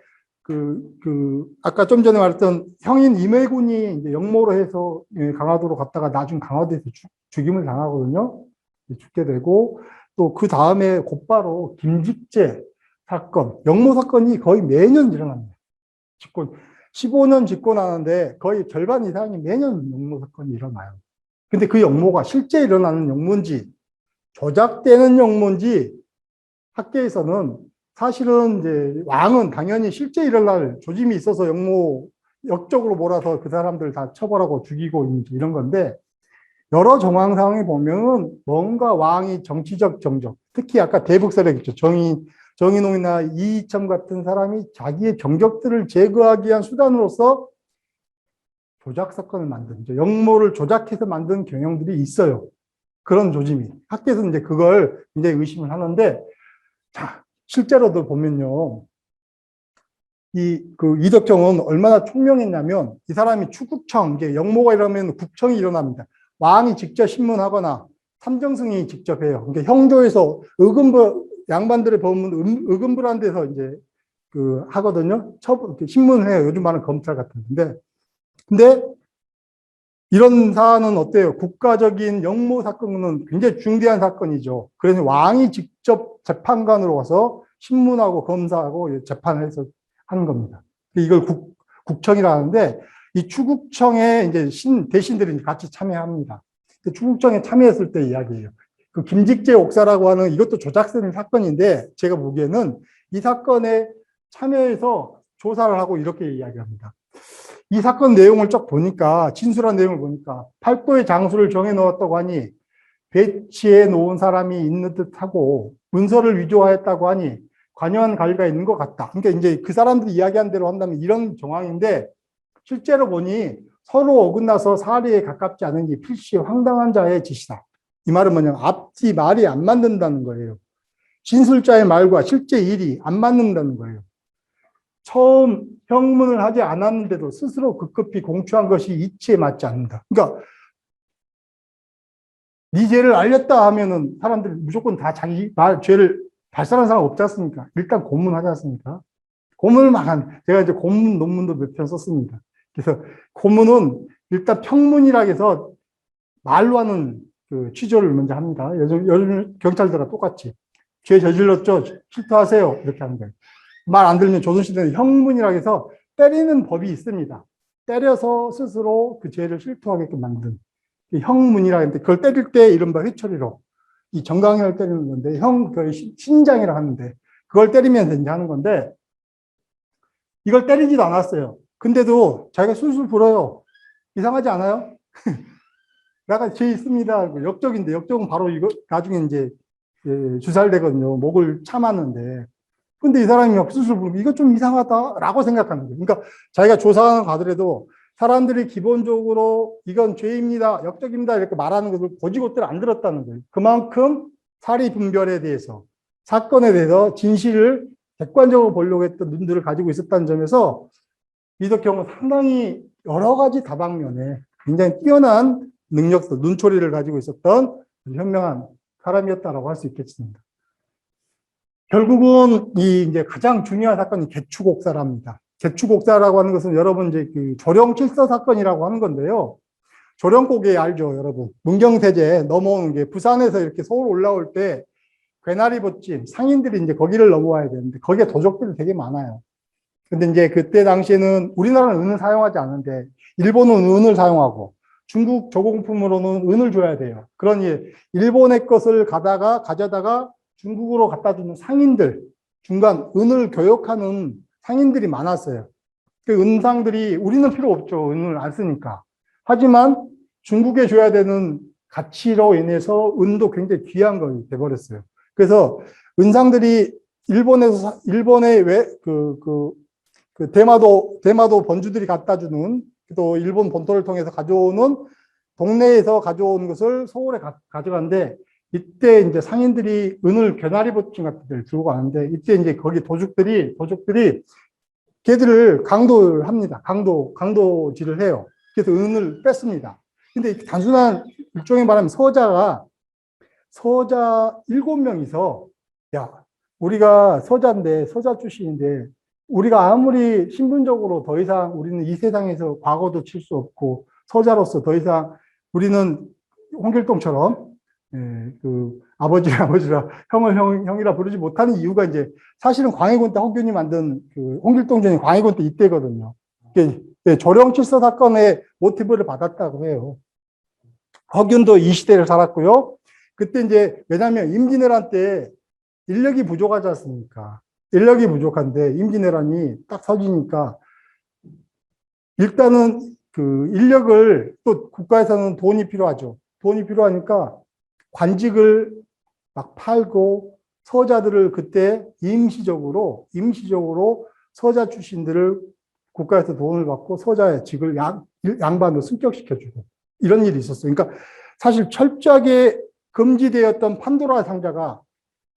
아까 좀 전에 말했던 형인 임해군이 이제 영모로 해서 강화도로 갔다가 나중 강화도에서 죽임을 당하거든요. 죽게 되고, 또 그 다음에 곧바로 김직재 사건, 영모 사건이 거의 매년 일어납니다. 15년 집권하는데 거의 절반 이상이 매년 영모 사건이 일어나요. 근데 그 영모가 실제 일어나는 영모인지, 조작되는 영모인지, 학계에서는 사실은 이제 왕은 당연히 실제 일어날 조짐이 있어서 역적으로 몰아서 그 사람들 다 처벌하고 죽이고 이런 건데, 여러 정황 상황에 보면 뭔가 왕이 정치적 정적, 특히 아까 대북세력 있죠. 정인홍이나 이이첨 같은 사람이 자기의 정적들을 제거하기 위한 수단으로서 조작 사건을 만든, 영모를 조작해서 만든 경향들이 있어요. 그런 조짐이. 학계에서는 이제 그걸 굉장히 의심을 하는데, 자, 실제로도 보면요. 이덕정은 얼마나 총명했냐면, 이 사람이 추국청, 이제 영모가 일어나면 국청이 일어납니다. 왕이 직접 신문하거나 삼정승이 직접 해요. 그러니까 형조에서 양반들의 법문 의금부라는 데서 이제 하거든요. 신문을 해요. 요즘 말하는 검찰 같은데. 근데 이런 사안은 어때요? 국가적인 영모 사건은 굉장히 중대한 사건이죠. 그래서 왕이 직접 재판관으로 와서 신문하고 검사하고 재판을 해서 하는 겁니다. 이걸 국청이라 하는데, 이 추국청에 이제 대신들이 같이 참여합니다. 추국청에 참여했을 때 이야기예요. 그 김직재 옥사라고 하는 이것도 조작된 사건인데, 제가 보기에는 이 사건에 참여해서 조사를 하고 이렇게 이야기합니다. 이 사건 내용을 쭉 보니까, 진술한 내용을 보니까, 팔도의 장소를 정해 놓았다고 하니, 배치해 놓은 사람이 있는 듯 하고, 문서를 위조하였다고 하니, 관여한 관리가 있는 것 같다. 그러니까 이제 그 사람들이 이야기한 대로 한다면 이런 정황인데, 실제로 보니 서로 어긋나서 사리에 가깝지 않은 게 필시 황당한 자의 짓이다. 이 말은 뭐냐면, 앞뒤 말이 안 맞는다는 거예요. 진술자의 말과 실제 일이 안 맞는다는 거예요. 처음 형문을 하지 않았는데도 스스로 급급히 공추한 것이 이치에 맞지 않는다. 그러니까 네 죄를 알렸다 하면은 사람들이 무조건 다 자기 죄를 발설한 사람 없지 않습니까? 일단 고문하지 않습니까? 제가 이제 고문 논문도 몇 편 썼습니다. 그래서 고문은 일단 평문이라 해서 말로 하는 취조를 먼저 합니다. 요즘 경찰들과 똑같이 죄 저질렀죠? 실토하세요. 이렇게 하는 거예요. 말 안 들으면 조선시대는 형문이라고 해서 때리는 법이 있습니다. 때려서 스스로 그 죄를 실토하게끔 만든 형문이라고 하는데, 그걸 때릴 때 이른바 회초리로 이 정강이를 때리는 건데, 신장이라고 하는데, 그걸 때리면서 이제 하는 건데, 이걸 때리지도 않았어요. 근데도 자기가 술술 불어요. 이상하지 않아요? 내가 죄 있습니다. 역적인데, 역적은 바로 이거 나중에 이제 주살되거든요. 목을 참았는데. 근데 이 사람이 막 술술 부르고 이거 좀 이상하다라고 생각하는 거예요. 그러니까 자기가 조사하는 가더라도 사람들이 기본적으로 이건 죄입니다, 역적입니다 이렇게 말하는 것을 고지고대로 안 들었다는 거예요. 그만큼 사리 분별에 대해서, 사건에 대해서 진실을 객관적으로 보려고 했던 눈들을 가지고 있었다는 점에서 이덕형은 상당히 여러 가지 다방면에 굉장히 뛰어난 능력들, 눈초리를 가지고 있었던 현명한 사람이었다라고 할 수 있겠습니다. 결국은 이 이제 가장 중요한 사건이 개추곡사랍니다. 개추곡사라고 하는 것은 여러분 이제 그 조령칠서 사건이라고 하는 건데요. 조령곡에 알죠, 여러분. 문경세제 넘어오는 게 부산에서 이렇게 서울 올라올 때 괴나리 벗집 상인들이 이제 거기를 넘어와야 되는데 거기에 도적들이 되게 많아요. 근데 이제 그때 당시에는 우리나라는 은을 사용하지 않는데 일본은 은을 사용하고 중국 조공품으로는 은을 줘야 돼요. 그러니 일본의 것을 가져다가 중국으로 갖다 주는 상인들, 중간 은을 교역하는 상인들이 많았어요. 그 은상들이 우리는 필요 없죠. 은을 안 쓰니까. 하지만 중국에 줘야 되는 가치로 인해서 은도 굉장히 귀한 것이 돼버렸어요. 그래서 은상들이 일본의 대마도 번주들이 갖다 주는 또 일본 본토를 통해서 가져오는 동네에서 가져온 것을 서울에 가져가는데 이때 이제 상인들이 은을 괴나리 보침 같은 데를 들고 가는데 이때 이제 거기 도적들이 걔들을 강도를 합니다. 강도질을 해요. 그래서 은을 뺐습니다. 근데 단순한 일종의 말하면 서자 7명이서 야, 우리가 서자 출신인데 우리가 아무리 신분적으로 더 이상 우리는 이 세상에서 과거도 칠 수 없고 서자로서 더 이상 우리는 홍길동처럼 그 아버지라 형이라 부르지 못하는 이유가 이제 사실은 광해군 때 허균이 만든 그 홍길동전이 광해군 때 이때거든요. 조령칠서 사건의 모티브를 받았다고 해요. 허균도 이 시대를 살았고요. 그때 이제 왜냐하면 임진왜란 때 인력이 부족하지 않습니까? 인력이 부족한데 임진왜란이 딱 터지니까 일단은 그 인력을 또 국가에서는 돈이 필요하죠. 돈이 필요하니까 관직을 막 팔고 서자들을 그때 임시적으로 서자 출신들을 국가에서 돈을 받고 서자의 직을 양반으로 승격시켜주고 이런 일이 있었어요. 그러니까 사실 철저하게 금지되었던 판도라 상자가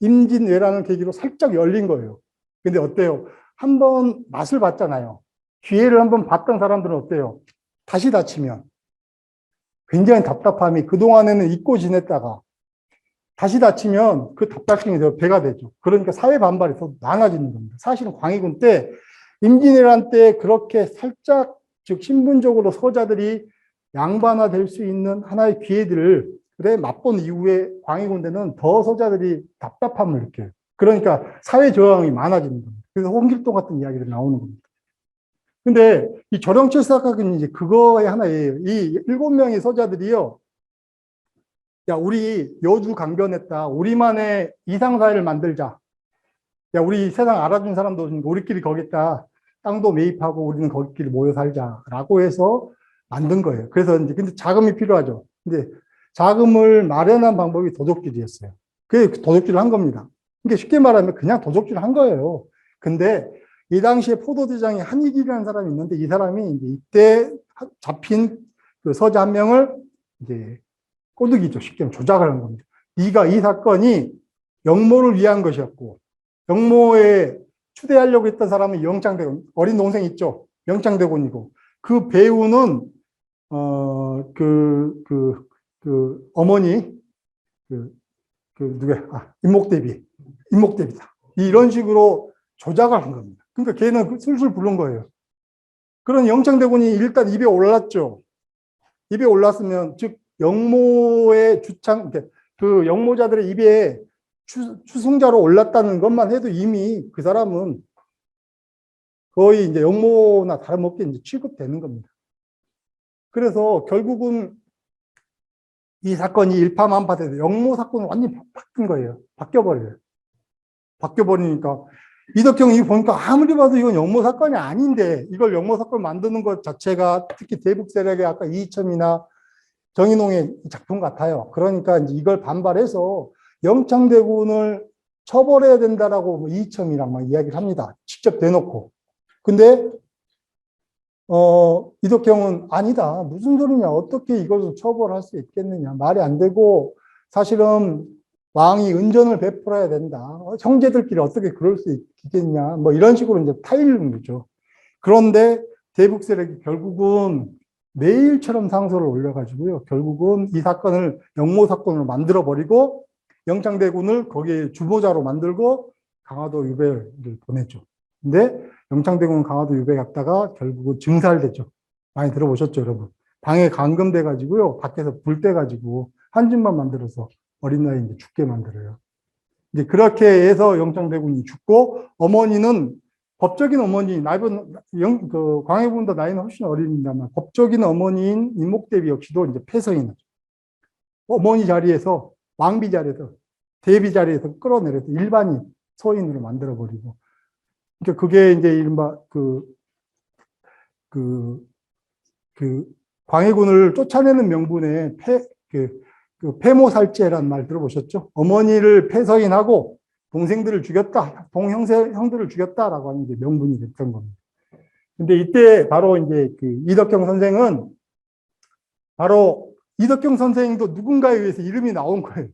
임진왜란을 계기로 살짝 열린 거예요. 근데 어때요? 한번 맛을 봤잖아요. 기회를 한번 봤던 사람들은 어때요? 다시 다치면 굉장히 답답함이 그동안에는 잊고 지냈다가 다시 다치면 그 답답함이 배가 되죠. 그러니까 사회 반발이 더 많아지는 겁니다. 사실은 광해군 때 임진왜란 때 그렇게 살짝 즉 신분적으로 서자들이 양반화될 수 있는 하나의 기회들을 맛본 이후에 광해군 때는 더 서자들이 답답함을 느껴요. 그러니까 사회 저항이 많아지는 겁니다. 그래서 홍길동 같은 이야기가 나오는 겁니다. 근데 이 조령칠서 사건은 이제 그거의 하나예요. 이 7명의 서자들이요. 야, 우리 여주 강변했다. 우리만의 이상사회를 만들자. 야, 우리 세상 알아준 사람도 없으니까 우리끼리 거기다 땅도 매입하고 우리는 거기끼리 모여 살자라고 해서 만든 거예요. 그래서 이제 근데 자금이 필요하죠. 근데 자금을 마련한 방법이 도적질이었어요. 그게 도적질을 한 겁니다. 그러니까 쉽게 말하면 그냥 도적질을 한 거예요. 근데 이 당시에 포도대장이 한익이라는 사람이 있는데 이 사람이 이제 이때 잡힌 그 서자 한 명을 이제 꼬드기죠. 쉽게 조작을 한 겁니다. 네가 이 사건이 영모를 위한 것이었고 영모에 추대하려고 했던 사람은 영창대군, 어린 동생 있죠. 영창대군이고 그 배우는 어머니 누구야? 임목대비다. 이런 식으로 조작을 한 겁니다. 그러니까 걔는 술술 부른 거예요. 그런 영창대군이 일단 입에 올랐죠. 입에 올랐으면 즉 영모의 그 영모자들의 입에 추승자로 올랐다는 것만 해도 이미 그 사람은 거의 이제 영모나 다름없게 이제 취급되는 겁니다. 그래서 결국은 이 사건이 일파만파돼서 영모 사건은 완전히 바뀐 거예요. 바뀌어버려요. 바뀌어버리니까 이덕형이 보니까 아무리 봐도 이건 영모 사건이 아닌데 이걸 영모 사건 만드는 것 자체가 특히 대북 세력의 아까 이이첨이나 정인홍의 작품 같아요. 그러니까 이제 이걸 반발해서 영창대군을 처벌해야 된다라고 뭐 이첨이랑 막 이야기를 합니다. 직접 대놓고. 근데 이덕경은 아니다. 무슨 소리냐. 어떻게 이것을 처벌할 수 있겠느냐. 말이 안 되고 사실은 왕이 은전을 베풀어야 된다. 형제들끼리 어떻게 그럴 수 있겠냐. 뭐 이런 식으로 이제 타일른 거죠. 그런데 대북 세력이 결국은 매일처럼 상소를 올려가지고요. 결국은 이 사건을 영모 사건으로 만들어버리고 영창대군을 거기에 주모자로 만들고 강화도 유배를 보냈죠. 근데 영창대군 강화도 유배 갔다가 결국은 증살됐죠. 많이 들어보셨죠, 여러분? 방에 감금돼 가지고요. 밖에서 불 떼 가지고 한 집만 만들어서 어린 나이에 이제 죽게 만들어요. 이제 그렇게 해서 영창대군이 죽고 어머니는 법적인 어머니, 광해군보다 나이는 훨씬 어립니다만 법적인 어머니인 임목대비 역시도 이제 폐서인하죠. 어머니 자리에서 왕비 자리에서 대비 자리에서 끌어내려서 일반인 서인으로 만들어버리고 그러니까 그게 이제 이른바 광해군을 쫓아내는 명분에 폐모살제라는 말 들어보셨죠? 어머니를 폐서인하고 동생들을 죽였다, 형들을 죽였다라고 하는 게 명분이 됐던 겁니다. 근데 이때 바로 이제 이덕경 선생은 바로 이덕경 선생도 누군가에 의해서 이름이 나온 거예요.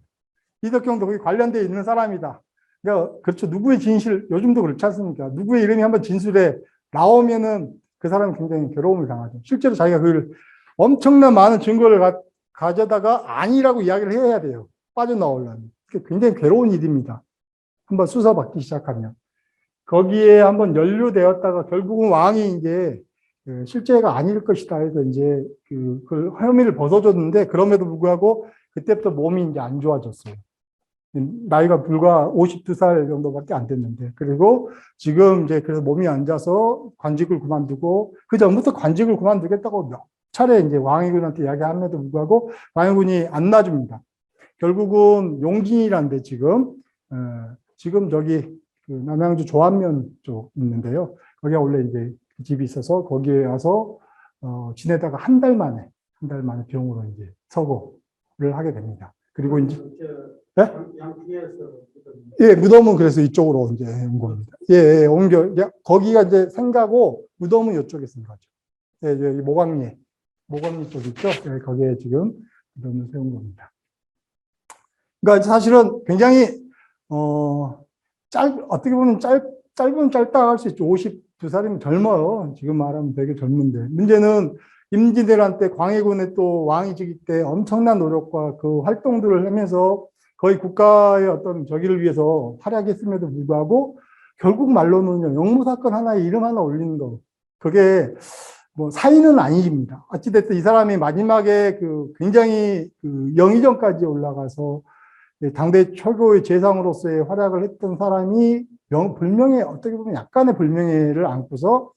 이덕경도 거기 관련되어 있는 사람이다. 그러니까 그렇죠. 누구의 진실, 요즘도 그렇지 않습니까? 누구의 이름이 한번 진술에 나오면은 그 사람이 굉장히 괴로움을 당하죠. 실제로 자기가 그걸 엄청난 많은 증거를 가져다가 아니라고 이야기를 해야 돼요. 빠져나오려면. 굉장히 괴로운 일입니다. 한번 수사받기 시작하면. 거기에 한번 연루되었다가 결국은 왕이 이제 실제가 아닐 것이다 해서 이제 그 혐의를 벗어줬는데 그럼에도 불구하고 그때부터 몸이 이제 안 좋아졌어요. 나이가 불과 52살 정도밖에 안 됐는데 그리고 지금 이제 그래서 몸이 안 좋아서 관직을 그만두고 그 전부터 관직을 그만두겠다고 몇 차례 이제 왕해군한테 이야기함에도 불구하고 왕해군이 안 놔줍니다. 결국은 용진이라는데 지금 저기 남양주 조안면 쪽 있는데요. 거기가 원래 이제 집이 있어서 거기에 와서 지내다가 한 달 만에 병으로 이제 서거를 하게 됩니다. 그리고 이제 네? 예, 무덤은 그래서 이쪽으로 이제 온 겁니다. 예, 거기가 이제 생가고 무덤은 이쪽에 쓴 거죠. 예, 여기 모광리 쪽 있죠? 예, 거기에 지금 무덤을 세운 겁니다. 그러니까 사실은 굉장히 어떻게 보면 짧으면 짧다 할 수 있죠. 52살이면 젊어요. 지금 말하면 되게 젊은데. 문제는 임진왜란 광해군의 또 왕위직일 때 엄청난 노력과 그 활동들을 하면서 거의 국가의 어떤 저기를 위해서 활약했음에도 불구하고 결국 말로는 영모사건 하나에 이름 하나 올리는 거. 그게 뭐 사인은 아닙니다. 어찌됐든 이 사람이 마지막에 굉장히 영의정까지 올라가서 당대 최고의 재상으로서의 활약을 했던 사람이 불명예, 어떻게 보면 약간의 불명예를 안고서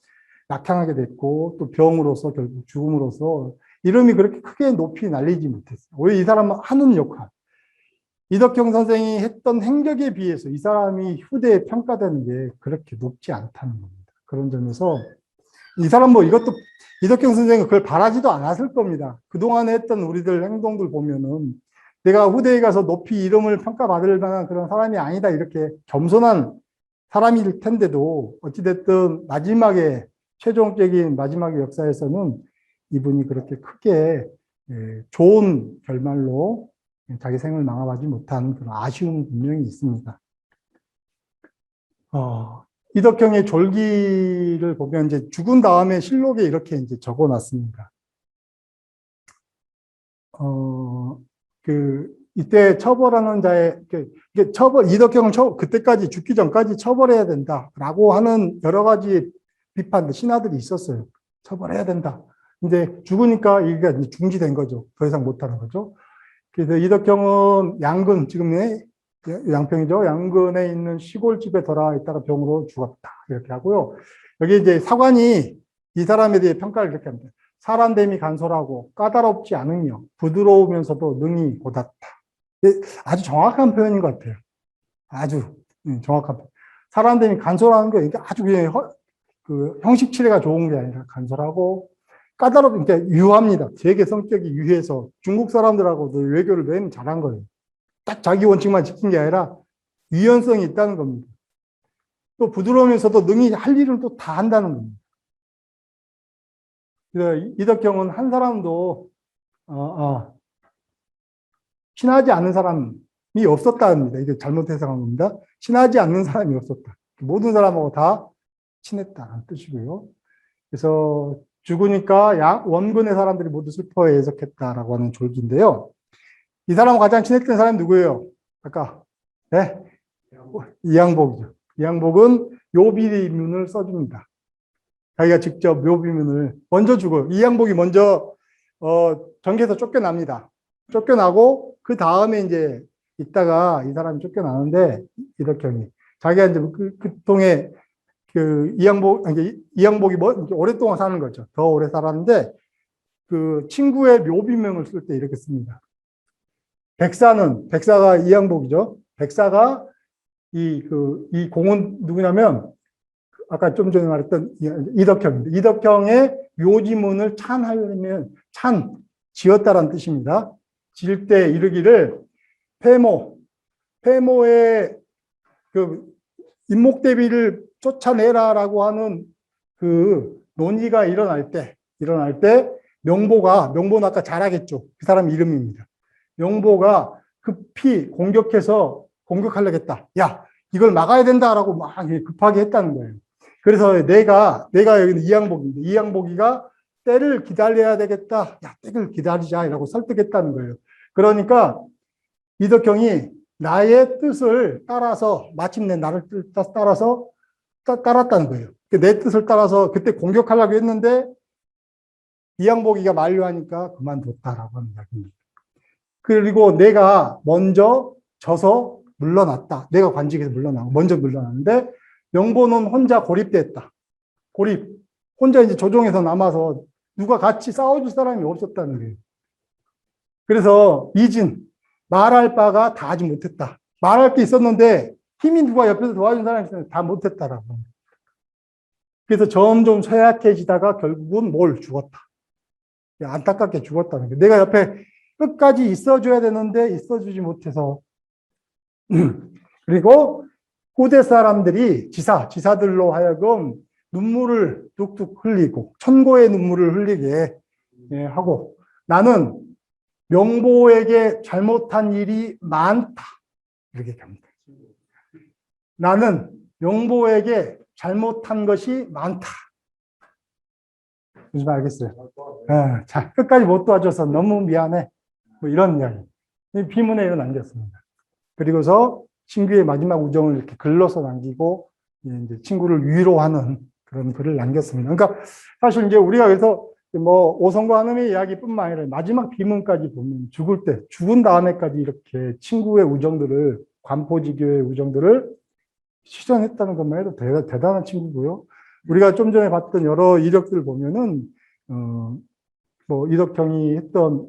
낙향하게 됐고 또 병으로서 결국 죽음으로써 이름이 그렇게 크게 높이 날리지 못했어요. 오히려 이 사람은 하는 역할. 이덕경 선생이 했던 행적에 비해서 이 사람이 후대에 평가되는 게 그렇게 높지 않다는 겁니다. 그런 점에서 이 사람 이덕경 선생은 그걸 바라지도 않았을 겁니다. 그동안에 했던 우리들 행동들 보면은 내가 후대에 가서 높이 이름을 평가받을 만한 그런 사람이 아니다. 이렇게 겸손한 사람일 텐데도 어찌됐든 최종적인 마지막의 역사에서는 이분이 그렇게 크게 좋은 결말로 자기 생을 망하지 못한 그런 아쉬움은 분명히 있습니다. 이덕경의 졸기를 보면 이제 죽은 다음에 실록에 이렇게 이제 적어 놨습니다. 이때 처벌하는 자의, 이덕경을 그때까지 죽기 전까지 처벌해야 된다라고 하는 여러 가지 신하들이 있었어요. 처벌해야 된다. 근데 죽으니까 이게 중지된 거죠. 더 이상 못하는 거죠. 그래서 이덕경은 양근, 지금의 양평이죠. 양근에 있는 시골집에 돌아와 있다가 병으로 죽었다. 이렇게 하고요. 여기 이제 사관이 이 사람에 대해 평가를 이렇게 합니다. 사람됨이 간솔하고 까다롭지 않으며 부드러우면서도 능히 고닫다. 아주 정확한 표현인 것 같아요. 아주 정확한 표현. 사람됨이 간솔하는 게 아주 그냥 형식치레가 좋은 게 아니라 간솔하고 까다롭게 유합니다. 되게 성격이 유해서 중국 사람들하고도 외교를 매우 잘한 거예요. 딱 자기 원칙만 지킨 게 아니라 유연성이 있다는 겁니다. 또 부드러우면서도 능히 할 일을 또 다 한다는 겁니다. 그래서 이덕경은 한 사람도 친하지 않은 사람이 없었다입니다. 이게 잘못 해석한 겁니다. 친하지 않는 사람이 없었다. 모든 사람하고 다 친했다는 뜻이고요. 그래서 죽으니까 원근의 사람들이 모두 슬퍼해 해석했다라고 하는 졸기인데요. 이 사람과 가장 친했던 사람이 누구예요? 아까 네? 이양복이죠. 이양복은 묘비문을 써줍니다. 자기가 직접 묘비문을 먼저 주고 이양복이 먼저 전개에서 쫓겨납니다. 쫓겨나고 그 다음에 이제 있다가 이 사람이 쫓겨나는데 이덕형이 자기가 이제 그 통에 그 이양복이 오랫동안 사는 거죠. 더 오래 살았는데 그 친구의 묘비명을 쓸 때 이렇게 씁니다. 백사가 이양복이죠. 백사가 이 공은 누구냐면 아까 좀 전에 말했던 이덕형입니다. 이덕형의 묘지문을 지었다라는 뜻입니다. 지을 때 이르기를 패모의 그 인목대비를 쫓아내라라고 하는 그 논의가 일어날 때 명보는 아까 잘 알겠죠. 그 사람 이름입니다. 명보가 급히 공격하려고 했다. 야, 이걸 막아야 된다라고 막 급하게 했다는 거예요. 그래서 내가 여기는 이양복입니다. 이양복이가 때를 기다려야 되겠다. 야, 때를 기다리자라고 설득했다는 거예요. 그러니까 이덕형이 나의 뜻을 따라서 마침내 나를 따라서 따랐다는 거예요. 내 뜻을 따라서 그때 공격하려고 했는데 이양복이가 만류하니까 그만뒀다라고 하는 이야기입니다. 그리고 내가 먼저 져서 물러났다. 내가 관직에서 먼저 물러났는데 명보는 혼자 고립됐다. 혼자 이제 조정에서 남아서 누가 같이 싸워줄 사람이 없었다는 거예요. 그래서 말할 바가 다 하지 못했다. 말할 게 있었는데 힘이 누가 옆에서 도와준 사람이 있었는데 다 못했다라고. 그래서 점점 쇠약해지다가 결국은 죽었다. 안타깝게 죽었다는 거예요. 내가 옆에 끝까지 있어줘야 되는데 있어주지 못해서. 그리고 후대 사람들이 지사들로 하여금 눈물을 뚝뚝 흘리고 천고의 눈물을 흘리게 하고 나는 명보에게 잘못한 일이 많다. 이렇게 합니다. 나는 명보에게 잘못한 것이 많다. 무슨 말 알겠어요? 자, 끝까지 못 도와줘서 너무 미안해. 뭐 이런 이야기. 비문에 이런 남겼습니다. 그리고서 친구의 마지막 우정을 이렇게 글로서 남기고 이제 친구를 위로하는 그런 글을 남겼습니다. 그러니까 사실 이제 우리가 그래서 오성과 한음의 이야기뿐만 아니라 마지막 비문까지 보면 죽은 다음에까지 이렇게 친구의 우정들을 관포지교의 우정들을 실현했다는 것만 해도 대단한 친구고요. 우리가 좀 전에 봤던 여러 이력들을 보면은 이덕형이 했던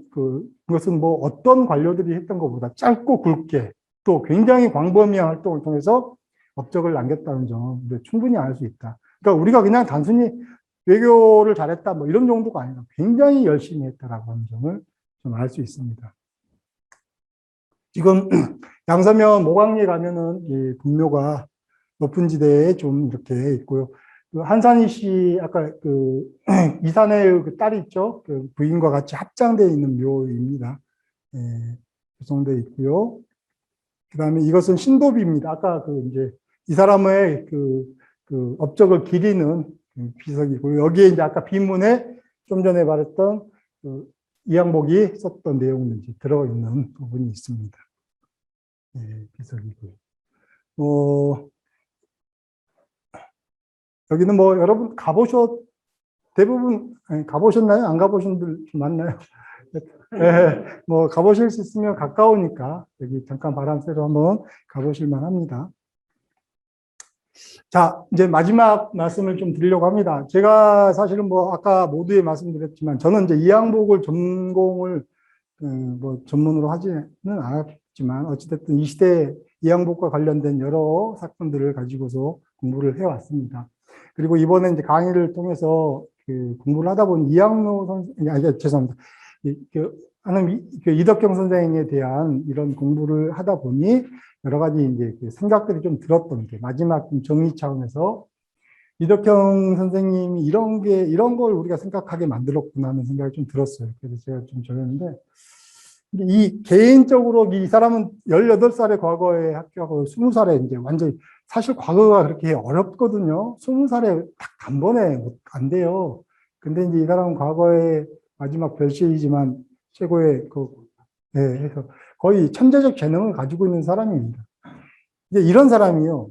그것은 어떤 관료들이 했던 것보다 짧고 굵게 또 굉장히 광범위한 활동을 통해서 업적을 남겼다는 점 충분히 알 수 있다. 그러니까 우리가 그냥 단순히 외교를 잘했다 이런 정도가 아니라 굉장히 열심히 했다라고 하는 점을 좀 알 수 있습니다. 지금 양서면 모강리에 가면은 이 분묘가 높은 지대에 좀 이렇게 있고요. 한산희 씨 아까 이산의 그 딸이 있죠. 그 부인과 같이 합장되어 있는 묘입니다. 구성되어 있고요. 그다음에 이것은 신도비입니다. 아까 이제 이 사람의 업적을 기리는 비석이고 여기에 이제 아까 비문에 좀 전에 말했던 이양복이 썼던 내용이 들어 있는 부분이 있습니다. 비석이고요. 여기는 여러분 대부분 가보셨나요? 안 가보신 분들 좀 많나요? 가보실 수 있으면 가까우니까 여기 잠깐 바람 쐬러 한번 가보실 만합니다. 자, 이제 마지막 말씀을 좀 드리려고 합니다. 제가 사실은 아까 모두에 말씀드렸지만 저는 이제 이양복을 전공을 전문으로 하지는 않았지만 어찌됐든 이 시대에 이양복과 관련된 여러 사건들을 가지고서 공부를 해왔습니다. 그리고 이번에 이제 강의를 통해서 공부를 하다 보니 이양로 선생, 죄송합니다. 하는 그 이덕경 선생에 대한 이런 공부를 하다 보니 여러 가지 이제 그 생각들이 좀 들었던 게 마지막 좀 정리 차원에서 이덕경 선생님이 이런 걸 우리가 생각하게 만들었구나 하는 생각이 좀 들었어요. 그래서 제가 좀 적었는데, 이 개인적으로 이 사람은 18살의 과거에 합격하고 20살에 이제 완전히 사실 과거가 그렇게 어렵거든요. 20살에 딱 단번에 안 돼요. 근데 이제 이 사람은 과거에 마지막 별시이지만 최고의 예, 해서 거의 천재적 재능을 가지고 있는 사람입니다. 이제 이런 사람이요.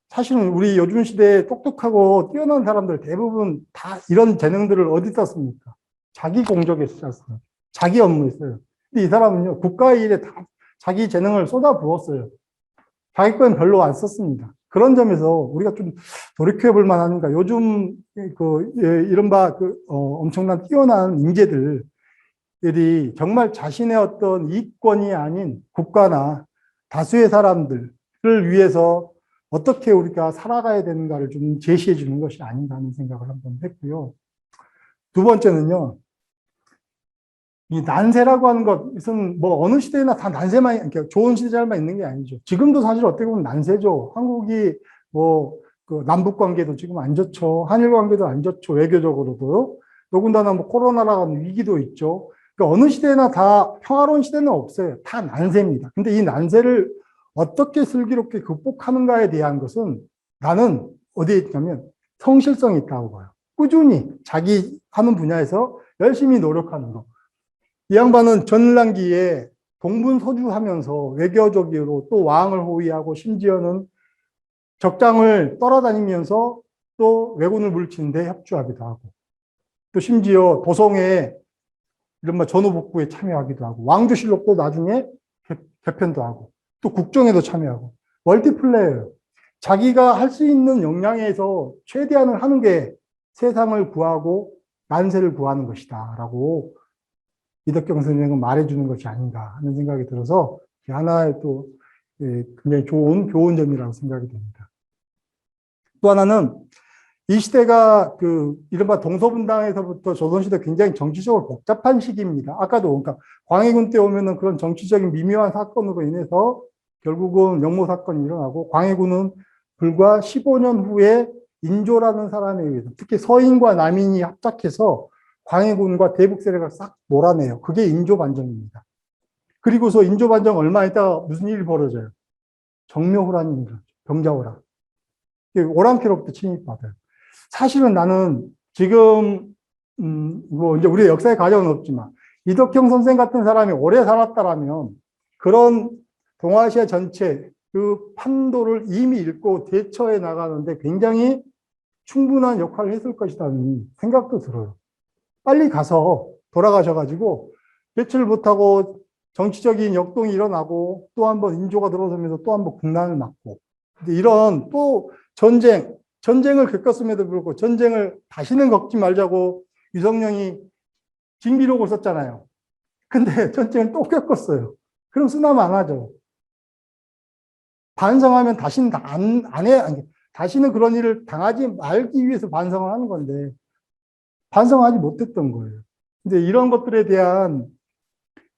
사실은 우리 요즘 시대에 똑똑하고 뛰어난 사람들 대부분 다 이런 재능들을 어디다 씁니까? 자기 공적에 썼어요. 자기 업무에 써요. 근데 이 사람은요, 국가의 일에 다 자기 재능을 쏟아부었어요. 자기 건 별로 안 썼습니다. 그런 점에서 우리가 좀 돌이켜 볼 만하니까 요즘 이른바 엄청난 뛰어난 인재들이 정말 자신의 어떤 이권이 아닌 국가나 다수의 사람들을 위해서 어떻게 우리가 살아가야 되는가를 좀 제시해 주는 것이 아닌가 하는 생각을 한번 했고요. 두 번째는요, 이 난세라고 하는 것은 뭐 어느 시대나 다 난세만, 그러니까 좋은 시절만 있는 게 아니죠. 지금도 사실 어떻게 보면 난세죠. 한국이 뭐, 그 남북 관계도 지금 안 좋죠. 한일 관계도 안 좋죠. 외교적으로도. 더군다나 뭐 코로나라는 위기도 있죠. 그러니까 어느 시대나 다 평화로운 시대는 없어요. 다 난세입니다. 근데 이 난세를 어떻게 슬기롭게 극복하는가에 대한 것은 나는 어디에 있냐면 성실성이 있다고 봐요. 꾸준히 자기 하는 분야에서 열심히 노력하는 거. 이 양반은 전란기에 동분서주하면서 외교적으로 또 왕을 호위하고 심지어는 적장을 떠나다니면서 또 왜군을 물리치는데 협조하기도 하고 또 심지어 도성에 이른바 전후복구에 참여하기도 하고 왕조실록도 나중에 개편도 하고 또 국정에도 참여하고 멀티플레이어예요. 자기가 할 수 있는 역량에서 최대한을 하는 게 세상을 구하고 난세를 구하는 것이다 라고 이덕경 선생은 말해주는 것이 아닌가 하는 생각이 들어서 하나의 또 굉장히 좋은 교훈점이라고 생각이 됩니다. 또 하나는 이 시대가 이른바 동서분당에서부터 조선시대 굉장히 정치적으로 복잡한 시기입니다. 아까도 그러니까 광해군 때 오면은 그런 정치적인 미묘한 사건으로 인해서 결국은 영모 사건이 일어나고 광해군은 불과 15년 후에 인조라는 사람에 의해서 특히 서인과 남인이 합작해서 광해군과 대북 세력을 싹 몰아내요. 그게 인조반정입니다. 그리고서 인조반정 얼마 있다가 무슨 일이 벌어져요? 정묘호란이 일어나죠. 병자호란. 오랑캐로부터 침입받아요. 사실은 나는 지금 뭐 이제 우리의 역사의 과정은 없지만 이덕형 선생 같은 사람이 오래 살았다라면 그런 동아시아 전체 그 판도를 이미 읽고 대처해 나가는데 굉장히 충분한 역할을 했을 것이라는 생각도 들어요. 빨리 가서 돌아가셔가지고 대처를 못하고 정치적인 역동이 일어나고 또 한 번 인조가 들어서면서 또 한 번 국난을 맞고 이런 또 전쟁을 겪었음에도 불구하고 전쟁을 다시는 겪지 말자고 유성룡이 징비록을 썼잖아요. 근데 전쟁을 또 겪었어요. 그럼 쓰나면 안 하죠. 반성하면 다시는 안 해. 다시는 그런 일을 당하지 말기 위해서 반성을 하는 건데 반성하지 못했던 거예요. 근데 이런 것들에 대한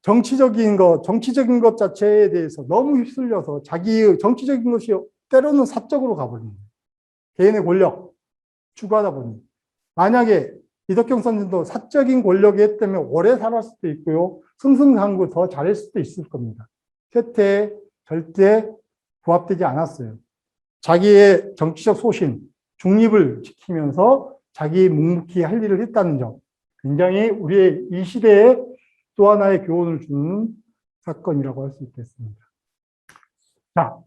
정치적인 것 자체에 대해서 너무 휩쓸려서 자기의 정치적인 것이 때로는 사적으로 가버립니다. 개인의 권력 추구하다 보니. 만약에 이덕경 선생도 사적인 권력이 때문에 오래 살았을 수도 있고요. 승승장구 더 잘할 수도 있을 겁니다. 쇠퇴에 절대 부합되지 않았어요. 자기의 정치적 소신, 중립을 지키면서 자기 묵묵히 할 일을 했다는 점. 굉장히 우리의 이 시대에 또 하나의 교훈을 주는 사건이라고 할 수 있겠습니다. 자,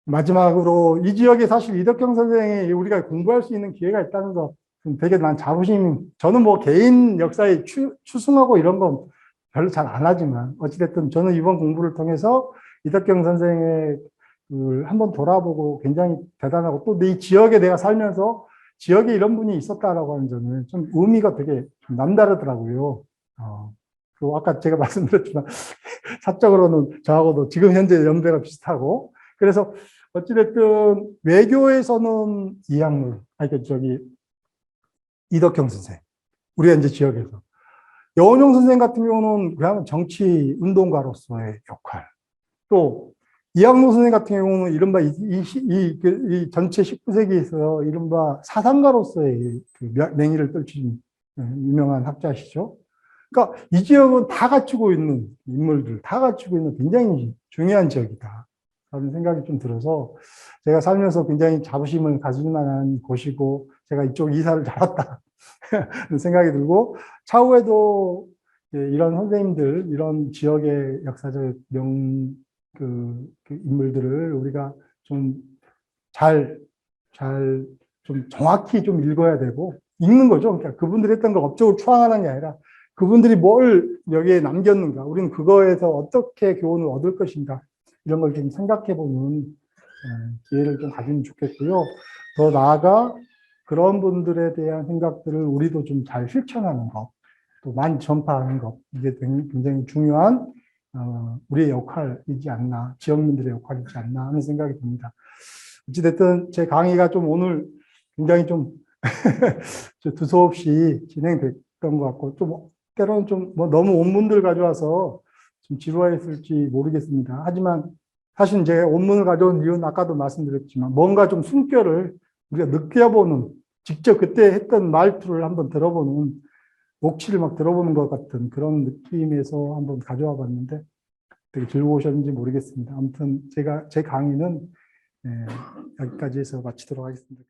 마지막으로 이 지역에 사실 이덕경 선생이 우리가 공부할 수 있는 기회가 있다는 거 되게 난 자부심, 저는 뭐 개인 역사에 추승하고 이런 건 별로 잘 안 하지만 어찌됐든 저는 이번 공부를 통해서 이덕경 선생의 한번 돌아보고 굉장히 대단하고 또 이 지역에 내가 살면서 지역에 이런 분이 있었다라고 하는 점은 좀 의미가 되게 좀 남다르더라고요. 그리고 아까 제가 말씀드렸지만 사적으로는 저하고도 지금 현재 연배가 비슷하고 그래서 어찌됐든 외교에서는 이학물, 이덕경 선생, 우리가 이제 지역에서 여원용 선생 같은 경우는 그냥 정치 운동가로서의 역할, 또 이학노 선생 같은 경우는 이른바 이 전체 19세기에서 이른바 사상가로서의 그 맹위를 떨친 유명한 학자시죠. 그러니까 이 지역은 다 갖추고 있는 인물들, 다 갖추고 있는 굉장히 중요한 지역이다 라는 생각이 좀 들어서 제가 살면서 굉장히 자부심을 가질 만한 곳이고 제가 이쪽 이사를 잘 왔다 생각이 들고, 차후에도 이런 선생님들, 이런 지역의 역사적 그 인물들을 우리가 좀 좀 정확히 좀 읽어야 되고, 읽는 거죠. 그러니까 그분들이 했던 걸 업적으로 추앙하는 게 아니라 그분들이 뭘 여기에 남겼는가, 우리는 그거에서 어떻게 교훈을 얻을 것인가, 이런 걸 좀 생각해 보는 기회를 좀 가지면 좋겠고요. 더 나아가 그런 분들에 대한 생각들을 우리도 좀 잘 실천하는 것, 또 많이 전파하는 것, 이게 굉장히 중요한 우리의 역할이지 않나, 지역민들의 역할이지 않나 하는 생각이 듭니다. 어찌됐든 제 강의가 좀 오늘 굉장히 좀 두서없이 진행됐던 것 같고, 좀 때로는 좀 뭐 너무 원문들 가져와서 좀 지루했을지 모르겠습니다. 하지만 사실 이제 원문을 가져온 이유는 아까도 말씀드렸지만 뭔가 좀 숨결을 우리가 느껴보는, 직접 그때 했던 말투를 한번 들어보는, 녹취를 막 들어보는 것 같은 그런 느낌에서 한번 가져와 봤는데 되게 즐거우셨는지 모르겠습니다. 아무튼 제 강의는 여기까지 해서 마치도록 하겠습니다.